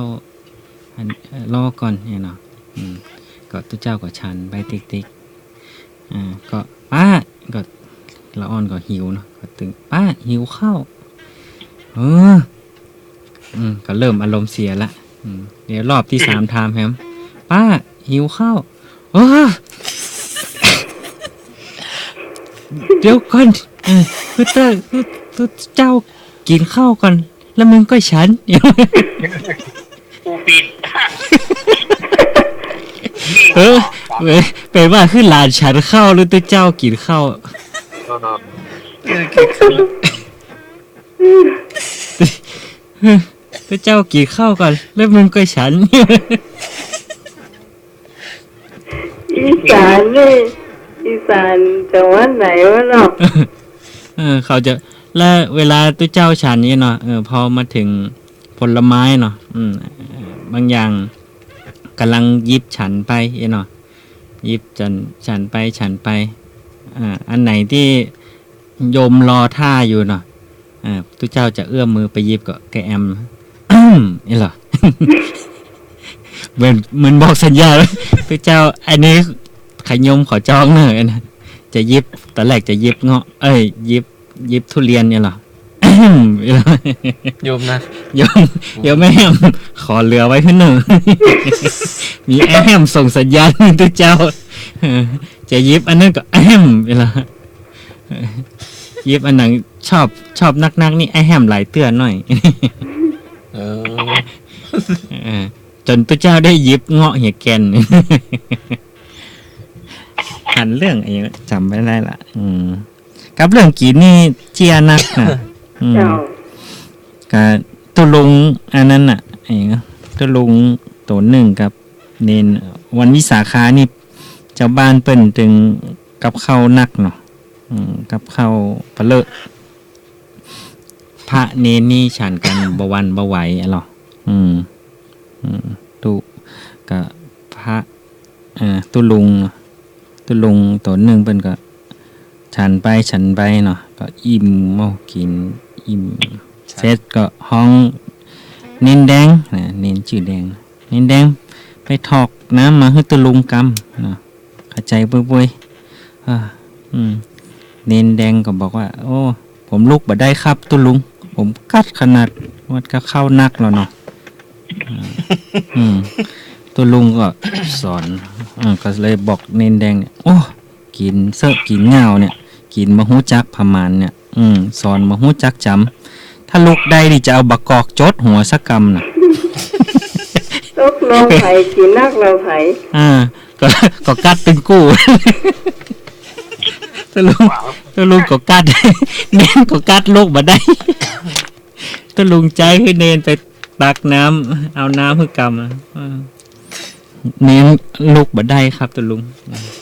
รอก่อนเนี่ยเนาะก็ตุเจ้าก็ฉันไปติ๊กก็ป้าก็ละอ่อนก็หิวเนาะก็ตึงป้าหิวข้าวก็เริ่มอารมณ์เสียละเดี๋ยวรอบที่ 3ถามแฮมป้าหิวข้าวเดี๋ยวก่อนคือเจ้ากินข้าวก่อนแล้วมึงก็ฉัน ปูปิด เป็นว่าคือหลานฉันข้าวหรือตัวเจ้ากินข้าวตัวเจ้ากินข้าวก่อนแล้วมึงก็ฉัน อีสานนี่อีสานจังหวัดไหนวะเนาะ เขาจะแล้วเวลาตัวเจ้าฉันนี่เนาะพอมาถึงผลไม้เนาะบางอย่างกำลังยิบฉันไปเนาะยิบฉันไปอันไหนที่โยมรอท่าอยู่เนาะตัวเจ้าจะเอื้อมมือไปยิบก็แกแอม นี่เหรอ เหมือนบอกสัญญาเลยตัวเจ้าอันนี้ขยมขอจองเนอะนะจะยิบตอนแรกจะยิบเงาะยิบทุเรียนเนี่ยเหรอ โยมนะ โยมแม่แฮมขอเหลือไว้ขึ้นหนึ่ง มีแอมส่งสัญญาณตัวเจ้าจะยิบอันนั้นก็แอมเวลายิบอันไหนชอบนักนี่แอมหลายเตือนหน่อย จนตัวเจ้าได้ยิบเงาะเหี่ยแกน หันเรื่องอะไรจำไม่ได้ละกับเรื่องกินนี่เจียนักนะกับตุลุงอันนั้นน่ะตุลุงตัวหนึ่งกับเนนวันวิสาขานี่เจ้าบ้านเปิ้นถึงกับข้าวนักเนาะกับข้าวปลาเลอะพระเนนนี่ฉันกันบวันบไหวอะหรอตุกับพระตุลุงตัวหนึ่งเปิ้นก็ฉันไปเนาะก็อิ่มกินอิ่มเสร็จก็ห้องเน้นแดงเน้นชื่อแดงเน้นแดงไปถอกน้ำมาให้ตุลุงกำเนาะเข้าใจปุ้ยเน้นแดงก็บอกว่าโอ้ผมลุกบ่ได้ครับตุลุงผมกัดขนาดวัดก็เข้านักแล้วเนาะตุลุงก็สอนก็เลยบอกเน้นแดงเนี่ยโอ้กินเสอะกินเหงาเนี่ยกินมะฮู้จักพมานเนี่ยสอนมะฮู้จักจำถ้าลูกได้ดิจะเอาบักกอกจดหัวสักกำน่ะ ตกลงไผกินนักเราไผ ก็กัดเป็นกู้ ตะลุงก็กัด เน้นก็กัดลูกบ่ได้ ตะลุงใจให้เน้นไปตักน้ำเอาน้ำให้กำเน้นลูกบ่ได้ครับตะลุง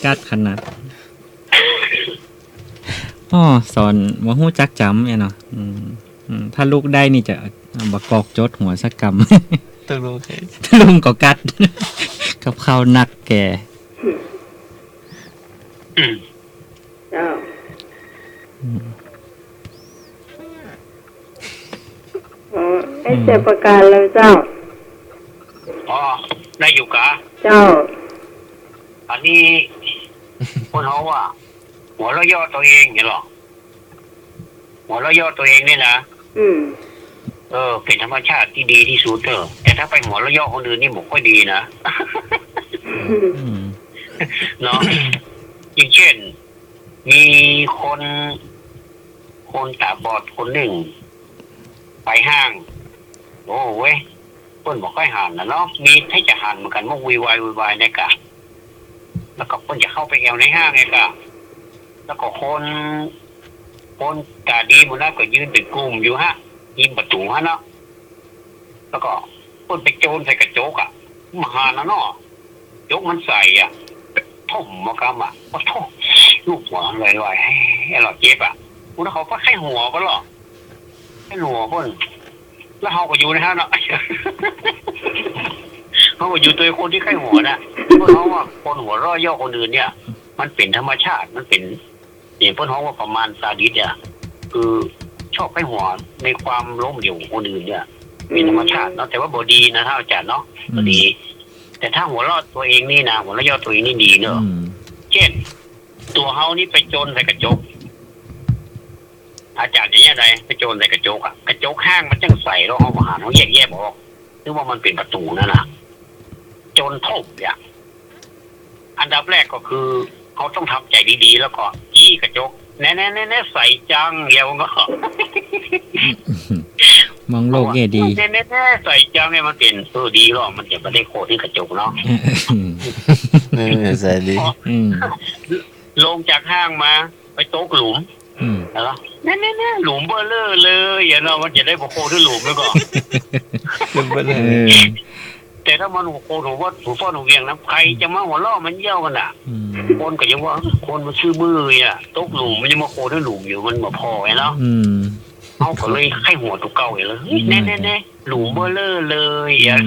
กัดขนาดสอนว่าฮู้จักจำเนาะถ้าลูกได้นี่จะบักกอกจดหัวสักกำ ตะลุง ลุงก็กัด กับข้าวนักแก่ เจ้าไอ้เจ็บประการแล้วเจ้า อ๋อได้อยู่กะ เจ้า อันนี้คนเขาว่าหัวเราะย่อตัวเองเนี่ยหรอหัวเราะย่อตัวเองนี่นะเป็นธรรมชาติที่ดีที่สุดแต่ถ้าไปหัวเราะย่อคนอื่นนี่ผมค่อยดีนะ เนาะอย่างเช่นมีคนตาบอดคนหนึ่งไปห้างโอ้เว้ยเพิ่นบอกให้หันนะเนาะมีให้จะหันเหมือนกันว่าวุ่นวายในกะ แล้วก็คนจะเข้าไปแอวในห้างไงก็แล้วก็คนตาดีหมดแล้วก็ยืนเป็นกลุ่มอยู่ฮะยิงประตูฮะเนาะแล้วก็คนไปโจรใส่กระจกอ่ะมหานะเนาะยกมันใส่อ่ะท่มมากำอ่ะก็ท่มลูกหัวลอยๆให้หลอดเจ็บอ่ะคุณเขาก็ไข้หัวก็หรอไข้หัวคนแล้วเขาก็อยู่นะฮะเนาะ เขาก็อยู่ตัวคนที่ไข้หัวนะเพราะเขาว่าคนหัวเร้อย่อคนอื่นเนี่ย มันเป็นธรรมชาติมันเป็นอย่างเพื่อนเขาว่าประมาณซาดิสเนี่ยคือชอบไข้หัวในความล้มเหลวของคนอื่นเนี่ยเป็นธรรมชาติเนาะแต่ว่าบดีนะถ้าอาจารย์เนาะบดี แต่ถ้าหัวเราะตัวเองนี่นะหัวเราะย่อตัวเองนี่ดีเนอะเช่นตัวเฮานี่ไปโจรใส่กระจกอาจารย์อย่างเงี้ยไรไปโจรใส่กระจกอะกระจกห้างมันจังใส่แล้วเอามาหาเขาแยกออกนึกว่ามันเป็นประตูนั่นนะโจรทบเนี่ยอันดับแรกก็คือเขาต้องทำใจดีๆแล้วก็ยี่กระจกแน่ๆใส่จังเดียวก็ มองโลกแง่ดี แน่ๆใส่จังเนี่ยมันเป็นดีหรอมันจะไม่ได้โคตรที่กระจกเนาะ ใส่ดี ลงจากห้างมาไปโต๊ะหลุมแล้วแน่ๆหลุมเบอร์เลอร์เลยอย่างเรามันจะได้โคตรที่หลุมแล้วก็ แต่ถ้ามันโคตรว่าถูฟ้อนเวียงนะใครจะมาหัวล่อมันเย่ากันอ่ะคนก็ยังว่าคนมันชื่อมืออ่ะโต๊ะหลุมมันยังมาโคตรที่หลุมอยู่มันมาพอไงเนาะเขาก็เลยไข้หัวตัวเก่าอย่างเลยแน่ๆหลุมเบอร์เลอร์เลยอ่ะ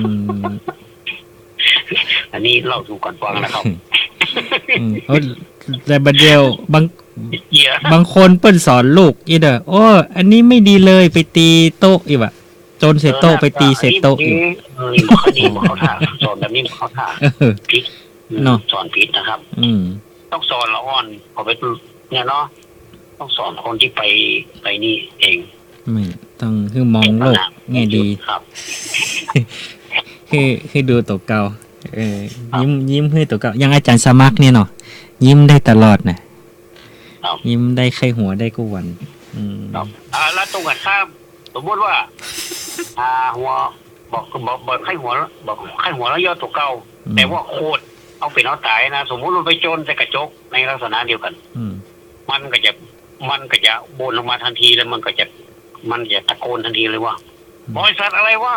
อันนี้เล่าสู่กันฟังนะครับ แต่บัดเดียวบางคนเปิ้นสอนลูกอีเด้อโอ้อันนี้ไม่ดีเลยไปตีโต๊ะอีกว่ะโจนเสร็จโต๊ะไปตีเสร็จโต๊ะอีกเขาดีมาเขาถ่าสอนแบบนี้เขาถ่าพิษสอนพิษนะครับต้องสอนละอ่อนพอไปเนี่ยเนาะต้องสอนคนที่ไปนี่เองไม่ต้องคือมองโลกแง่ดีครับคือดูตัวเก่ายิ้มให้ตัวเก่ายังอาจารย์สมัครเนี่ยเนาะยิ้มได้ตลอดนะยิ้มได้ไข้หัวได้กูวันแล้วตรงกันข้ามสมมติว่าหัวบอกไข้หัวแล้วย่อตัวเก่าแต่ว่าโคตรเอาเป็นเอาตายนะสมมติเราไปโจรใส่กระจกในลักษณะเดียวกันมันก็จะโบนลงมาทันทีแล้วมันจะตะโกนทันทีเลยว่าบริษัทอะไรวะ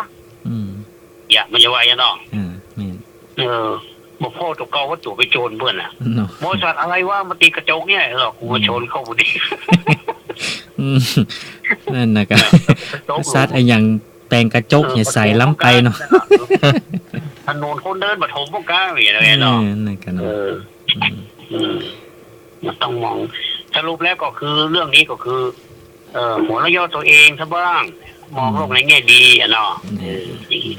อย่ามันจะว่าอย่างนั้นบอกพ่อตัวเก่าว่าตัวไปโจรเพื่อนบริษัทอะไรวะมาตีกระจกเนี่ยหรอกูมาโจรเข้าพอดีนั่นนะกันซัดไอ้อย่างแปลงกระจกเนี่ยใส่ล้ำไปเนาะถนนคนเดินมาถมพวกก้าวอย่างเงี้ยเนาะนั่นกันมันต้องมองสรุปแล้วก็คือเรื่องนี้ก็คือหัวเราะย่อตัวเองซะบ้างมองโลกในแง่ดีอ่ะเนาะ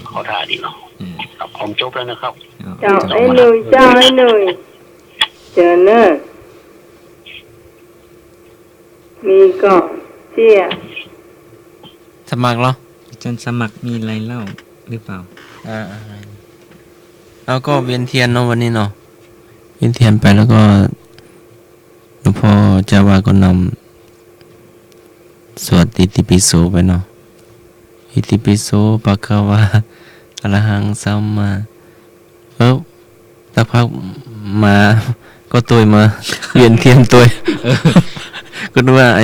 เขาท่าดีเนาะครับผมจบแล้วนะครับเจ้าไอ้หนุ่ยเจอเนอะมีก็เชี่ยสมัครเหรอจนสมัครมีอะไรเล่าหรือเปล่าแล้วก็เวียนเทียนเนาะวันนี้เนาะเวียนเทียนไปแล้วก็หลวงพ่อเจ้าว่าก็นำสวดอิติปิโสไปเนาะอิติปิโสภะคะวะอะระหังสัมมาสักพักมาก็ตุยมาเวียนเทียนตุยก็นึกว่าไอ้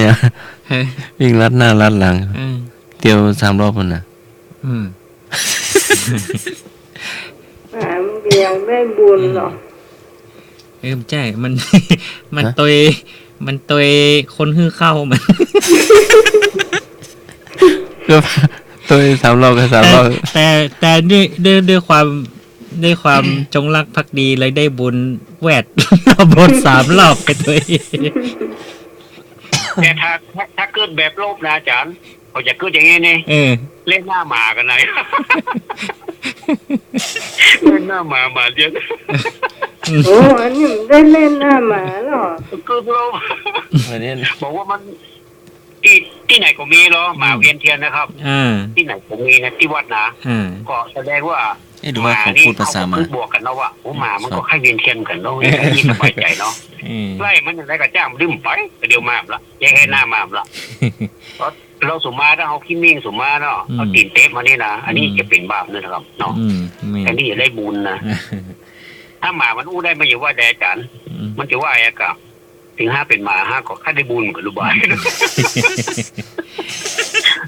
วิ่งลัดหน้าลัดหลังเที่ยว3 รอบมันน่ะเบียงได้บุญหรอใช่มันตัวคนฮื้อเข้ามันก็ตัว3 รอบกับ3 รอบแต่ด้วยความจงรักภักดีเลยได้บุญแวดบท3 รอบไปตัวแต่ถ้าเกิดแบบโลภนะอาจารย์เขาจะเกิดอย่างนี้นี่เล่นหน้าหมากันไหนเล่นหน้าหมาเยอะโอ้อันนี้ได้เล่นหน้าหมาหรอเกิดโลภบอกว่ามันที่ไหนก็มีหรอหมาเวียนเทียนนะครับที่ไหนก็มีนะที่วัดนะก็แสดงว่าดูว่าเขาพูดภาษามาบวกกันเนาะว่าหมามันก็ให้เวียนเทียนกันเนาะนี่สบายใจเนาะไล่มันอย่างไรก็จ้างดื่มไปเดียวมาละแย่หน้ามาละเราสมมาถ้าเขาขี้มิ่งสมมาเนาะเอาตีนเทปมานี่นะอันนี้จะเป็นบาปนะครับเนาะแต่นี่จะได้บุญนะ ถ้าหมามันอู้ได้มาอยู่ว่าแดจันมันจะว่าไอ้กับถึงห้าเป็นหมาห้าก็ค่าได้บุญเหมือนลูกบาย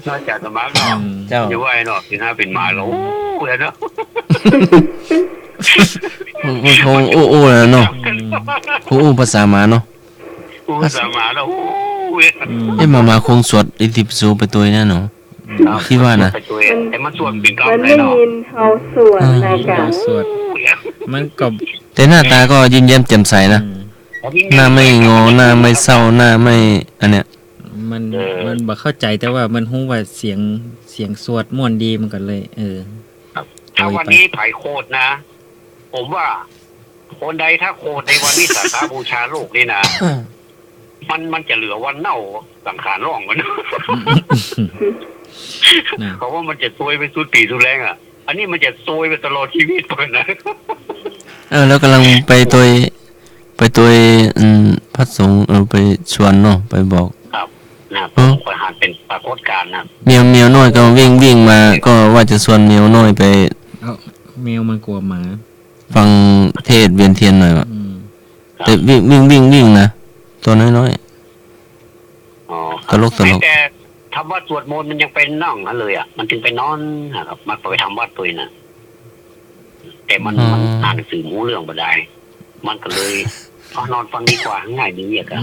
นอกจากสมัครเนาะ เจ้า จะว่าไอ้เนาะถึงห้าเป็นหมาแล้วอู้เลยเนาะ มันคงอู้ๆแล้วเนาะอู้ภาษาหมาเนาะ อู้สามาแล้วอู้ มาคงสวดอิติปิโสไปตัวนั่นเนาะที่ว่านะ แต่มันส่วนเป็นกรรม มัน เล ได้ ยเนาะ ยินเขาสวดนะกะ สวดมันก็ แต่หน้าตาก็ยิ้มแย้มแจ่มใสนะหน้าไม่งอหน้าไม่เศร้าหน้าไม่อันเนี้ย มันบ่เข้าใจแต่ว่ามันฮู้ว่าเสียงสวดม่วนดีมันก็เลย ถ้าวันนี้ไผ่โคตรนะ ผมว่า คนใดถ้าโคตรในวันนี้สักการบูชาโลกนี่นะ มันจะเหลือวันเน่าสังขารร่องมัน นะ เพราะว่ามันจะซวยไปสุดปีสุดแรงอ่ะ อันนี้มันจะซวยไปตลอดชีวิตเลยนะ แล้วกำลังไปตัวพระสงฆ์ไปชวนเนาะไปบอก ครับนะผมคอยหาเป็นปรากฏการณ์นะ เมียวน้อยก็วิ่งมาก็ว่าจะชวนเมียวน้อยไป เอาแมวมันกลัวหมา ฟังเทศน์เวียนเทียนหน่อยว่ะ อืม แต่วิ่งนะตัวน้อย อ๋อ ตลก แต่ทำวัดสวดมนต์มันยังเป็นนั่งนั่นเลยอ่ะ มันถึงไปนอนนะครับมาไปทำวัดตัวน่ะ แต่มันอ่านหนังสือมูเรื่องบ่ได้ มันก็เลยนอนฟังดีกว่าง่ายดีอ่ะครับ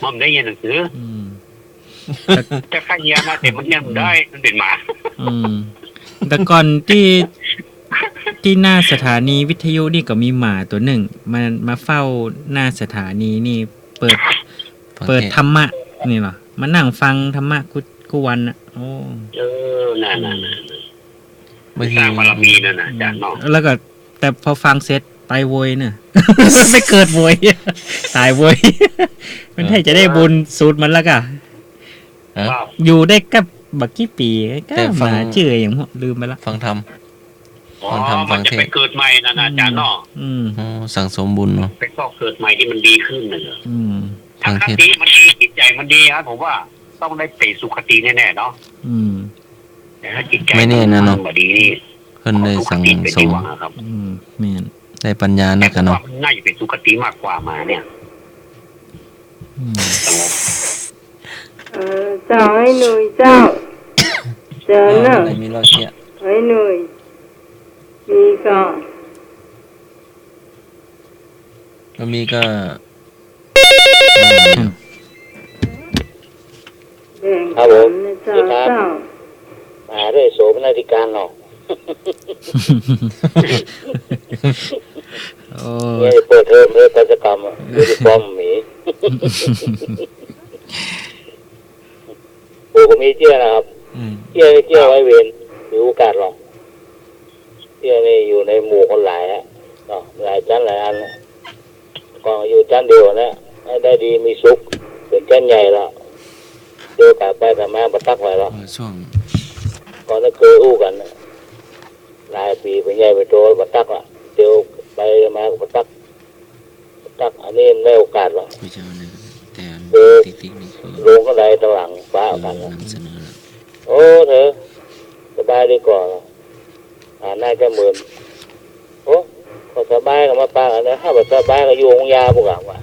มันได้ยินหนังสือ อืม จะข้าเยียนะแต่มันยังบ่ได้มันเป็นหมา อืมแต่ก่อนที่หน้าสถานีวิทยุนี่ก็มีหมาตัวหนึ่งมันมาเฝ้าหน้าสถานีนี่เปิด ๆ เปิดธรรมะนี่เหรอมานั่งฟังธรรมะกูวันอ่ะโอ้ นั่น บาง ส ที ร้างบารมีนั่นนะอาจารย์เนาะ แล้วก็แต่พอฟังเสร็จไปโวยน่ะ ไม่เกิดโวย ตายโวย มันให้จะได้บุญสูตรมันแล้วก็ ว่า อยู่ได้กับบักกี่ปีก็หมาชื่ออย่างพวกลืมไปละ ฟังธรรม อ๋อ ฟังธรรม มันจะ ฟังเทศน์ ไปเกิดใหม่นั่นนะอาจารย์เนาะ อืม สั่งสมบุญเนาะ ไปก็เกิดใหม่ที่มันดีขึ้นน่ะ อืม ถ้า ฟัง ค เทศน์ ติมันดีจิตใจมันดีครับผมว่าต้องได้ไปสุขติแน่ๆเนาะ อืม แต่ถ้าจิตใจ ไม่แน่นะเนาะ มัดีนี่ เพิ่นได้สั่ง สุขติเป็น ส ที่ ม หวังอะครับ อืมแม่น ได้ปัญญา แต่ นะ ผ กัน มว่า เนาะ มันน่าจะเป็นสุขติมากกว่ามาเนี่ย อืม สงบ เจ้าให้หนุ่ยเจ้า เจอเนอะ อะไรมีรอยเสีย ให้หนุ่ยมีก็ ก็มีก็ แบ่งกันนะเจ้าเจ้า มาด้วยโสมนาธิการเนาะ โอ้ เนี่ยเปิดเทอมเลยกิจกรรมยูนิฟอร์มหมีปู่ก็มีเจี้ยนะครับ เจี้ยไว้เวรมีโอกาสหรอกเจี้ยนี่อยู่ในหมู่คนหลายฮะเนาะหลายชั้นหลายอันก็อยู่ชั้นเดียวนะให้ได้ดีมีสุขเป็นชั้นใหญ่แล้วเดียวกับไปแต่มาบัตักไว้แล้ว ช่วง ก่อนนั้นเคยอู้กันนะหลายปีไปใหญ่ไปโตบัตักอ่ะเดียวไปมาบัตักอันนี้ไม่โอกาสหรอก ผู้เจ้าเนี่ยแต่ติ๊กนี่คือ ลงก็ได้ตะหลังฟ้ากันนะ นำเสนอ โอ้เธอสบายดีกว่าหน้าจะเหมือนโอ้ก็สบายกับมาปาอันนะถ้าแบบสบายก็อยู่ของยาพวกอ่ะว่ะ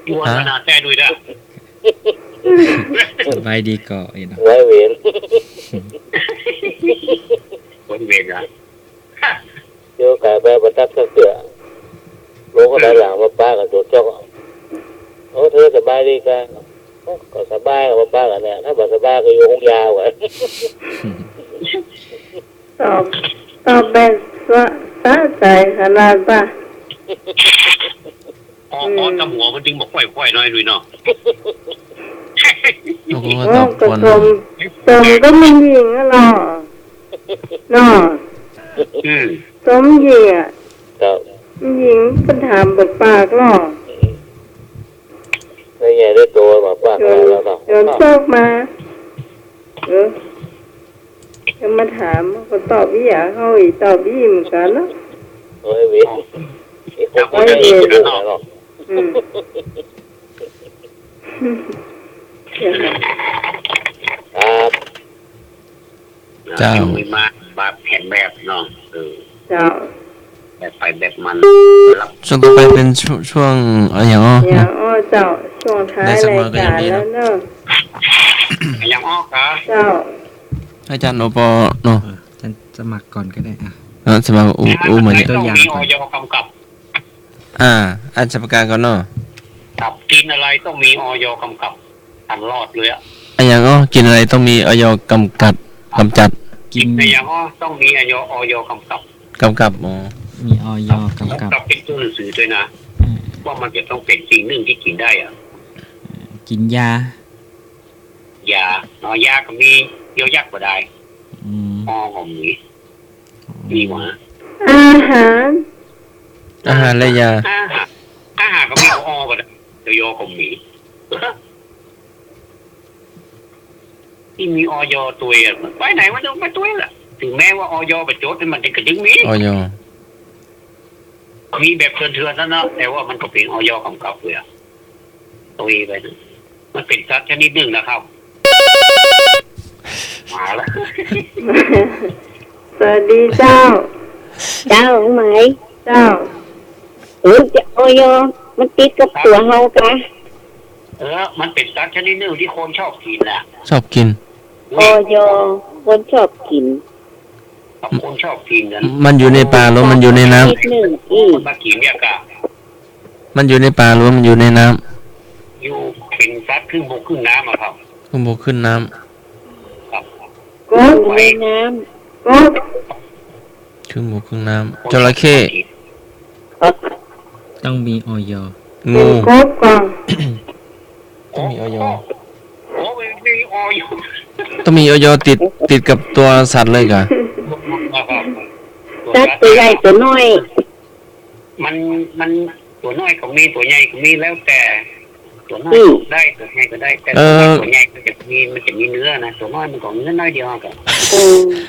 อยู่วัฒนาแต่ด้วยนะ สบายดีก่อนเนาะ ไว้เวร บริเวณนะ เดี๋ยวกลายไปบัตักเสือลงก็ได้หลังมาปากับตัวเจ้าโอ้เธอสบายดีกันก็สบายกับมาปากันเนี่ยถ้าแบบสบายก็อยู่ของยาว่ะ ตอบแบบสะใจขนาดป่ะ อ๋อตำหัวมันจึงบอกค่อยๆหน่อยด้วยเนาะ โอ้โห โอ้ ตอบ ก็ ก่อน สมก็มันยิงอะเนาะเนาะ สมยิงอ่ะ ครับ ยิงปัญหาบทปากเนาะ ไม่ใหญ่ได้ตัวมาปากันแล้วเนาะ โยนโชคมาจะมาถามก็ตอบวิอยากเขาอีกตอบวิเหมือนกันเนาะ โอ้ยเวรอีกคนไม่ได้ดูหรอก อืม ครับ อยู่ไม่มาบาดแผล นแบบเนาะเจ้าแบบไปแบบมันรับ ช่วงต่อไปเป็นช่วงอย่างอ้อ อย่างอ้อเจ้าช่วงท้ายรายการแล้วเนอะ อย่างออกกะ เจ้า อาจารย์โอปอเนาะ ฉันสมัครก่อนก็ได้อ่ะ สมาอูเหมือน ต้องมีออยกำกับ อันสประการก่อนเนาะ กับกินอะไรต้องมีออยกำกับทันรอดเลยอ่ะ อันอย่างอ้อกินอะไรต้องมีออยกำจัด กิน ในอย่างอ้อต้องมีออยกำกับ กำกับอ๋อ มีออยกำกับ กับเป็นตัวหนังสือด้วยนะว่ามันจะต้องเป็นสิ่งหนึ่งที่กินได้อ่ะ กินยาย ายาก็มีเยอะยักษ์ก็ได้ อืม อของมีหวะ อาหาร อาหารและยา อาหารก็มีอก็ได้โยของมีที่มีออยตัวอ่ะไปไหนว่าต้องไปตัวล่ะถึงแม้ว่าออยไปโจทย์มันจะกระดึงมี ออย มีแบบเถื่อนๆนั่นนะแต่ว่ามันก็เป็นออยกำกับเลยอะตัวไปนะมันเป็นสัตว์ชนิดหนึ่งนะครับมาแล้ว สวัสดีเจ้า เจ้าไหม เจ้า จะออยมันติดกับตัวเฮากะ มันเป็นสัตว์ชนิดหนึ่งที่คนชอบกินนะ ชอบกิน ออยคนชอบกิน คนชอบกินกัน มันอยู่ในป่าหรือมันอยู่ในน้ำ นิดหนึ่งคนมากินเนี่ยกะ มันอยู่ในป่าหรือมันอยู่ในน้ อยู่เป็นสัตว์ครึ่งบกครึ่งน้ำอะครับ ำขึ้นบกขึ้นน้ ครับ กบ อยู่ในน้ กบ ำขึ้นบกขึ้นน้ำจระเข้ ำ ต้องมีออย เป็น งู กบก่อน ต้องมีออย โอ้มีออยอยู่ ต้องมีออยติดกับตัวสัตว์เลยกะ นะครับ ตัดตัวใหญ่ตัวน้อย มันตัวน้อยก็มีตัวใหญ่ก็มีแล้วแต่ตัวน้อยได้ตัวใหญ่ก็ได้แต่ตัวใหญ่มันจะมีเนื้อนะตัวน้อยมันก็เนื้อน้อยเดียวกัน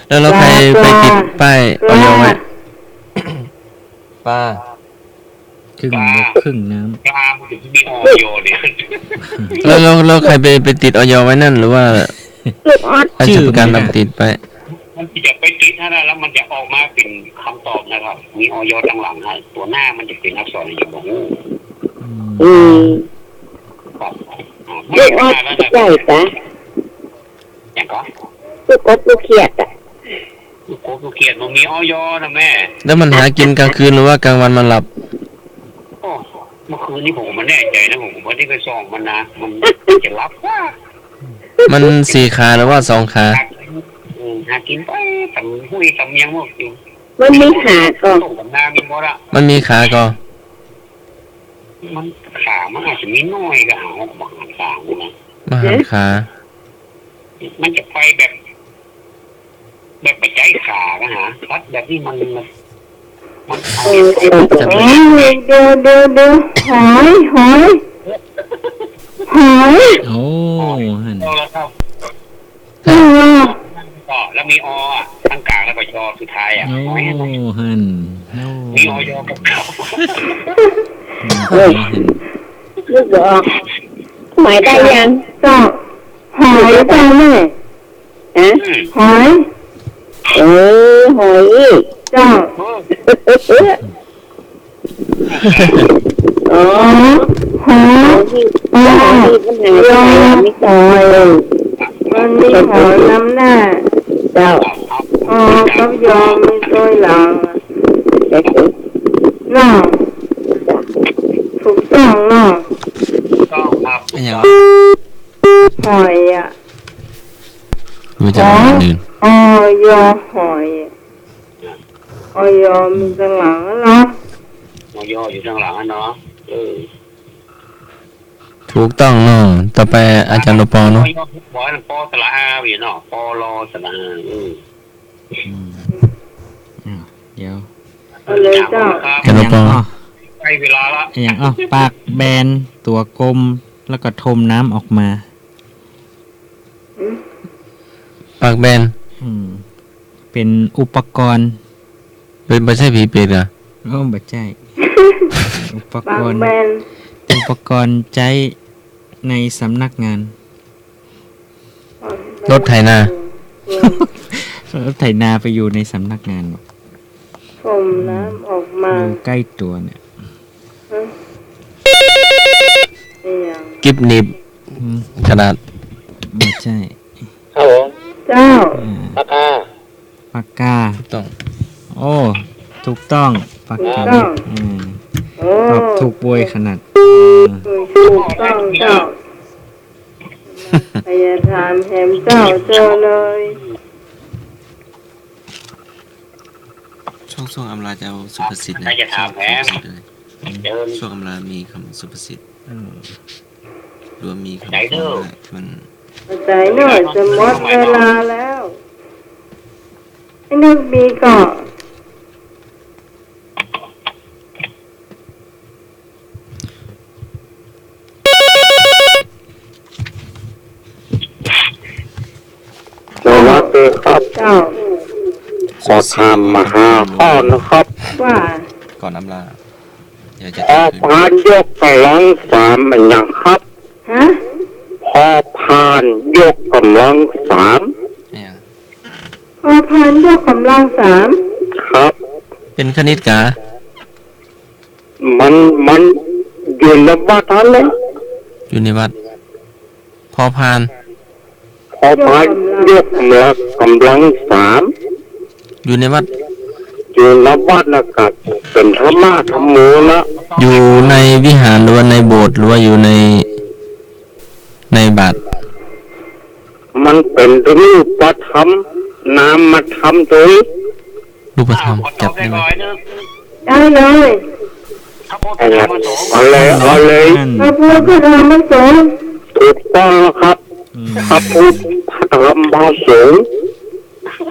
แล้วเราใครไปติดป้ายออยไว้ปลา ครึ่งบกครึ่งน้ ปลามันจะมีออยเนี่ย แล้วใครไปติดออยไว้นั่นหรือว่า ลูกออด ราชการนำติดไป มันจะไปติดถ้าได้แล้วมันจะออกมาเป็นคำตอบนะครับ มีออยตั้งหลังฮะตัวหน้ามันจะเป็นอักษรอย่างบอกงู ำ อืม ครับ ลูกออดใหญ่ปะ อย่างก็ ลูกกบลูกเขียดอ่ะ ลูกโคลูกเขียดมันมีออยนะแม่ แล้วมันหากินกลางคืนหรือว่ากลางวันมันหลับ โอ้เมื่อคืนนี้ผมมันแน่ใจนะผมไม่ได้ไปส่องมันนะมันจะรับว่า มัน4 ขาหรือว่า2 ขา หากินไปทำหุ้ยทำยังพวกอยู่ มันมีขาก็ ส่งกับนามีหมดอะ มันมีขาก็ มันขามันอาจจะมีน้อยก็หาบางขานะ มาหาขา มันจะไปแบบไปใจขาก็หาพัดแบบนี้มันเอา เดี๋ยวหอยหอย โอ้หัน เอาแล้วครับ อ๋อ ก็แล้วมีออ่ะทั้งกลางแล้วก็ยอสุดท้ายอ่ะ โอ้ ไม่ให้ หันโอ้ มีออยกับเขา หัน ลูกดอกหมายได้ยัง เจ้าหอยเจ้าแม่ ฮะ หอย หอย เจ้า อ๋อ หอย ที่มันหาได้ไม่ตาย มันมีหอยน้ำหน้า เจ้า อ๋อกับยอมมีตัวหลังน่ะถูกต้องเนาะ ก็ครับ อันอย่าง หอยอ่ะ รู้จักอันอื่น อ๋อยอหอยอ๋อยอมีตัวหลังเนาะ ออยอยู่ข้างหลังเนาะ ถูกต้องเนาะต่อไปอาจารย์โอปอ อ เนาะ อยบอกว่าปอสละอาวีเนาะปอรอสละอา เดี๋ยว เอาเลยเจ้า อาจารย์โอปอ ใกล้เวลาละ อย่างปากแบนตัวกลมแล้วก็ทมน้ำออกมา ปากแบน เป็นอุปกรณ์ เป็นไม่ใช่ผีเป็ดอ่ะ โอ้บัใช่ อุป ปาก รณ์ แบน อุปกรณ์ใช้ในสำนักงาน รถไถนา ร ไถนาไปอยู่ในสำนักงานบอก ผมน้ำออกมา อยู่ใกล้ตัวเนี่ย ฮะนี่ยัง กิบหนิบ อืม กระดาษ ไม่ใช่ ครับผม เจ้า อ่า ราคา ปากกา ต้อง โอ้ถูกต้องปากกา ถูกต้อง อืม โอ้ ตอบถูกบวยขนาด ถูกต้องเจ้าพยาธานแหมเจ้าเจอเลย ช่วงอำลาจะเอาสุภาษิตนะ ถ้าจะถามแหม สุภาษิตเลย เดิน ช่วงอำลามีคำสุภาษิต อืม หรือว่ามีคำ ไหนเด้อ มัน ใจหน่อยจะหมดเวลาแล้วไอ้นึกมีก่อน สวัสดีครับ เจ้า ขอถามมาหาข้อนะครับ ว่า ก่อนอำลาอยากจะ พอพานยกกำลังสามเป็นอย่างครับ ฮะ พอพานยกกำลังสาม เนี่ย พอพันยกกำลังสาม ครับ เป็นคณิตกา มันอยู่ในวัดอะไร อยู่ในวัด พอพาน พอพานยกกำลังสาม อยู่ในวัด อยู่ในวัดนะครับเป็นธรรมะธรรมโมนะ อยู่ในวิหารหรือว่าในโบสถ์หรือว่าอยู่ในบาท มันเป็นรูปธรรมนามธรรมตัว รูปธรรมจับได้ไหม ได้เลย อะไร นั่น พระพุทธธรรมสงฆ์ ถูกต้องแล้วครับ อืม พระพุทธพระธรรมพระสงฆ์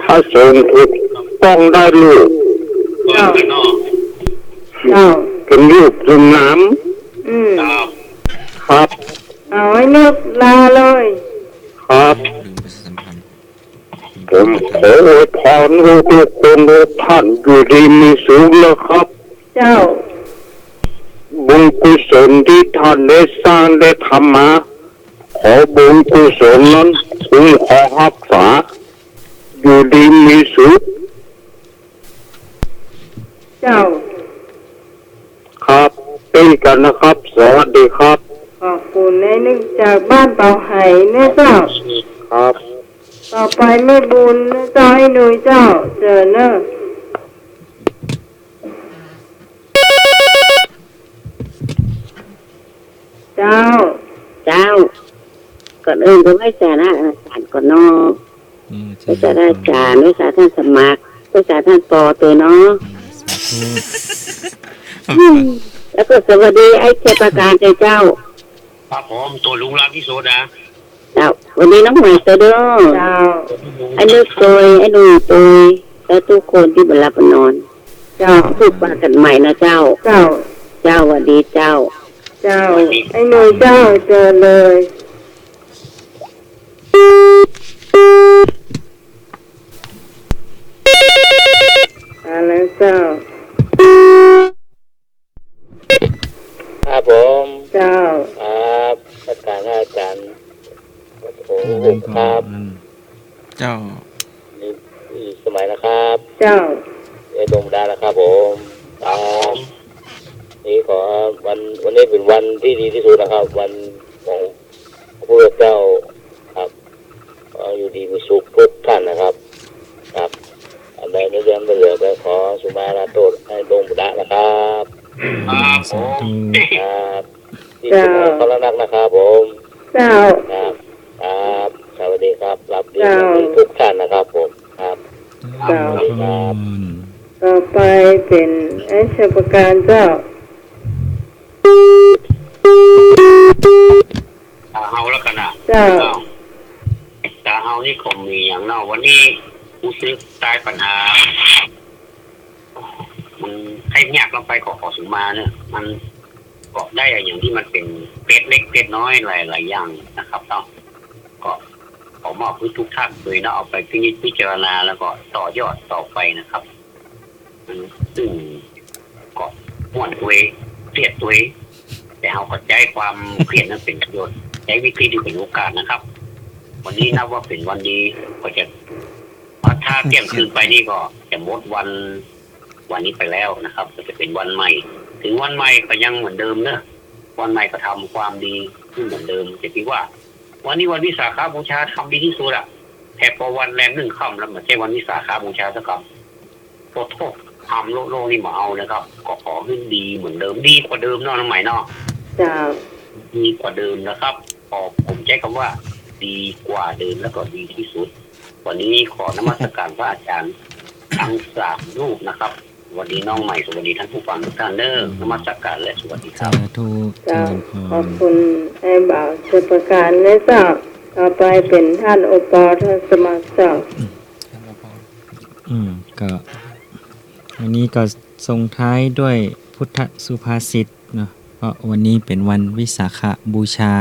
พระสงฆ์ถูกต้องได้ลูก เจ้าเจ้า เป็นรูปเป็นน้ อืม ำครับ เอาไว้นึกลาเลย ครับ ลืมประชาสัมพันธ์ ผมขออวยพรให้ทุกคนทุกท่านอยู่ดีมีสุขนะครับ เจ้า บุญกุศลที่ท่านได้สร้างได้ทำมา ขอบุญกุศลนั้นคุ้มครองรักษาอยู่ดีมีสุข เจ้า ครับเป็นกันนะครับ สวัสดีครับ ขอบคุณในนึกจากบ้านเป่าไห่เนี่ยเจ้า ครับ ต่อไปไม่บุญนะเจ้าให้หนุ่ยเจ้า เจอเนอะเจ้า เจ้า ก่อนอื่นก็ไม่สาระอาจารย์ก่อนเนาะ อืม ไม่สาระอาจารย์ไม่สาระท่านสมัครไม่สาระท่านปอตัวเนาะ สาธุ แล้วก็สวัสดีไอ้เทพการใจเจ้า ครับผมตัวลุงรักที่สุดนะ เจ้าวันนี้น้องใหม่ตัวเด้อ เจ้า ไอ้ลูกตัวไอ้หนูตัวแล้วทุกคนที่บรรลับนอน เจ้า พูดปากันใหม่นะเจ้า เจ้า เจ้าสวัสดีเจ้า เจ้า ไอ้หนุ่ยเจ้า เจอเลยมาแล้วเจ้า ครับผม เจ้า ครับประกาศอาจารย์โอ้โหครับ เจ้า นี่สมัยนะครับ เจ้า ไอ้ดงดานะครับผมครับนี่ขอวันนี้เป็นวันที่ดีที่สุดนะครับ วันของพระพุทธเจ้าครับขออยู่ดีมีสุขทุกท่านนะครับ ครับอันใดไม่เรื่องไม่เหลือก็ขอสุมาลาโตให้ดงบุดะนะครับ สาธุ ครับที่สมัยเขารักนะครับผม เจ้า ครับครับสวัสดีครับรับดี เจ้า ทุกท่านนะครับผมครับ เจ้า ครับ ต่อไปเป็นไอ้เชฟการเจ้า ตาเฮาแล้วกันนะ เจ้า ตาเฮานี่คงมีอย่างเนอกวันนี้ผู้ซื้อตายปัญหา มันให้ยากลงไปขอสุมาเนี่ยมันเกาะได้อย่างที่มันเป็นเป็ดเล็กเป็ดน้อยหลายๆอย่างนะครับเนาะก็ขอมอบให้ทุกท่านเลยนะเอาไปพิจารณาแล้วก็ต่อยอดต่อไปนะครับซึ่งก็ห่วนตัวเองเครียดตัวเองแต่เอาเข้าใจความเครียดนั้นเป็นประโยชน์ใช้วิกฤตเป็นโอกาสนะครับ วันนี้นับว่าเป็นวันดีก็จะ ถ้าเที่ยงคืนไปนี่ก็จะหมดวันนี้ไปแล้วนะครับก็จะเป็นวันใหม่ ถึงวันใหม่ก็ยังเหมือนเดิมเนอะวันใหม่ก็ทำความดีขึ้นเหมือนเดิมจะคิดว่า วันนี้วันวิสาขบูชาทำดีที่สุดอะแค่พอวันแรม1 ค่ำแล้วเหมือนใช่วันวิสาขบูชาสักคำโทษทำโลกนี่มาเอานะครับก็ขอให้ดีเหมือนเดิมดีกว่าเดิมเนาะน้องใหม่เนาะ เจ้า ดีกว่าเดิมนะครับพอผมใช้คำว่า ดีกว่าเดิมแล้วก็ดีที่สุด วันนี้ขอนมัสการพระอาจารย์ทั้ง3 รูปนะครับสวัสดีน้องใหม่สวัสดีท่านผู้ฟังทุกท่านเด้อนมัสการและสวัสดีค สา รับ ธุเจ เจ้า ริญพ ขอบ ร คุณไอ้บ่าวเจ้าประการและเจ้าต่อไปเป็นท่านโอปอท่านสมัครเจ้า ก็วันนี้ก็ส่งท้ายด้วยพุทธสุภาษิตเนาะเพราะวันนี้เป็นวันวิสาขบูชา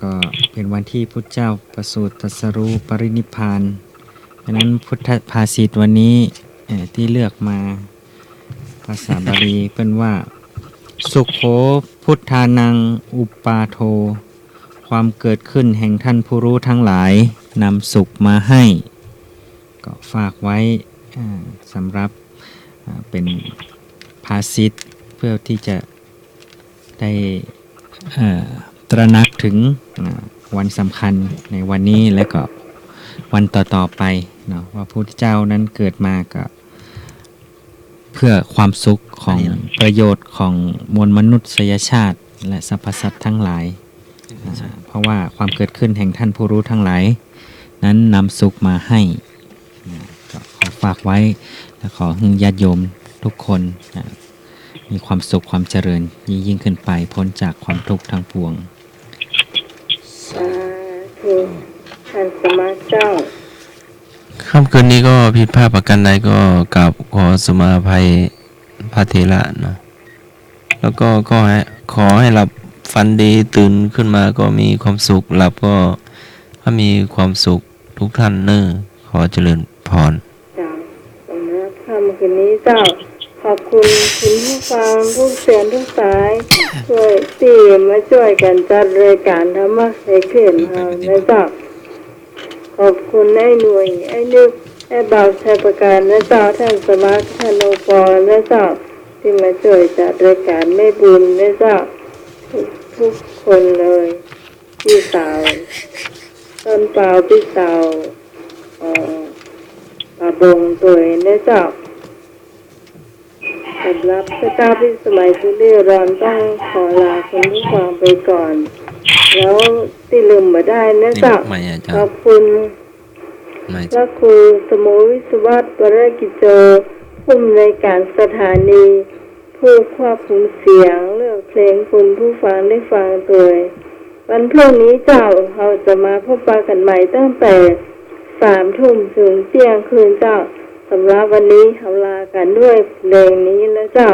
ก็เป็นวันที่พุทธเจ้าประสูติตรัสรู้ปรินิพพานดังนั้นพุทธภาษิตวันนี้ที่เลือกมาภาษาบาลีเป็นว่าสุโขพุทธานังอุปาโทความเกิดขึ้นแห่งท่านผู้รู้ทั้งหลายนำสุขมาให้ก็ฝากไว้สำหรับเป็นภาษิตเพื่อที่จะได้ตระหนักถึงวันสำคัญในวันนี้และก็วันต่อๆไปเนาะว่าพระพุทธเจ้านั้นเกิดมาก็เพื่อความสุขของประโยชน์ของมวลมนุษยชาติและสรรพสัตว์ทั้งหลายเพราะว่าความเกิดขึ้นแห่งท่านผู้รู้ทั้งหลายนั้นนำสุขมาให้ก็ขอฝากไว้และขอให้ญาติโยมทุกคนมีความสุขความเจริญยิ่งขึ้นไปพ้นจากความทุกข์ทั้งปวงสาธุท่านสมัครเจ้า ค่ำคืนนี้ก็ผิดพลาดประการใดก็กราบขอสมาภัยพระเถระเนาะแล้วก็ขอให้หลับฝันดีตื่นขึ้นมาก็มีความสุขหลับก็มีความสุขทุกท่านเนอะขอเจริญพร เจ้าสำหรับค่ำคืนนี้เจ้าขอบคุณคุณผู้ฟังทุกเสียงทุกสายช่วยตีมาช่วยกันจัดรายการธรรมะให้ขึ้นมานะเจ้าขอบคุณไอ้หน่วยไอ้นึกไอ้บ่าวชัยประการนะเจ้าท่านสมัครท่านโอปอนะเจ้าที่มาช่วยจัดรายการไม่บุญนะเจ้าทุกคนเลยพี่สาวต้นเปล่าพี่สาวป่าบงตัวนะเจ้าสำหรับพระเจ้าพิสมัยทุเรียรอนต้องขอลาคุณผู้ฟังไปก่อน แล้วที่ลืมมาได้นะเจ้าขอบคุณพระครูสมุวิศวัตวรกิจโจผู้อำนวยการสถานีผู้ควบคุมเสียงเลือกเพลงคุณผู้ฟังได้ฟังโดยวันพรุ่งนี้เจ้าเราจะมาพบปะกันใหม่ตั้งแต่3 ทุ่มถึงเที่ยงคืนเจ้าสำหรับวันนี้เราลากันด้วยเพลงนี้แล้วเจ้า